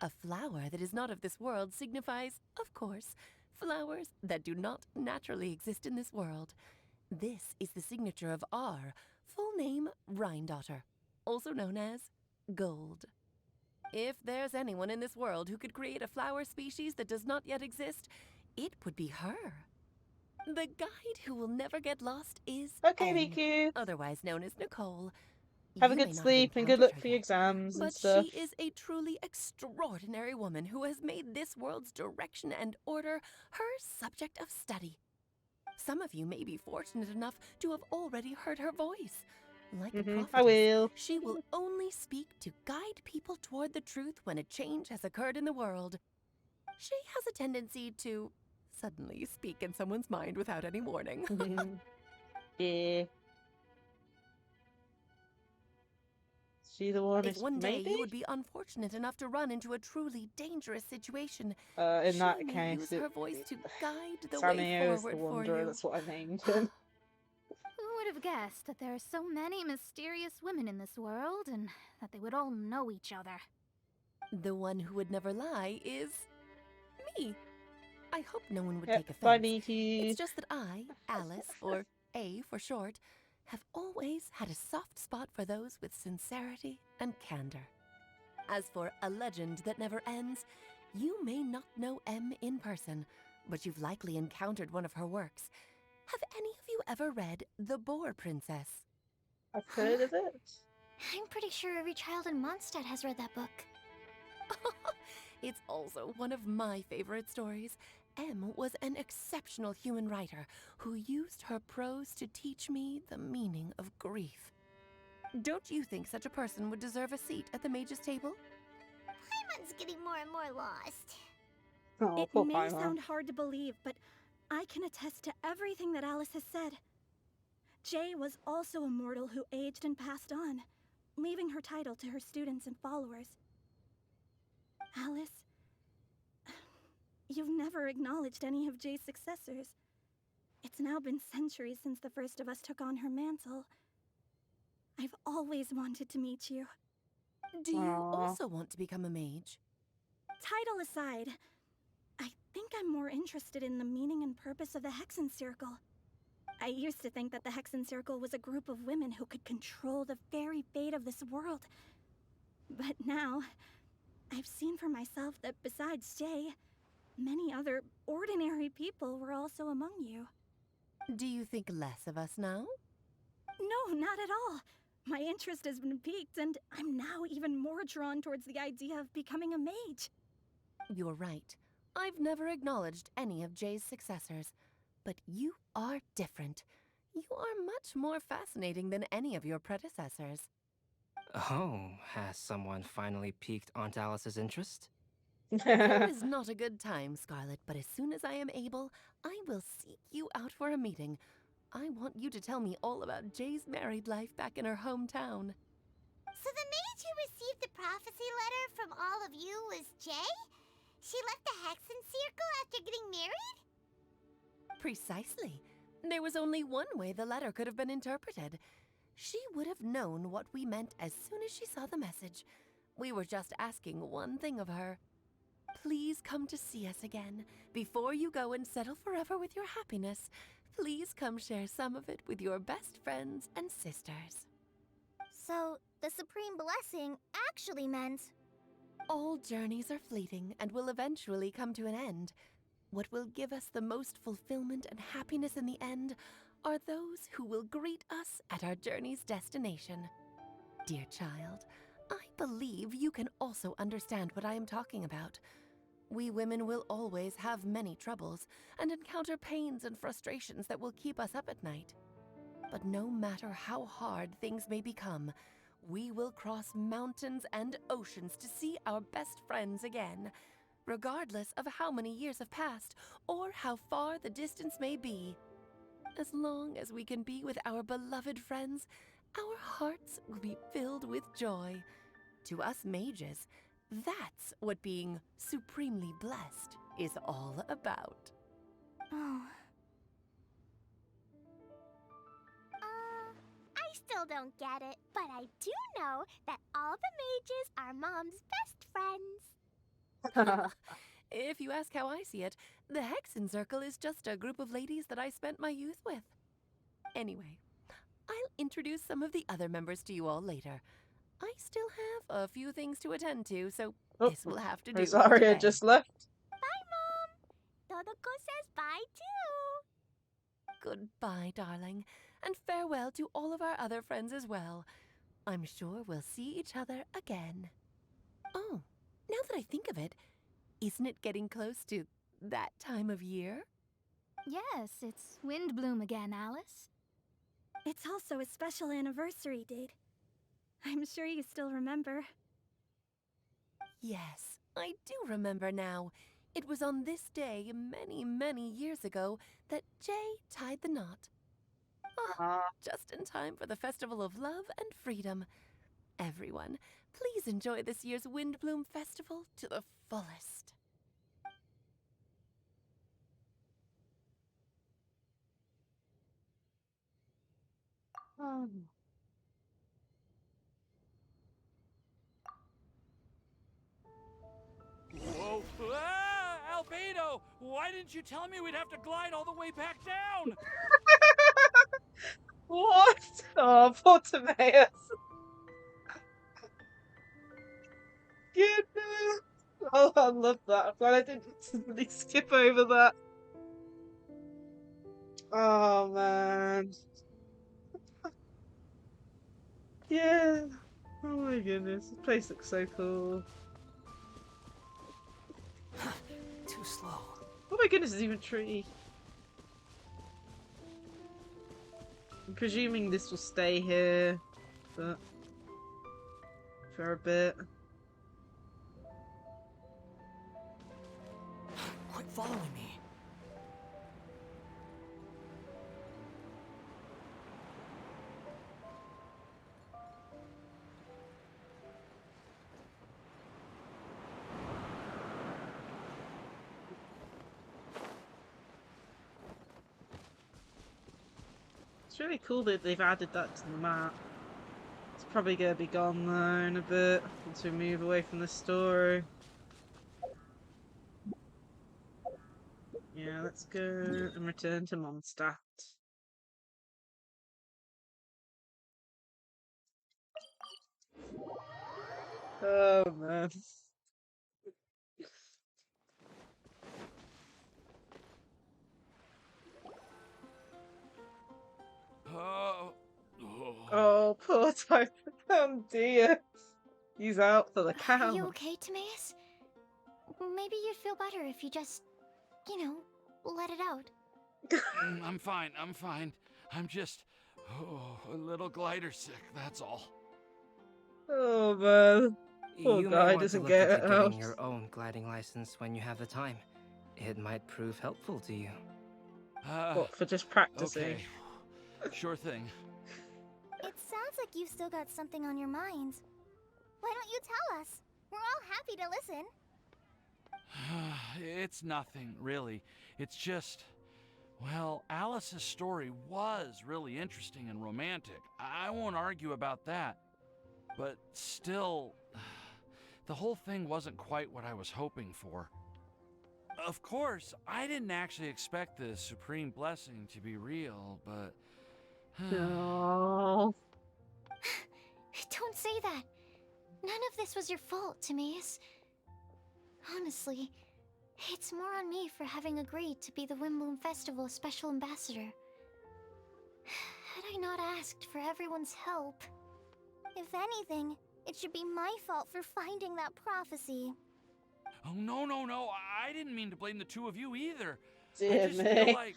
A flower that is not of this world signifies, of course, flowers that do not naturally exist in this world. This is the signature of our full name, Rhine-daughter, also known as Gold. If there's anyone in this world who could create a flower species that does not yet exist, it would be her. The guide who will never get lost is N, otherwise known as Nicole. Have a You may good not have sleep and good encountered luck her for your yet, exams and but stuff. she is a truly extraordinary woman who has made this world's direction and order her subject of study. Some of you may be fortunate enough to have already heard her voice. Like a prophetess, I will. she will only speak to guide people toward the truth when a change has occurred in the world. She has a tendency to suddenly speak in someone's mind without any warning. Yeah. She the one If one day maybe? you would be unfortunate enough to run into a truly dangerous situation, In she that may case, use her voice to guide the Sammy way is the forward for Wanderer, you. that's what I named him. Who would have guessed that there are so many mysterious women in this world and that they would all know each other? The one who would never lie is me. I hope no one would Yep, take offense. funny tea. It's just that I, Alice, or A for short, have always had a soft spot for those with sincerity and candor. As for a legend that never ends, you may not know M in person, but you've likely encountered one of her works. Have any of you ever read The Boar Princess? I've heard of it. I'm pretty sure every child in Mondstadt has read that book. It's also one of my favorite stories. M was an exceptional human writer who used her prose to teach me the meaning of grief. Don't you think such a person would deserve a seat at the mage's table? Paimon's getting more and more lost. Oh, It poor may Paimon. sound hard to believe, but I can attest to everything that Alice has said. Jay was also a mortal who aged and passed on, leaving her title to her students and followers. Alice, you've never acknowledged any of Jay's successors. It's now been centuries since the first of us took on her mantle. I've always wanted to meet you. Do you also want to become a mage? Title aside, I think I'm more interested in the meaning and purpose of the Hexen Circle. I used to think that the Hexen Circle was a group of women who could control the very fate of this world. But now, I've seen for myself that besides Jay, many other ordinary people were also among you. Do you think less of us now? No, not at all. My interest has been piqued, and I'm now even more drawn towards the idea of becoming a mage. You're right. I've never acknowledged any of Jay's successors. But you are different. You are much more fascinating than any of your predecessors. Oh, has someone finally piqued Aunt Alice's interest? There is not a good time, Scarlet, but as soon as I am able, I will seek you out for a meeting. I want you to tell me all about Jay's married life back in her hometown. So the mage who received the prophecy letter from all of you was Jay? She left the Hexen Circle after getting married? Precisely. There was only one way the letter could have been interpreted. She would have known what we meant as soon as she saw the message. We were just asking one thing of her. Please come to see us again. Before you go and settle forever with your happiness, please come share some of it with your best friends and sisters. So, the Supreme Blessing actually meant... All journeys are fleeting and will eventually come to an end. What will give us the most fulfillment and happiness in the end are those who will greet us at our journey's destination. Dear child, I believe you can also understand what I am talking about. We women will always have many troubles and encounter pains and frustrations that will keep us up at night. But no matter how hard things may become, we will cross mountains and oceans to see our best friends again, regardless of how many years have passed or how far the distance may be. As long as we can be with our beloved friends, our hearts will be filled with joy. To us mages, that's what being supremely blessed is all about. Oh. I still don't get it, but I do know that all the mages are Mom's best friends. If you ask how I see it, the Hexen Circle is just a group of ladies that I spent my youth with. Anyway, I'll introduce some of the other members to you all later. I still have a few things to attend to, so this will have to do. Rosaria just left. Bye, Mom! Todoko says bye, too! Goodbye, darling, and farewell to all of our other friends as well. I'm sure we'll see each other again. Oh, now that I think of it, isn't it getting close to that time of year? Yes, it's Windblume again, Alice. It's also a special anniversary date. I'm sure you still remember. Yes, I do remember now. It was on this day many, many years ago that Jay tied the knot. Ah, just in time for the Festival of Love and Freedom. Everyone, please enjoy this year's Windblume Festival to the fullest. Whoa! Ah, Albino! Beto, why didn't you tell me we'd have to glide all the way back down? What? Oh, poor Timaeus. Goodness. Oh, I love that. I'm glad I didn't really skip over that. Oh, man. Yeah. Oh my goodness. This place looks so cool. Too slow. Oh my goodness, there's even a tree. I'm presuming this will stay here, but for a bit. Quit following me. It's really cool that they've added that to the map. It's probably gonna be gone though in a bit once we move away from the story. Yeah, let's go and return to Mondstadt. Oh man. Oh, poor Typhon. Oh dear. He's out for the count. Are you okay, Timaeus? Maybe you'd feel better if you just, you know, let it out. I'm fine, I'm fine. I'm just a little glider sick, that's all. Oh man. Poor You may guy want to doesn't look get into it getting out. your own gliding license when you have the time. It might prove helpful to you. What, for just practicing? Okay. Sure thing. It sounds like you've still got something on your minds. Why don't you tell us? We're all happy to listen. It's nothing, really. It's just, well, Alice's story was really interesting and romantic. I won't argue about that. But still, the whole thing wasn't quite what I was hoping for. Of course, I didn't actually expect the supreme blessing to be real, but... No. Don't say that. None of this was your fault, Timaeus. Honestly, it's more on me for having agreed to be the Windblume Festival Special Ambassador. Had I not asked for everyone's help... If anything, it should be my fault for finding that prophecy. Oh, no, no, no. I didn't mean to blame the two of you either. Dear I just me. feel like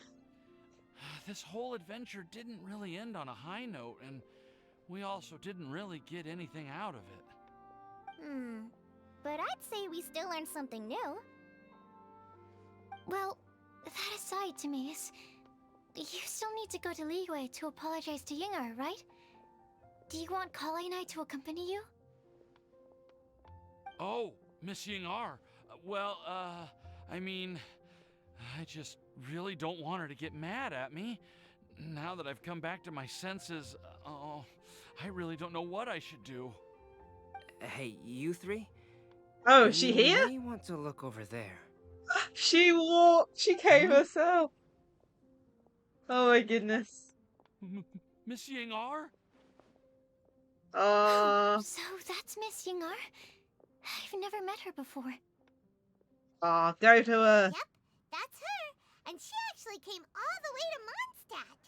this whole adventure didn't really end on a high note, and we also didn't really get anything out of it. But I'd say we still learned something new. Well, that aside, Timaeus, you still need to go to Liyue to apologize to Yinger, right? Do you want Kali and I to accompany you? Oh, Miss Yingar. Well, I mean, I just really don't want her to get mad at me. Now that I've come back to my senses, I really don't know what I should do. Hey, you three? Oh, is she here? You may want to look over there. She walked. She came herself. Oh my goodness. Miss Yingar? So that's Miss Yinger? I've never met her before. Go to her. Yep, that's her. And she actually came all the way to Mondstadt.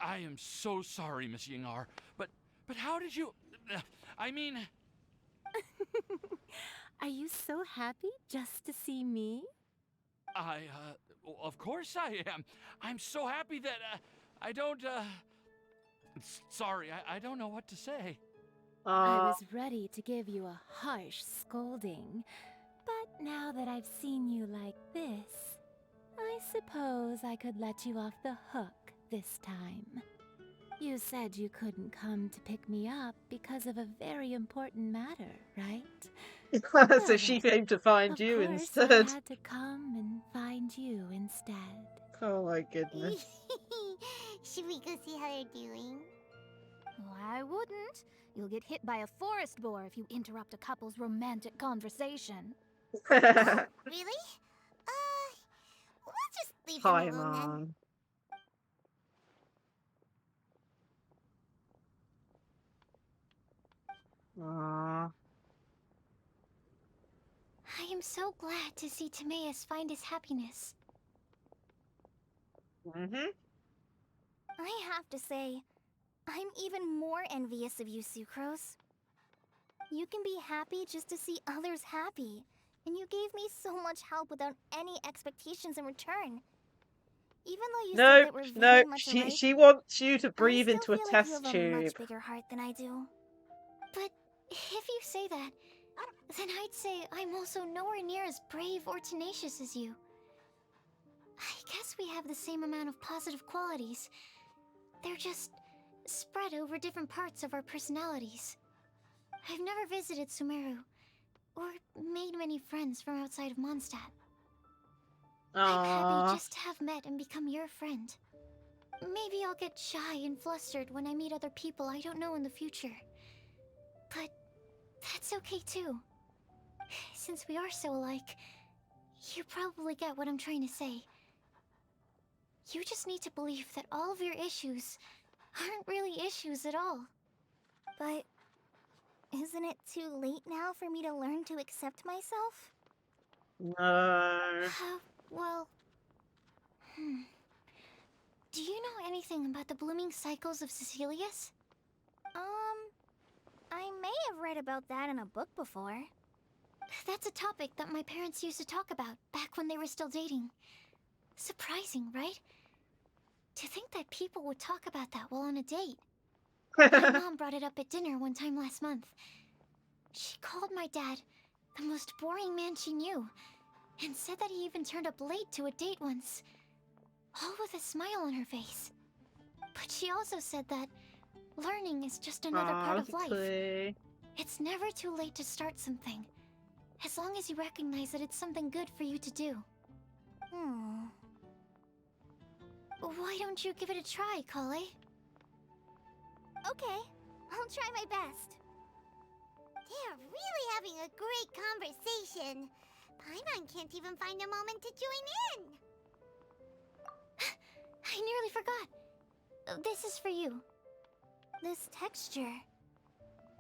I am so sorry, Miss Yingar. But how did you... I mean... Are you so happy just to see me? Of course I am. I'm so happy that, I don't, sorry, I don't know what to say. I was ready to give you a harsh scolding, but now that I've seen you like this, I suppose I could let you off the hook this time. You said you couldn't come to pick me up because of a very important matter, right? So she came to find you instead. I had to come and find you instead. Oh my goodness. Should we go see how they're doing? I wouldn't. You'll get hit by a forest boar if you interrupt a couple's romantic conversation. Really? We'll just leave them Hi, alone then. Mom. Aww. I am so glad to see Timaeus find his happiness. I have to say, I'm even more envious of you, Sucrose. You can be happy just to see others happy, and you gave me so much help without any expectations in return. Even though you said that we're very much alike, she wants you to I breathe still into a feel like you test have a much tube. bigger heart than I do. But if you say that, then I'd say I'm also nowhere near as brave or tenacious as you. I guess we have the same amount of positive qualities. They're just spread over different parts of our personalities. I've never visited Sumeru, or made many friends from outside of Mondstadt. I'm happy just to have met and become your friend. Maybe I'll get shy and flustered when I meet other people I don't know in the future. But that's okay too. Since we are so alike, you probably get what I'm trying to say. You just need to believe that all of your issues aren't really issues at all. But isn't it too late now for me to learn to accept myself? No. Well... Do you know anything about the blooming cycles of Cecilius? I may have read about that in a book before. That's a topic that my parents used to talk about back when they were still dating. Surprising, right? To think that people would talk about that while on a date. My mom brought it up at dinner one time last month. She called my dad the most boring man she knew, and said that he even turned up late to a date once, all with a smile on her face. But she also said that learning is just another part of life. It's never too late to start something, as long as you recognize that it's something good for you to do. Why don't you give it a try, Kale? Okay, I'll try my best. They're really having a great conversation. Paimon can't even find a moment to join in. I nearly forgot. This is for you. This texture.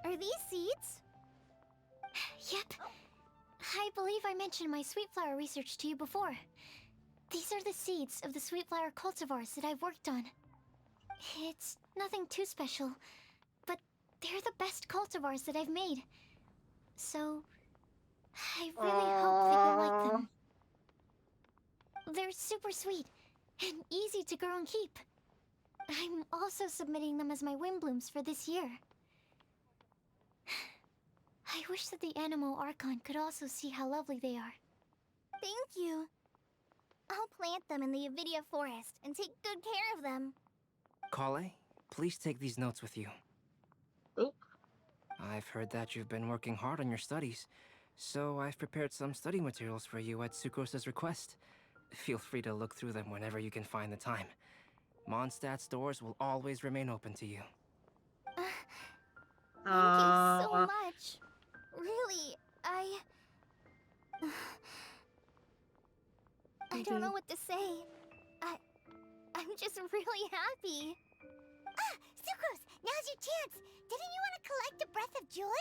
Are these seeds? Yep. I believe I mentioned my sweet flower research to you before. These are the seeds of the sweet flower cultivars that I've worked on. It's nothing too special, but they're the best cultivars that I've made. So, I really hope that you'll like them. They're super sweet and easy to grow and keep. I'm also submitting them as my Windblooms for this year. I wish that the Animo Archon could also see how lovely they are. Thank you. I'll plant them in the ENVtuber forest and take good care of them. Kale, please take these notes with you. Oh. I've heard that you've been working hard on your studies, so I've prepared some study materials for you at Sucrose's request. Feel free to look through them whenever you can find the time. Mondstadt's doors will always remain open to you. Thank you so much. Really, I don't know what to say. I'm just really happy. Ah, Sucrose, now's your chance. Didn't you want to collect a breath of joy?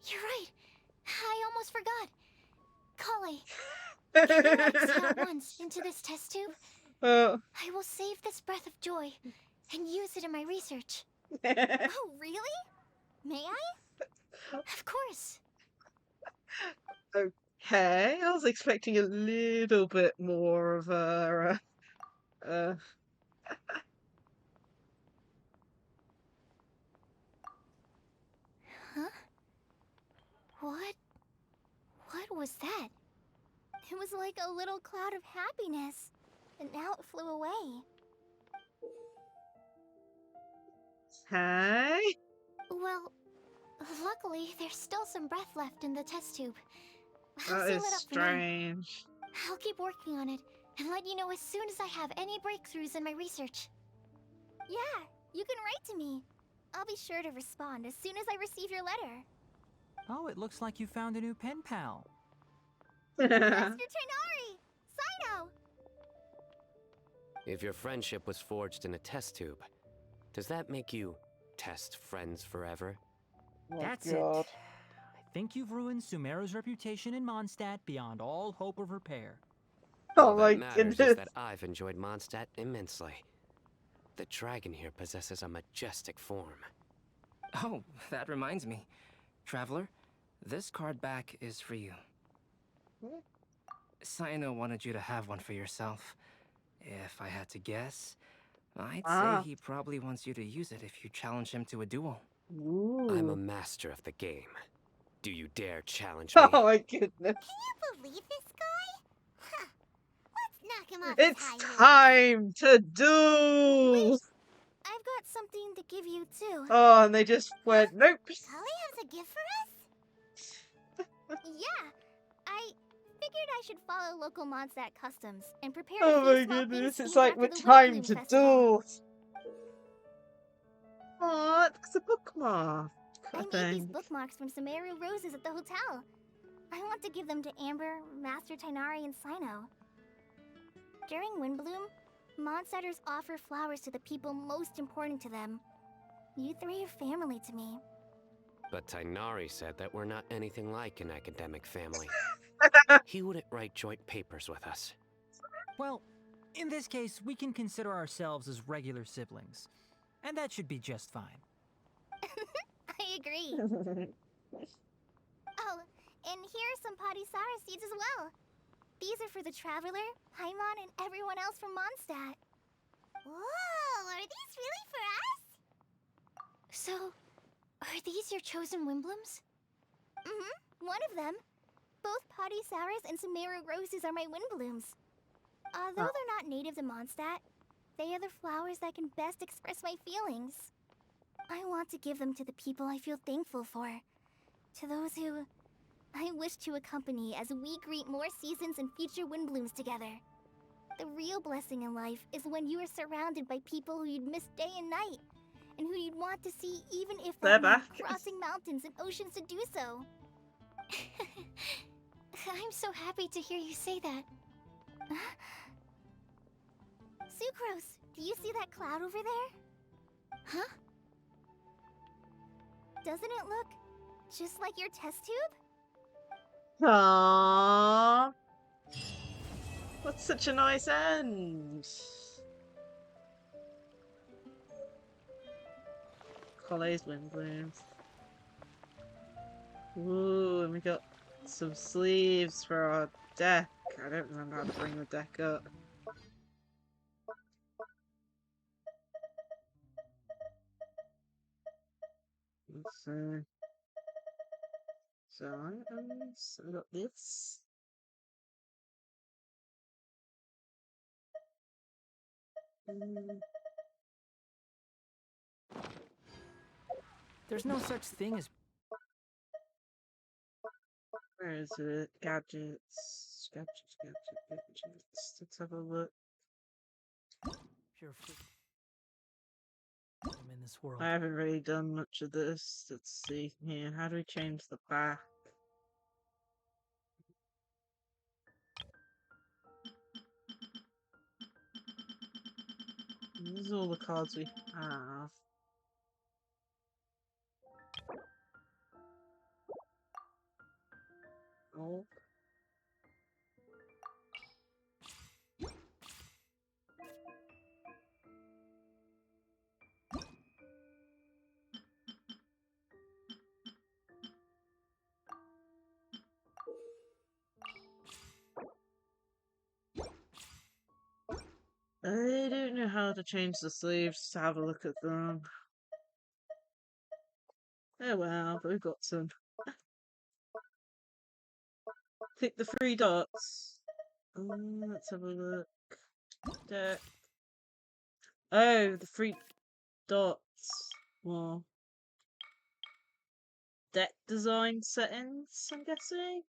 You're right. I almost forgot. Kale, can you exhale once into this test tube? I will save this breath of joy and use it in my research. Oh, really? May I? Of course. Okay, I was expecting a little bit more of a... Huh? What was that? It was like a little cloud of happiness, and now it flew away. Hey? Well, luckily, there's still some breath left in the test tube. I'll That seal is it up strange. for now. I'll keep working on it and let you know as soon as I have any breakthroughs in my research. Yeah, you can write to me. I'll be sure to respond as soon as I receive your letter. Oh, it looks like you found a new pen pal. Master Tainari! Sino! If your friendship was forged in a test tube, does that make you test friends forever? That's it. I think you've ruined Sumeru's reputation in Mondstadt beyond all hope of repair. All that matters is that I've enjoyed Mondstadt immensely. The dragon here possesses a majestic form. Oh, that reminds me. Traveler, this card back is for you. Sino wanted you to have one for yourself. If I had to guess, I'd say he probably wants you to use it if you challenge him to a duel. I'm a master of the game. Do you dare challenge me? Oh my goodness. Can you believe this guy? Huh. Let's knock him off It's his high time to do. I've got something to give you too. Oh, and they just went, nope. Kali has a gift for us? Yeah. I figured I should follow local Mondstadt customs and prepare Oh a my few small goodness, things it's themed like after we're the time Windblume to festival. do. Oh, it's a bookmark. I made these bookmarks from Sumeru roses at the hotel. I want to give them to Amber, Master Tainari, and Sino. During Windblume, Mondstadters offer flowers to the people most important to them. You three are family to me. But Tainari said that we're not anything like an academic family. He wouldn't write joint papers with us. Well, in this case, we can consider ourselves as regular siblings. And that should be just fine. I agree. Oh, and here are some Padisara seeds as well. These are for the Traveler, Paimon, and everyone else from Mondstadt. Whoa, are these really for us? So, are these your chosen Windblooms? Mm-hmm, one of them. Both Padisaras and Sumeru roses are my Windblooms. Although they're not native to Mondstadt, they are the flowers that can best express my feelings. I want to give them to the people I feel thankful for. To those who I wish to accompany as we greet more seasons and future Windblooms together. The real blessing in life is when you are surrounded by people who you'd miss day and night, and who you'd want to see even if that meant crossing mountains and oceans to do so. I'm so happy to hear you say that. Sucrose, do you see that cloud over there? Huh? Doesn't it look just like your test tube? Aww. That's such a nice end. Collets Windblooms. Ooh, and we got some sleeves for our deck. I don't remember how to bring the deck up. Let's see. So I got this. There's no such thing as... Where is it? Gadgets. Gadgets. Let's have a look. Pure in this world. I haven't really done much of this. Let's see here. How do we change the back? These are all the cards we have. Oh. I don't know how to change the sleeves to have a look at them. Oh well, but we've got some. Click the three dots. Let's have a look. Deck. Oh, the three dots. Well, deck design settings, I'm guessing.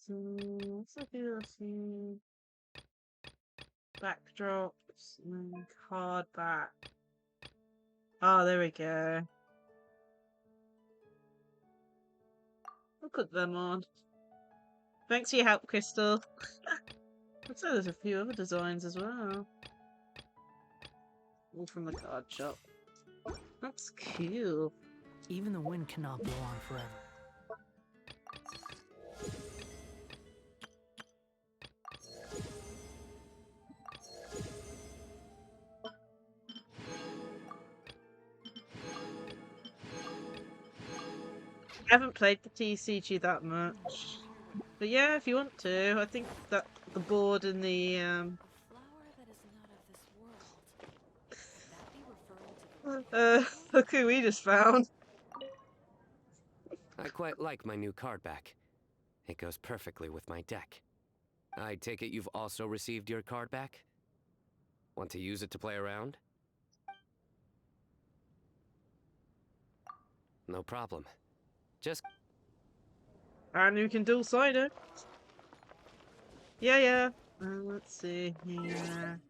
So let's look at the backdrops and then card back. Oh, there we go. I'll put them on. Thanks for your help, Crystal. Looks like there's a few other designs as well. All from the card shop. That's cool. Even the wind cannot blow on forever. I haven't played the TCG that much. But yeah, if you want to, I think that the board and the look who we just found. I quite like my new card back. It goes perfectly with my deck. I take it you've also received your card back? Want to use it to play around? No problem. Just... And you can dual sign it. Yeah. Let's see here.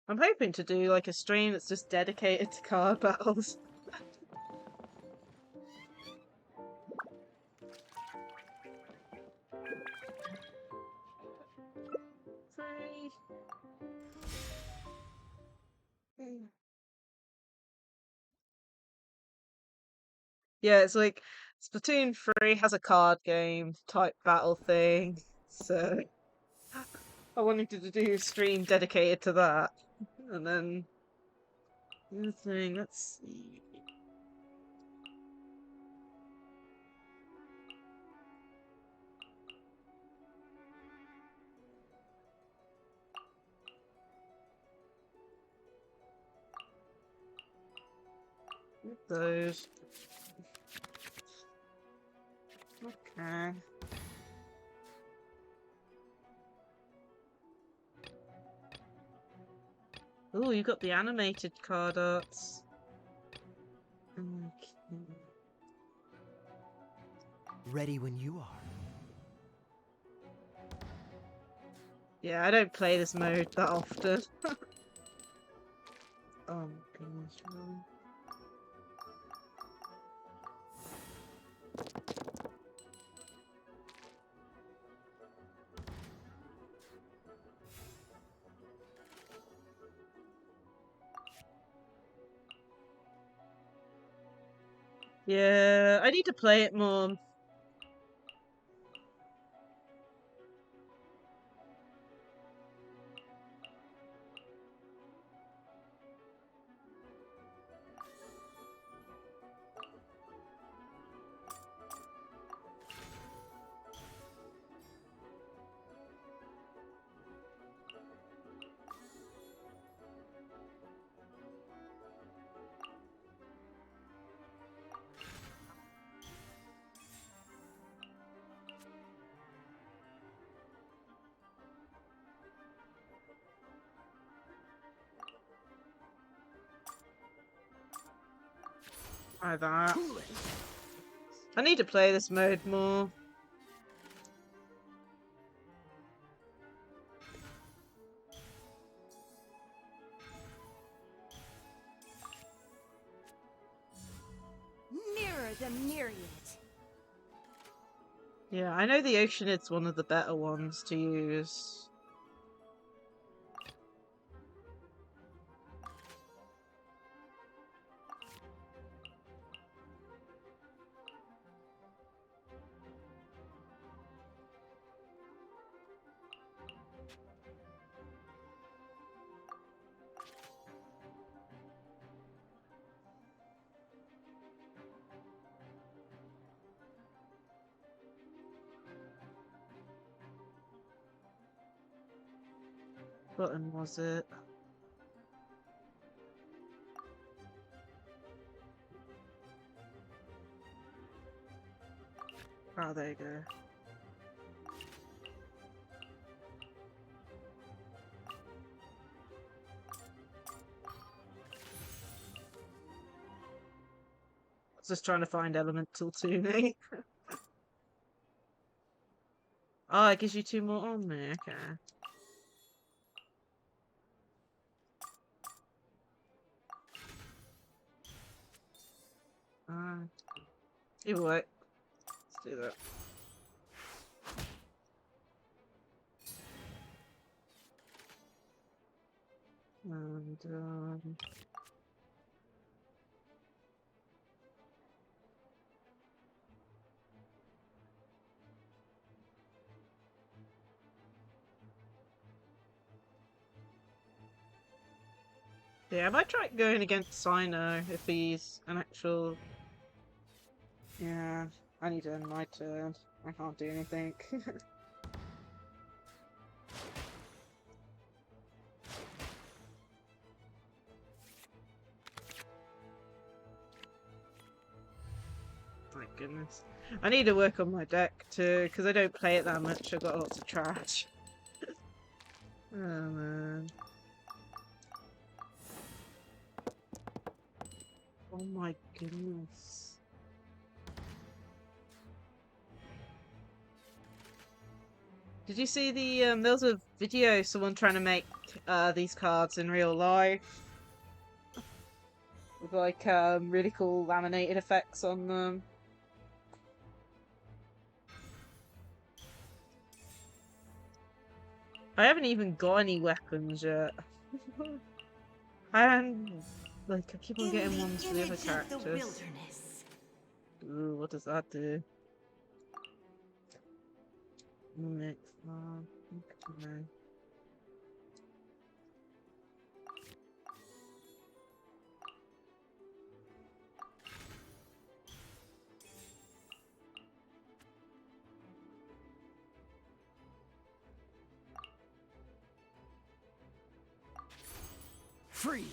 I'm hoping to do like a stream that's just dedicated to card battles. Yeah, it's like Splatoon 3 has a card game type battle thing, so I wanted to do a stream dedicated to that. And then the other thing, let's see. Those. Okay. Oh, you got the animated card arts. Okay. Ready when you are. Yeah, I don't play this mode that often. Oh my goodness, really? Yeah, I need to play it more. Try that. I need to play this mode more. Mirror the myriad. Yeah, I know the Oceanid's one of the better ones to use. What button was it? Oh, there you go. Just trying to find elemental tuning. Oh, it gives you 2 more on there. Okay. Either way, let's do that. And yeah, I might try going against Sino if he's an actual. Yeah, I need to end my turn. I can't do anything. My goodness. I need to work on my deck too, because I don't play it that much. I've got lots of trash. Oh man. Oh my goodness. Did you see the there was a video someone trying to make these cards in real life with like really cool laminated effects on them. I haven't even got any weapons yet. And like I keep on getting ones for the other characters. Ooh, what does that do? Mix okay. Freeze!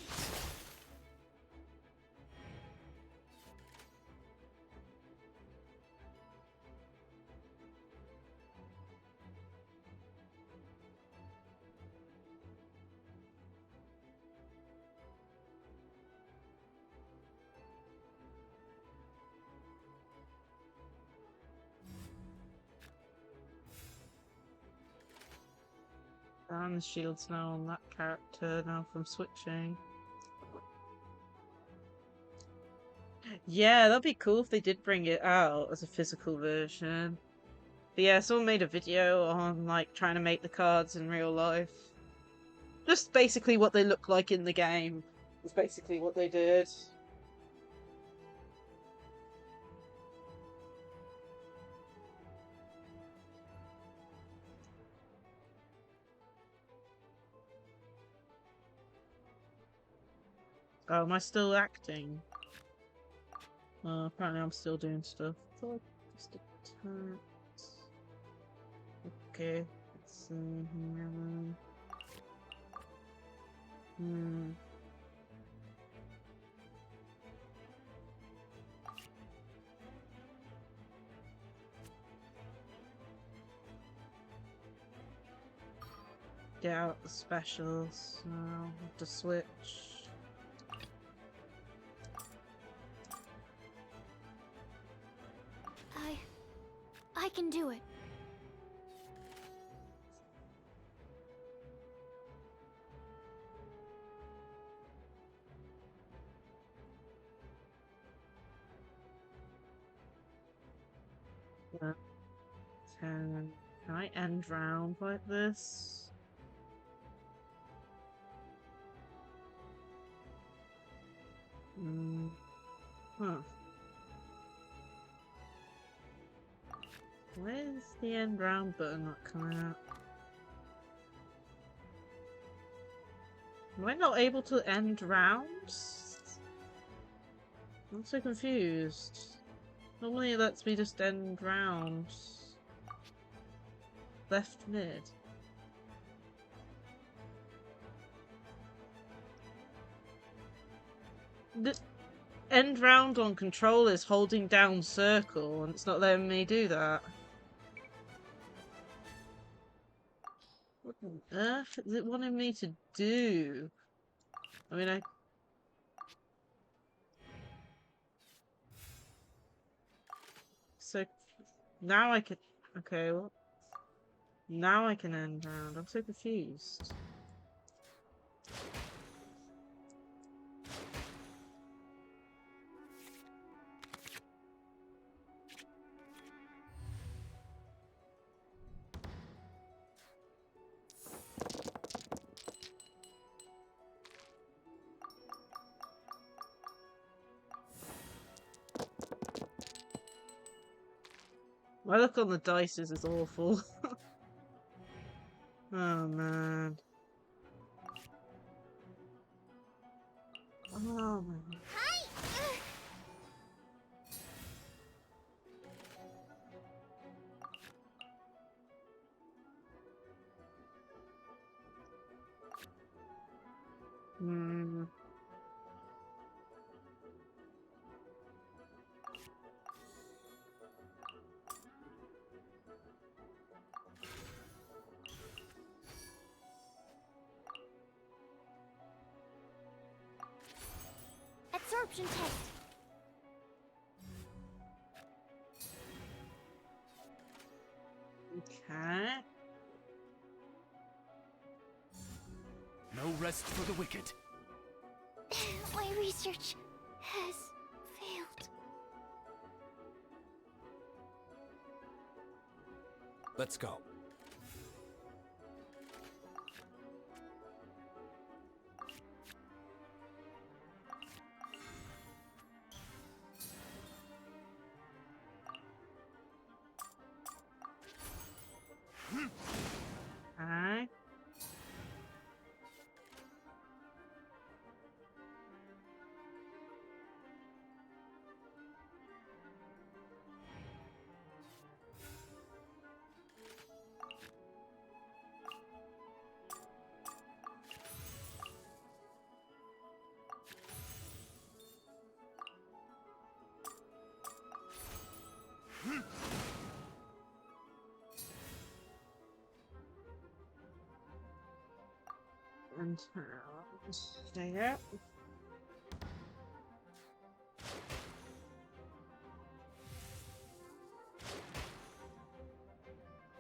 And the shield's now on that character now from switching. Yeah, that'd be cool if they did bring it out as a physical version. But yeah, someone made a video on like trying to make the cards in real life. Just basically what they look like in the game. Is basically what they did. Oh, am I still acting? Apparently I'm still doing stuff. Thought just attacked. Okay, let's see here. Get out the specials. So I'll have to switch. I can do it. Can I end round like this? Huh. Where's the end round button not coming out? Am I not able to end rounds? I'm so confused. Normally it lets me just end rounds. Left mid. The end round on control is holding down circle and it's not letting me do that. What on earth is it wanting me to do? I mean, so now I can. Okay, well, now I can end round. I'm so confused. My look on the dice is awful. Oh man. Oh man. Hmm. Absorption test. Okay. No rest for the wicked. My research has failed. Let's go. Alright. And there.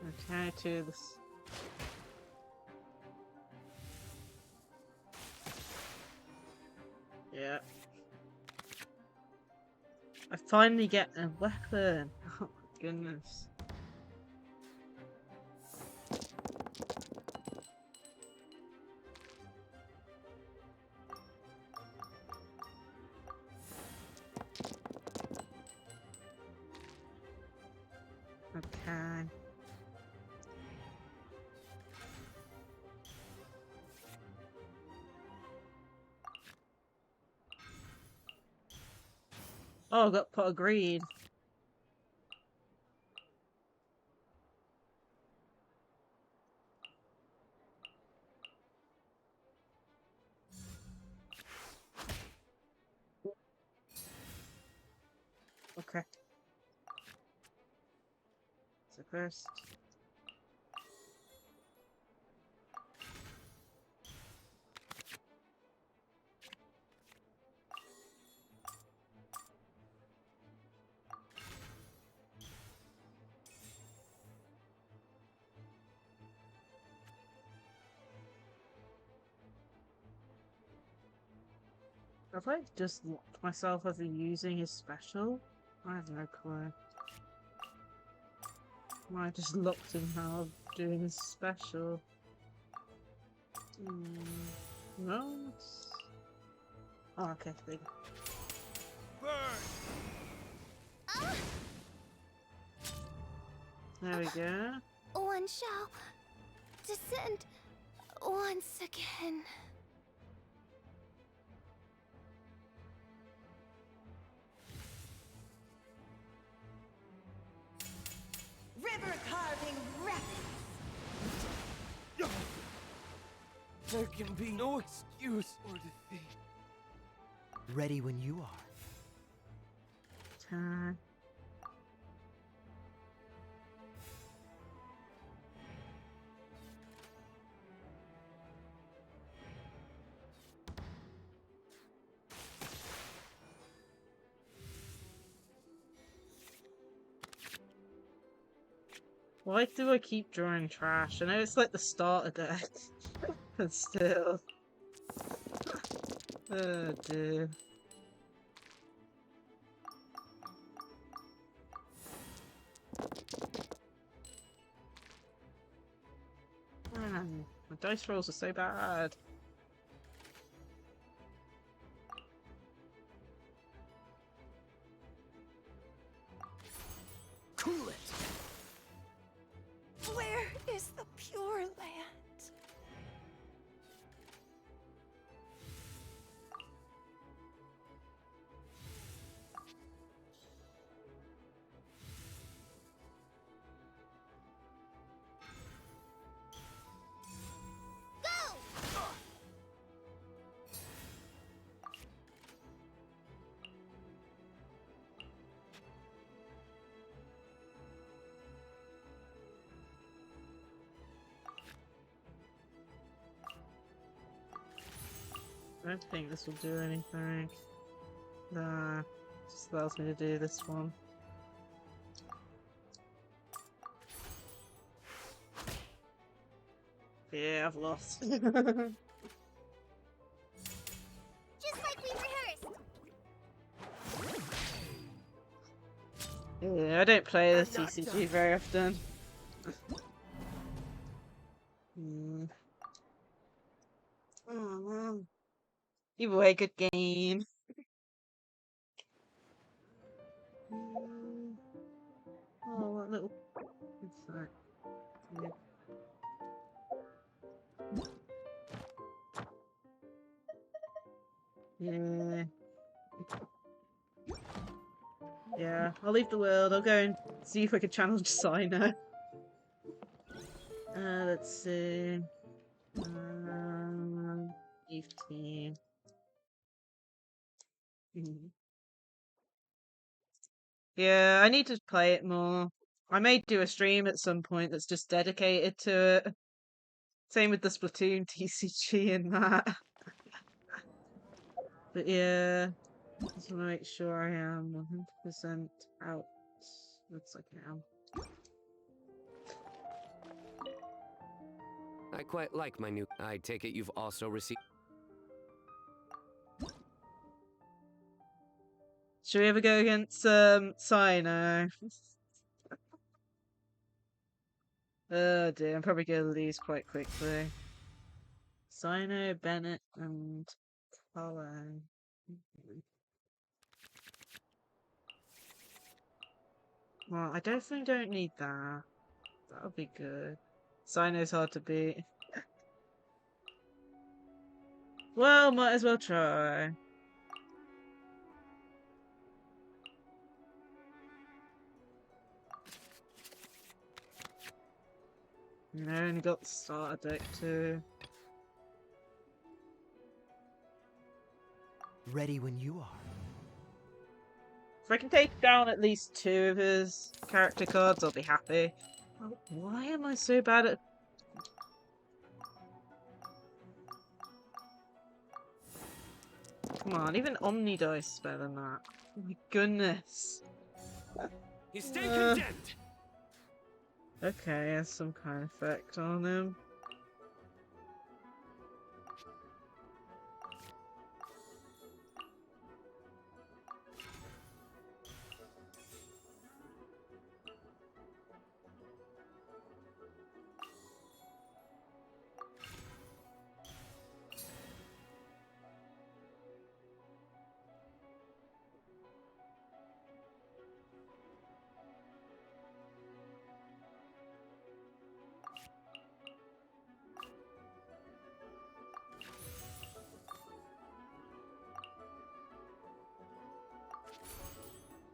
Okay, to this. Yeah. I finally get a weapon. Oh my goodness. Okay. Oh, I got put agreed. Okay. So first. Have I just locked myself as using his special? I have no clue. I just locked him how I'm doing his special. No. Oh, okay. There you go. There we go. One shall descend once again. River carving rapids. There can be no excuse or defeat. Ready when you are. Time. Why do I keep drawing trash? I know it's like the starter deck, but still. Oh dear. Man, my dice rolls are so bad. Cool it! Where is the Pure Land? I don't think this will do anything. Nah, just allows me to do this one. Yeah, I've lost. Just like we rehearsed. Yeah, I don't play the TCG very often. Oh man. Either way, good game. Oh, what little... What's that? Yeah. Yeah, I'll leave the world. I'll go and see if I can challenge Sino. Let's see. Leave team. Yeah, I need to play it more. I may do a stream at some point that's just dedicated to it. Same with the Splatoon TCG and that. But yeah, just want to make sure I am 100% out. Looks like I am. I quite like my new... I take it you've also received... Should we ever go against Sino? Oh dear, I'm probably gonna lose quite quickly. Sino, Bennett, and Colin. Well, I definitely don't need that. That'll be good. Sino's hard to beat. Well, might as well try. I only got the starter deck too. Ready when you are. If I can take down at least 2 of his character cards, I'll be happy. Oh, why am I so bad at... Come on, even Omni Dice is better than that. Oh my goodness. You stay condemned! Okay, has some kind of effect on him.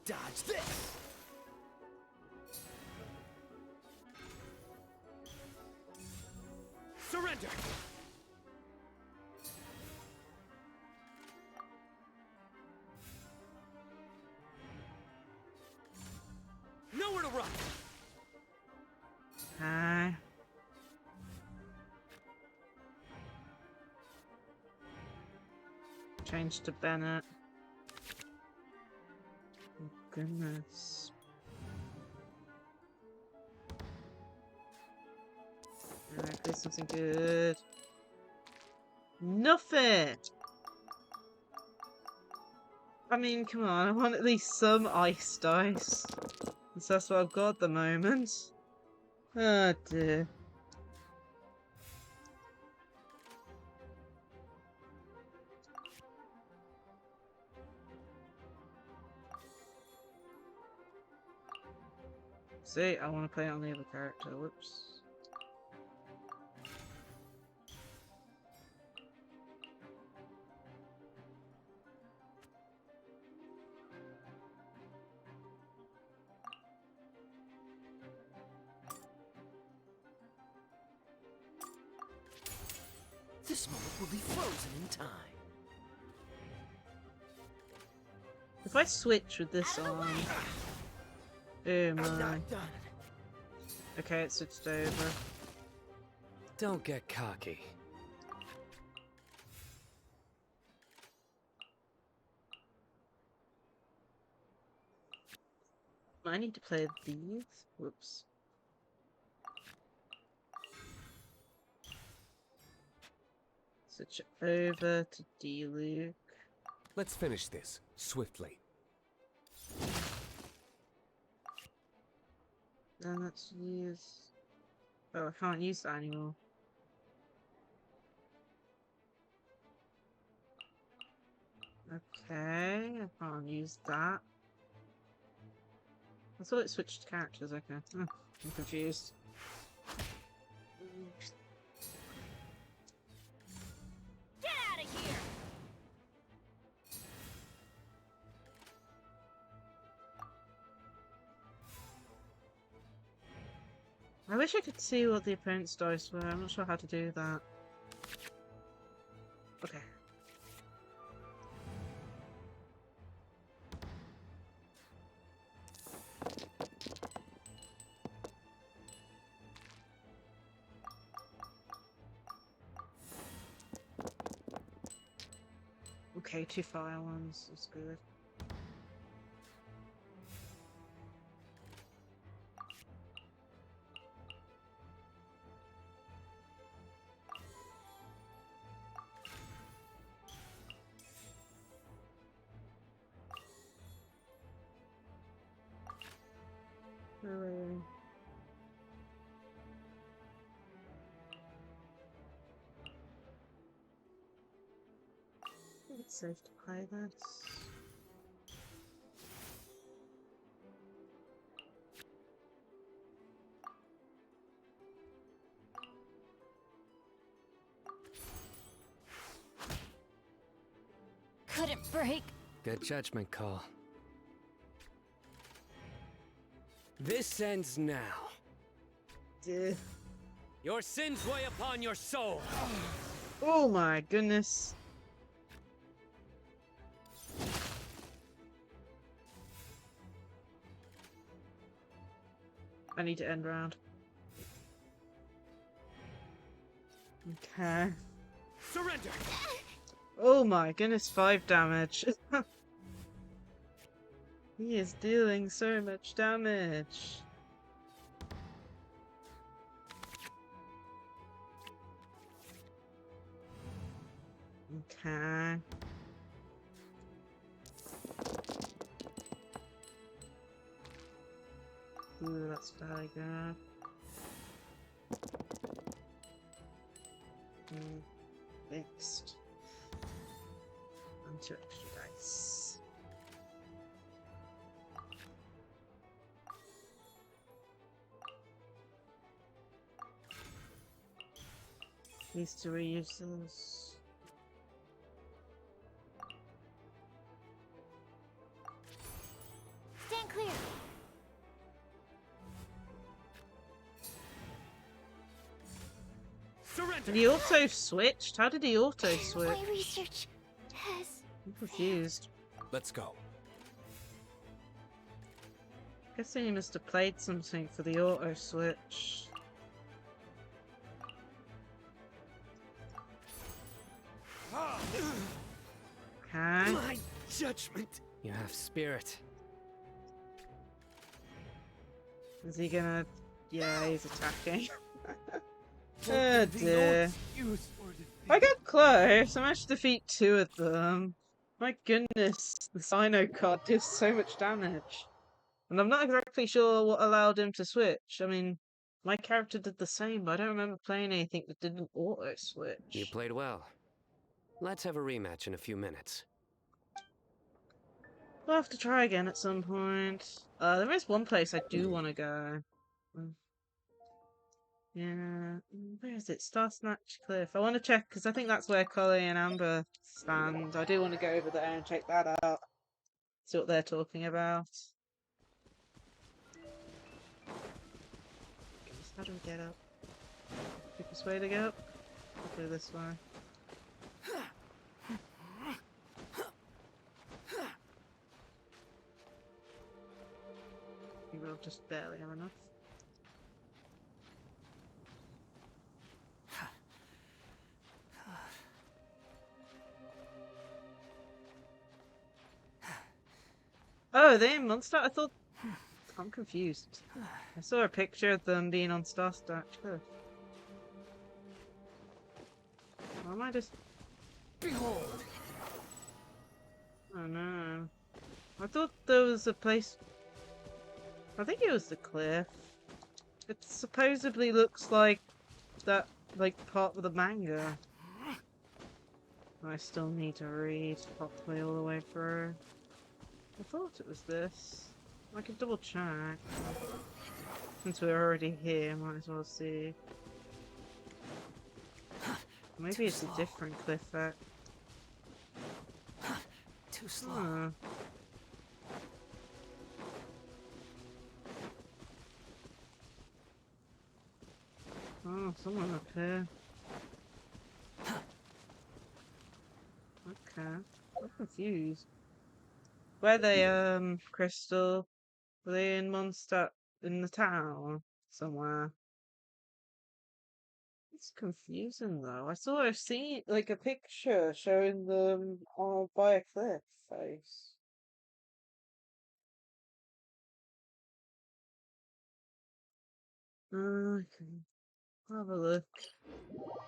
Dodge this! Surrender! Nowhere to run! Hi. Change to Bennett. Oh goodness. Alright, play something good. Nothing! I mean, come on, I want at least some ice dice. So that's what I've got at the moment. Oh dear. See, I want to play on the other character. Whoops. This moment will be frozen in time. If I switch with this on... Oh my. Okay, it switched over. Don't get cocky. I need to play these. Whoops. Switch over to D-Luke. Let's finish this swiftly. Then let's use... Oh, I can't use that anymore. Okay, I can't use that. I thought it switched characters, okay. Oh, I'm confused. Get out of here! I wish I could see what the opponent's dice were. I'm not sure how to do that. Okay. Okay, 2 fire ones. That's good. Hooray. I think it's safe to play this. Couldn't break. Good judgment call. This ends now. Duh. Your sins weigh upon your soul. Oh my goodness. I need to end round. Okay. Surrender! Oh my goodness, 5 damage. He is dealing so much damage. Okay. Ooh, that's very good. Next. And 2 extra dice. These 2 reuses. Stand clear. Did he auto switched? How did he auto switch? My research has... I'm confused. Let's go. Guessing he must have played something for the auto switch. Okay. My judgment. You have spirit. Is he gonna... Yeah, he's attacking. Oh dear. I got close. I managed to defeat 2 of them. My goodness, the Sino card does so much damage. And I'm not exactly sure what allowed him to switch. I mean, my character did the same, but I don't remember playing anything that didn't auto-switch. You played well. Let's have a rematch in a few minutes. We'll have to try again at some point. There is one place I do want to go. Yeah, where is it? Star Snatch Cliff. I want to check, because I think that's where Collie and Amber stand. I do want to go over there and check that out. See what they're talking about. Goodness, how do we get up? Quickest way to get up? I'll go this way. We'll just barely have enough. Oh, they in Mondstadt? I thought... I'm confused. I saw a picture of them being on Star Snatch Cliff. Why am I just... Behold! Oh no. I thought there was a place... I think it was the cliff. It supposedly looks like that, like, part of the manga. I still need to read properly all the way through. I thought it was this. I could double check. Since we're already here, might as well see. Maybe it's a different cliff there. Too slow. Oh, someone up here. Okay. I'm confused. Where they, Crystal? Were they in Mondstadt in the town somewhere? It's confusing though. I saw a scene, like a picture showing them by a cliff face. Okay. Have a look.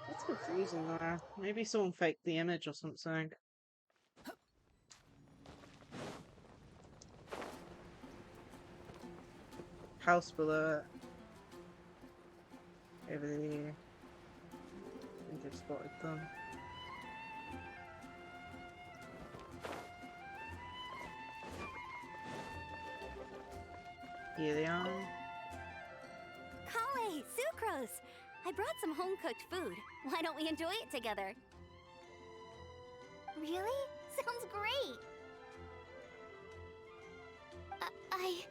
That's confusing though. Maybe someone faked the image or something. House below it. Over there. I think I've spotted them. Here they are. Kale, Sucrose! I brought some home-cooked food. Why don't we enjoy it together? Really? Sounds great! I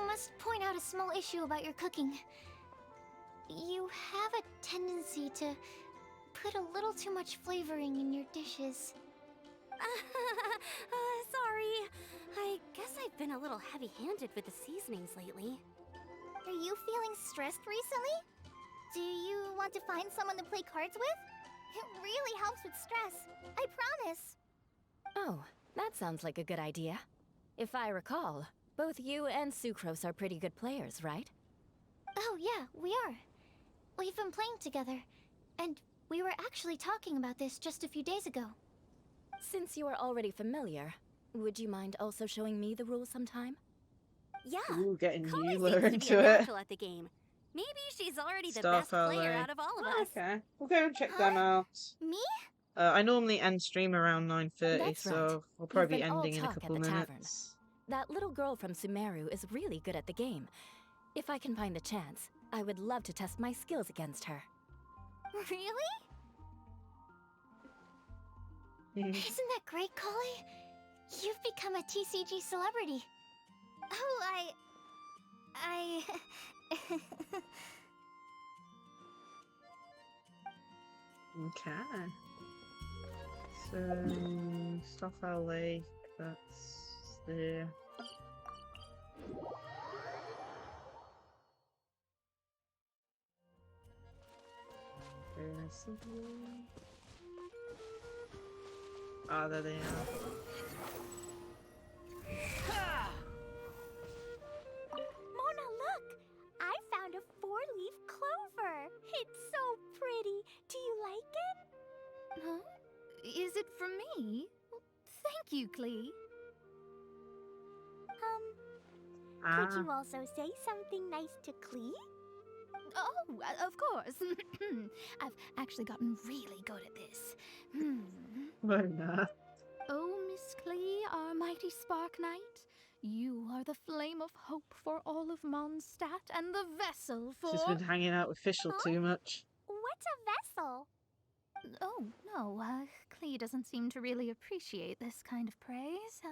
must point out a small issue about your cooking. You have a tendency to put a little too much flavoring in your dishes. Sorry. I guess I've been a little heavy-handed with the seasonings lately. Are you feeling stressed recently? Do you want to find someone to play cards with? It really helps with stress. I promise. Oh, that sounds like a good idea. If I recall, both you and Sucrose are pretty good players, right? Oh yeah, we are. We've been playing together, and we were actually talking about this just a few days ago. Since you are already familiar, would you mind also showing me the rules sometime? Yeah. Ooh, getting Kale you seems to be into a it. natural at the game. Maybe she's already the best player out of all of us. Okay, we'll go and check them out. Me? I normally end stream around 9:30, That's so right. I'll We've probably be been all ending in a talk at couple the minutes. tavern. That little girl from Sumeru is really good at the game. If I can find the chance, I would love to test my skills against her. Really? Isn't that great, Kale? You've become a TCG celebrity. Oh, Okay. So, Starfire Lake, that's there. Ah, there they are. Mona, look! I found a 4-leaf clover. It's so it for me? Well, thank you, Klee. Could you also say something nice to Klee? Oh, of course. I've actually gotten really good at this. Why not? Oh, Miss Klee, our mighty Spark Knight, you are the flame of hope for all of Mondstadt and the vessel for... She's been hanging out with Fischl too much. What's a vessel? Oh, no, Klee doesn't seem to really appreciate this kind of praise.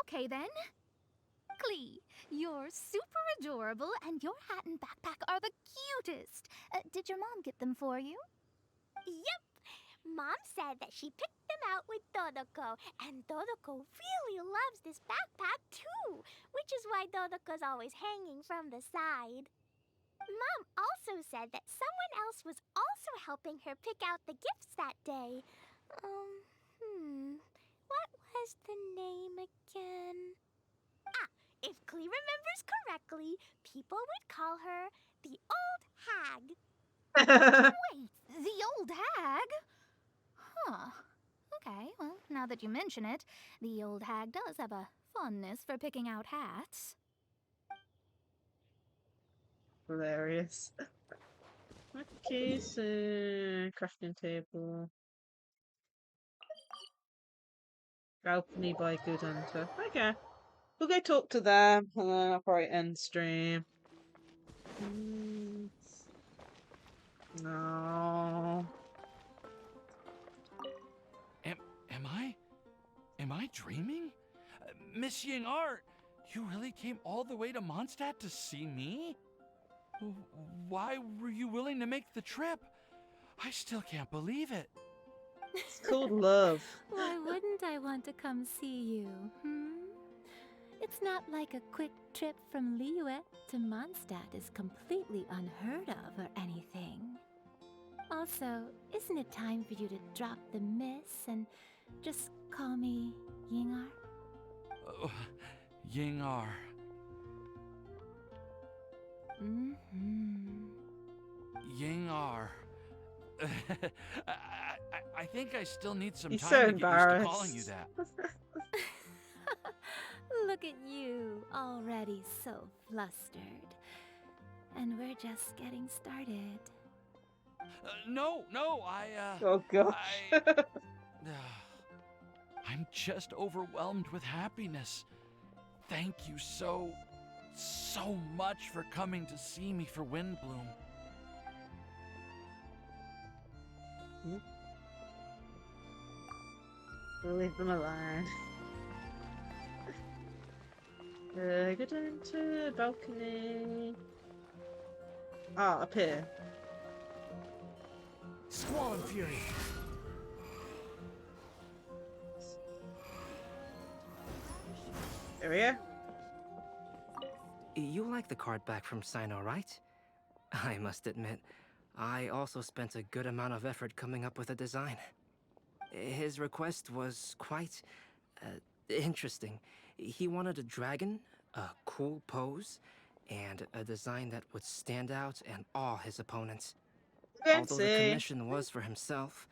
Okay then. Klee, you're super adorable and your hat and backpack are the cutest. Did your mom get them for you? Yep. Mom said that she picked them out with Dodoko, and Dodoko really loves this backpack too, which is why Dodoko's always hanging from the side. Mom also said that someone else was also helping her pick out the gifts that day. What was the name again? If Klee remembers correctly, people would call her the Old Hag. Wait, the old hag? Huh. Okay, well, now that you mention it, the old hag does have a fondness for picking out hats. Hilarious. Okay, so crafting table. Balcony by Good Hunter. Okay. We'll go talk to them and then I'll probably end stream. No. Am I dreaming? Miss Ying-Art, you really came all the way to Mondstadt to see me? Why were you willing to make the trip? I still can't believe it. It's called love. Why wouldn't I want to come see you, It's not like a quick trip from Liyue to Mondstadt is completely unheard of or anything. Also, isn't it time for you to drop the miss and just call me Ying-Ar? Oh, Ying-Ar. Ying-Ar. I think I still need some He's time so to get used to calling you that. Look at you, already so flustered. And we're just getting started. No, Oh gosh. I'm just overwhelmed with happiness. Thank you so much for coming to see me for Windblume. Leave them alone. Go down to balcony. Up here. Squall and Fury. There we are. You like the card back from Sino, right? I must admit, I also spent a good amount of effort coming up with a design. His request was quite interesting. He wanted a dragon, a cool pose, and a design that would stand out and awe his opponents. Although the commission was for himself,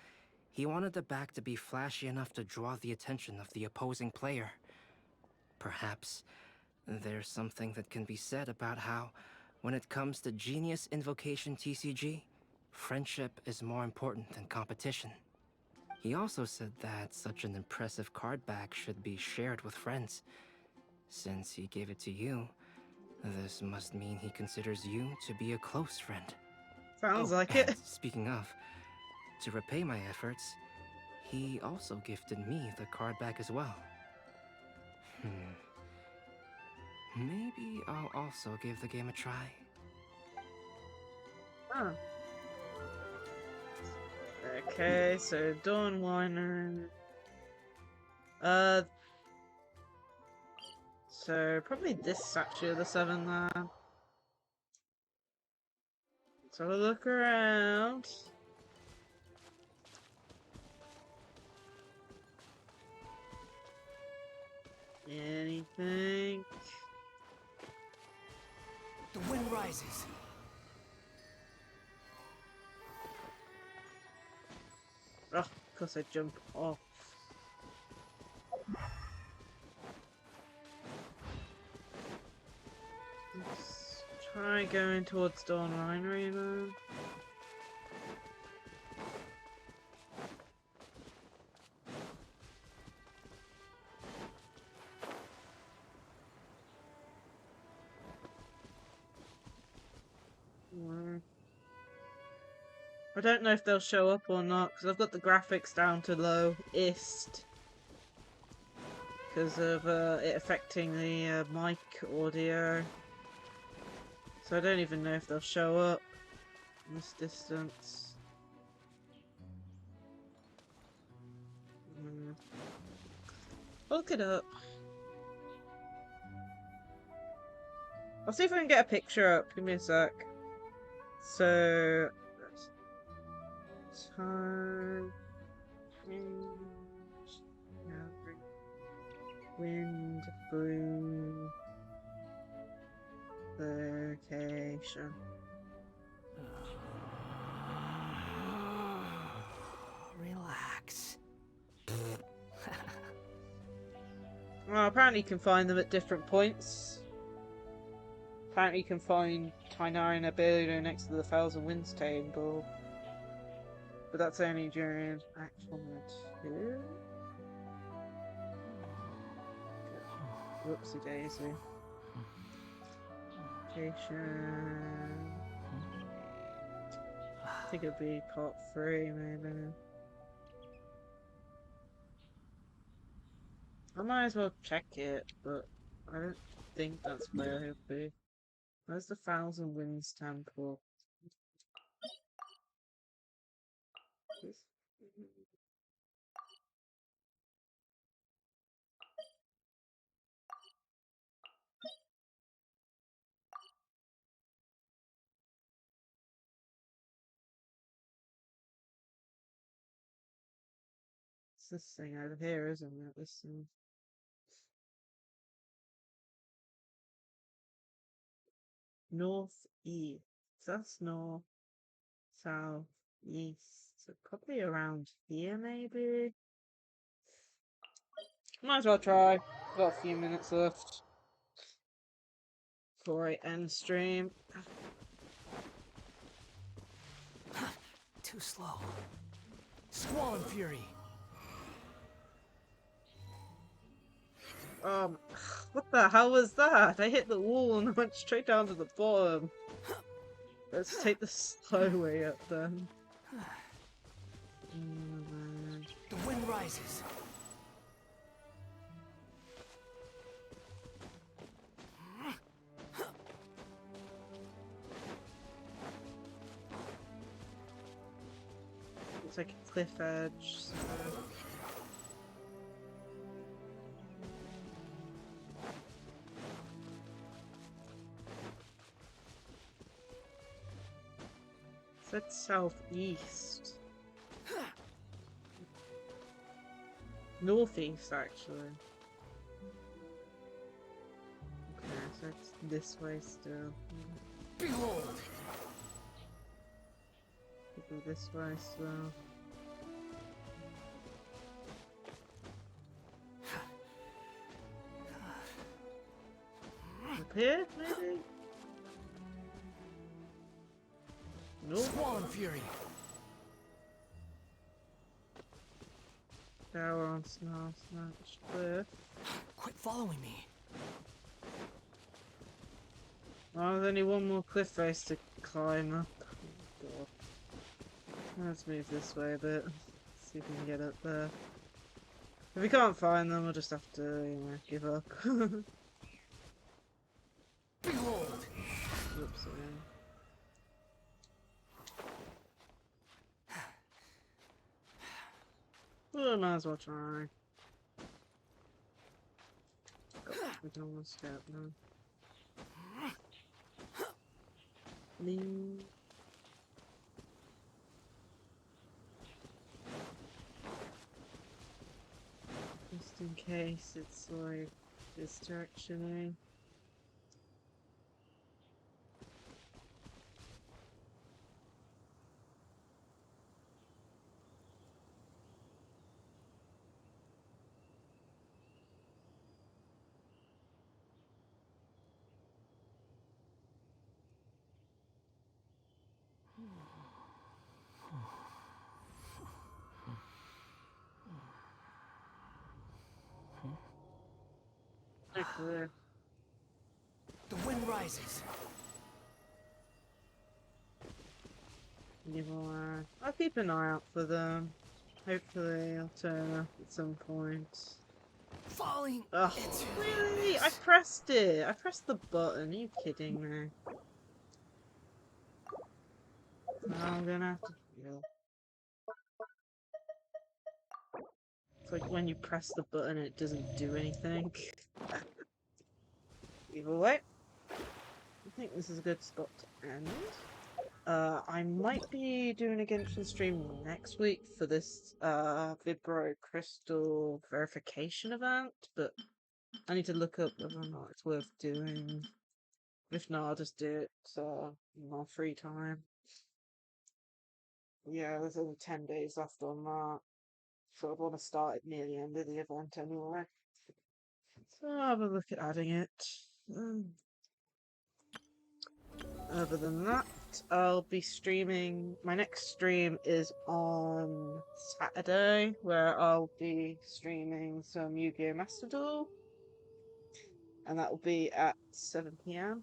he wanted the back to be flashy enough to draw the attention of the opposing player. Perhaps there's something that can be said about how, when it comes to Genius Invocation TCG, friendship is more important than competition. He also said that such an impressive card back should be shared with friends. Since he gave it to you, this must mean he considers you to be a close friend. Sounds like it. Speaking of, to repay my efforts, he also gifted me the card back as well. Maybe I'll also give the game a try. Huh. Okay, so Dawn Winer. So probably this statue of the Seven there. Let's have a look around. Anything? The wind rises. Oh, Because I jump off. Let's try going towards Dawn Winery then. I don't know if they'll show up or not because I've got the graphics down to lowest because of it affecting the mic audio. So I don't even know if they'll show up in this distance. Look it up. I'll see if I can get a picture up. Give me a sec. So time change Windblume location. Relax. Well, apparently you can find them at different points. Apparently you can find Tainari and Abelio next to the Thousand Winds table. But that's only during Act 1 and 2. Whoopsie daisy. Location. I think it'd be part 3 maybe. I might as well check it, but I don't think that's where he'll be. Where's the Thousand Winds temple? It's this thing over here, isn't it? This thing. Northeast. That's north, south, east. So probably around here, maybe. Might as well try. Got a few minutes left before I end stream. Too slow. Squall and Fury. What the hell was that? I hit the wall and went straight down to the bottom. Let's take the slow way up then. The wind rises. It's like a cliff edge. So. That's southeast. Northeast, actually. Okay, so it's this way still. Behold! Could be this way still. Up here, maybe? Nope. Squall and Fury. Tower on Snarl Snatch Cliff. Quit following me. Oh, there's only one more cliff face to climb up. Oh, God. Let's move this way a bit. See if we can get up there. If we can't find them, we'll just have to, you know, give up. Behold! Oops, again. Oh, might as well try. Oh, we can almost get now. Bling. Just in case it's like this direction, eh? Okay. The wind rises. I'll keep an eye out for them. Hopefully I'll turn up at some point. Falling. Ugh, really? I pressed it. I pressed the button. Are you kidding me? I'm gonna have to heal. It's like when you press the button, it doesn't do anything. Either way, I think this is a good spot to end. I might be doing a Genshin stream next week for this Vibro Crystal verification event, but I need to look up whether or not it's worth doing. If not, I'll just do it in my free time. Yeah, there's only 10 days left on that, so I'd want to start it near the end of the event anyway. So I'll have a look at adding it. Other than that, I'll be streaming. My next stream is on Saturday, where I'll be streaming some Yu-Gi-Oh! Master Duel, and that will be at 7 PM.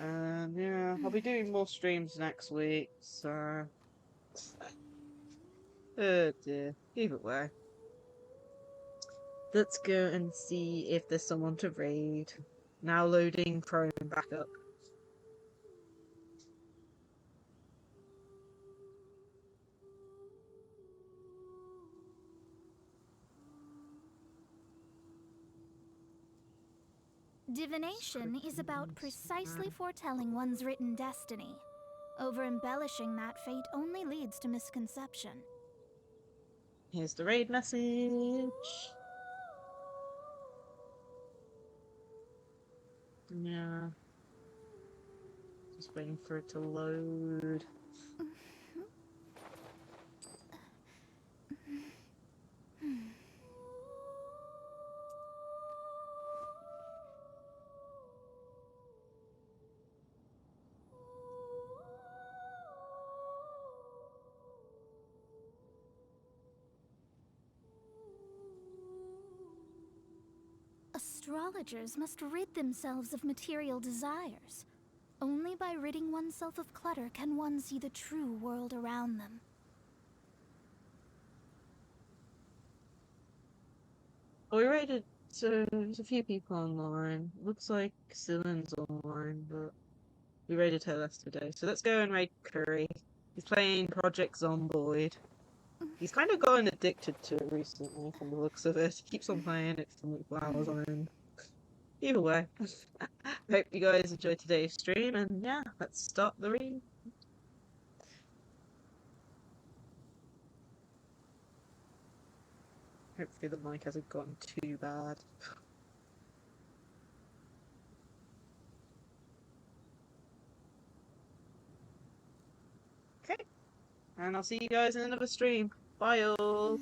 And yeah, I'll be doing more streams next week, so. Oh dear. Either way. Let's go and see if there's someone to raid. Now loading Chrome back up. Divination is about precisely foretelling one's written destiny. Over-embellishing that fate only leads to misconception. Here's the raid message. Yeah. Just waiting for it to load. Astrologers must rid themselves of material desires. Only by ridding oneself of clutter can one see the true world around them. We raided, so there's a few people online. Looks like Cylin's online, but we raided her yesterday. So let's go and raid Curry. He's playing Project Zomboid. He's kind of gotten addicted to it recently from the looks of it. He keeps on playing it from hours on end. Either way, hope you guys enjoyed today's stream, and yeah, let's start the read. Hopefully the mic hasn't gone too bad. Okay, and I'll see you guys in another stream. Bye all!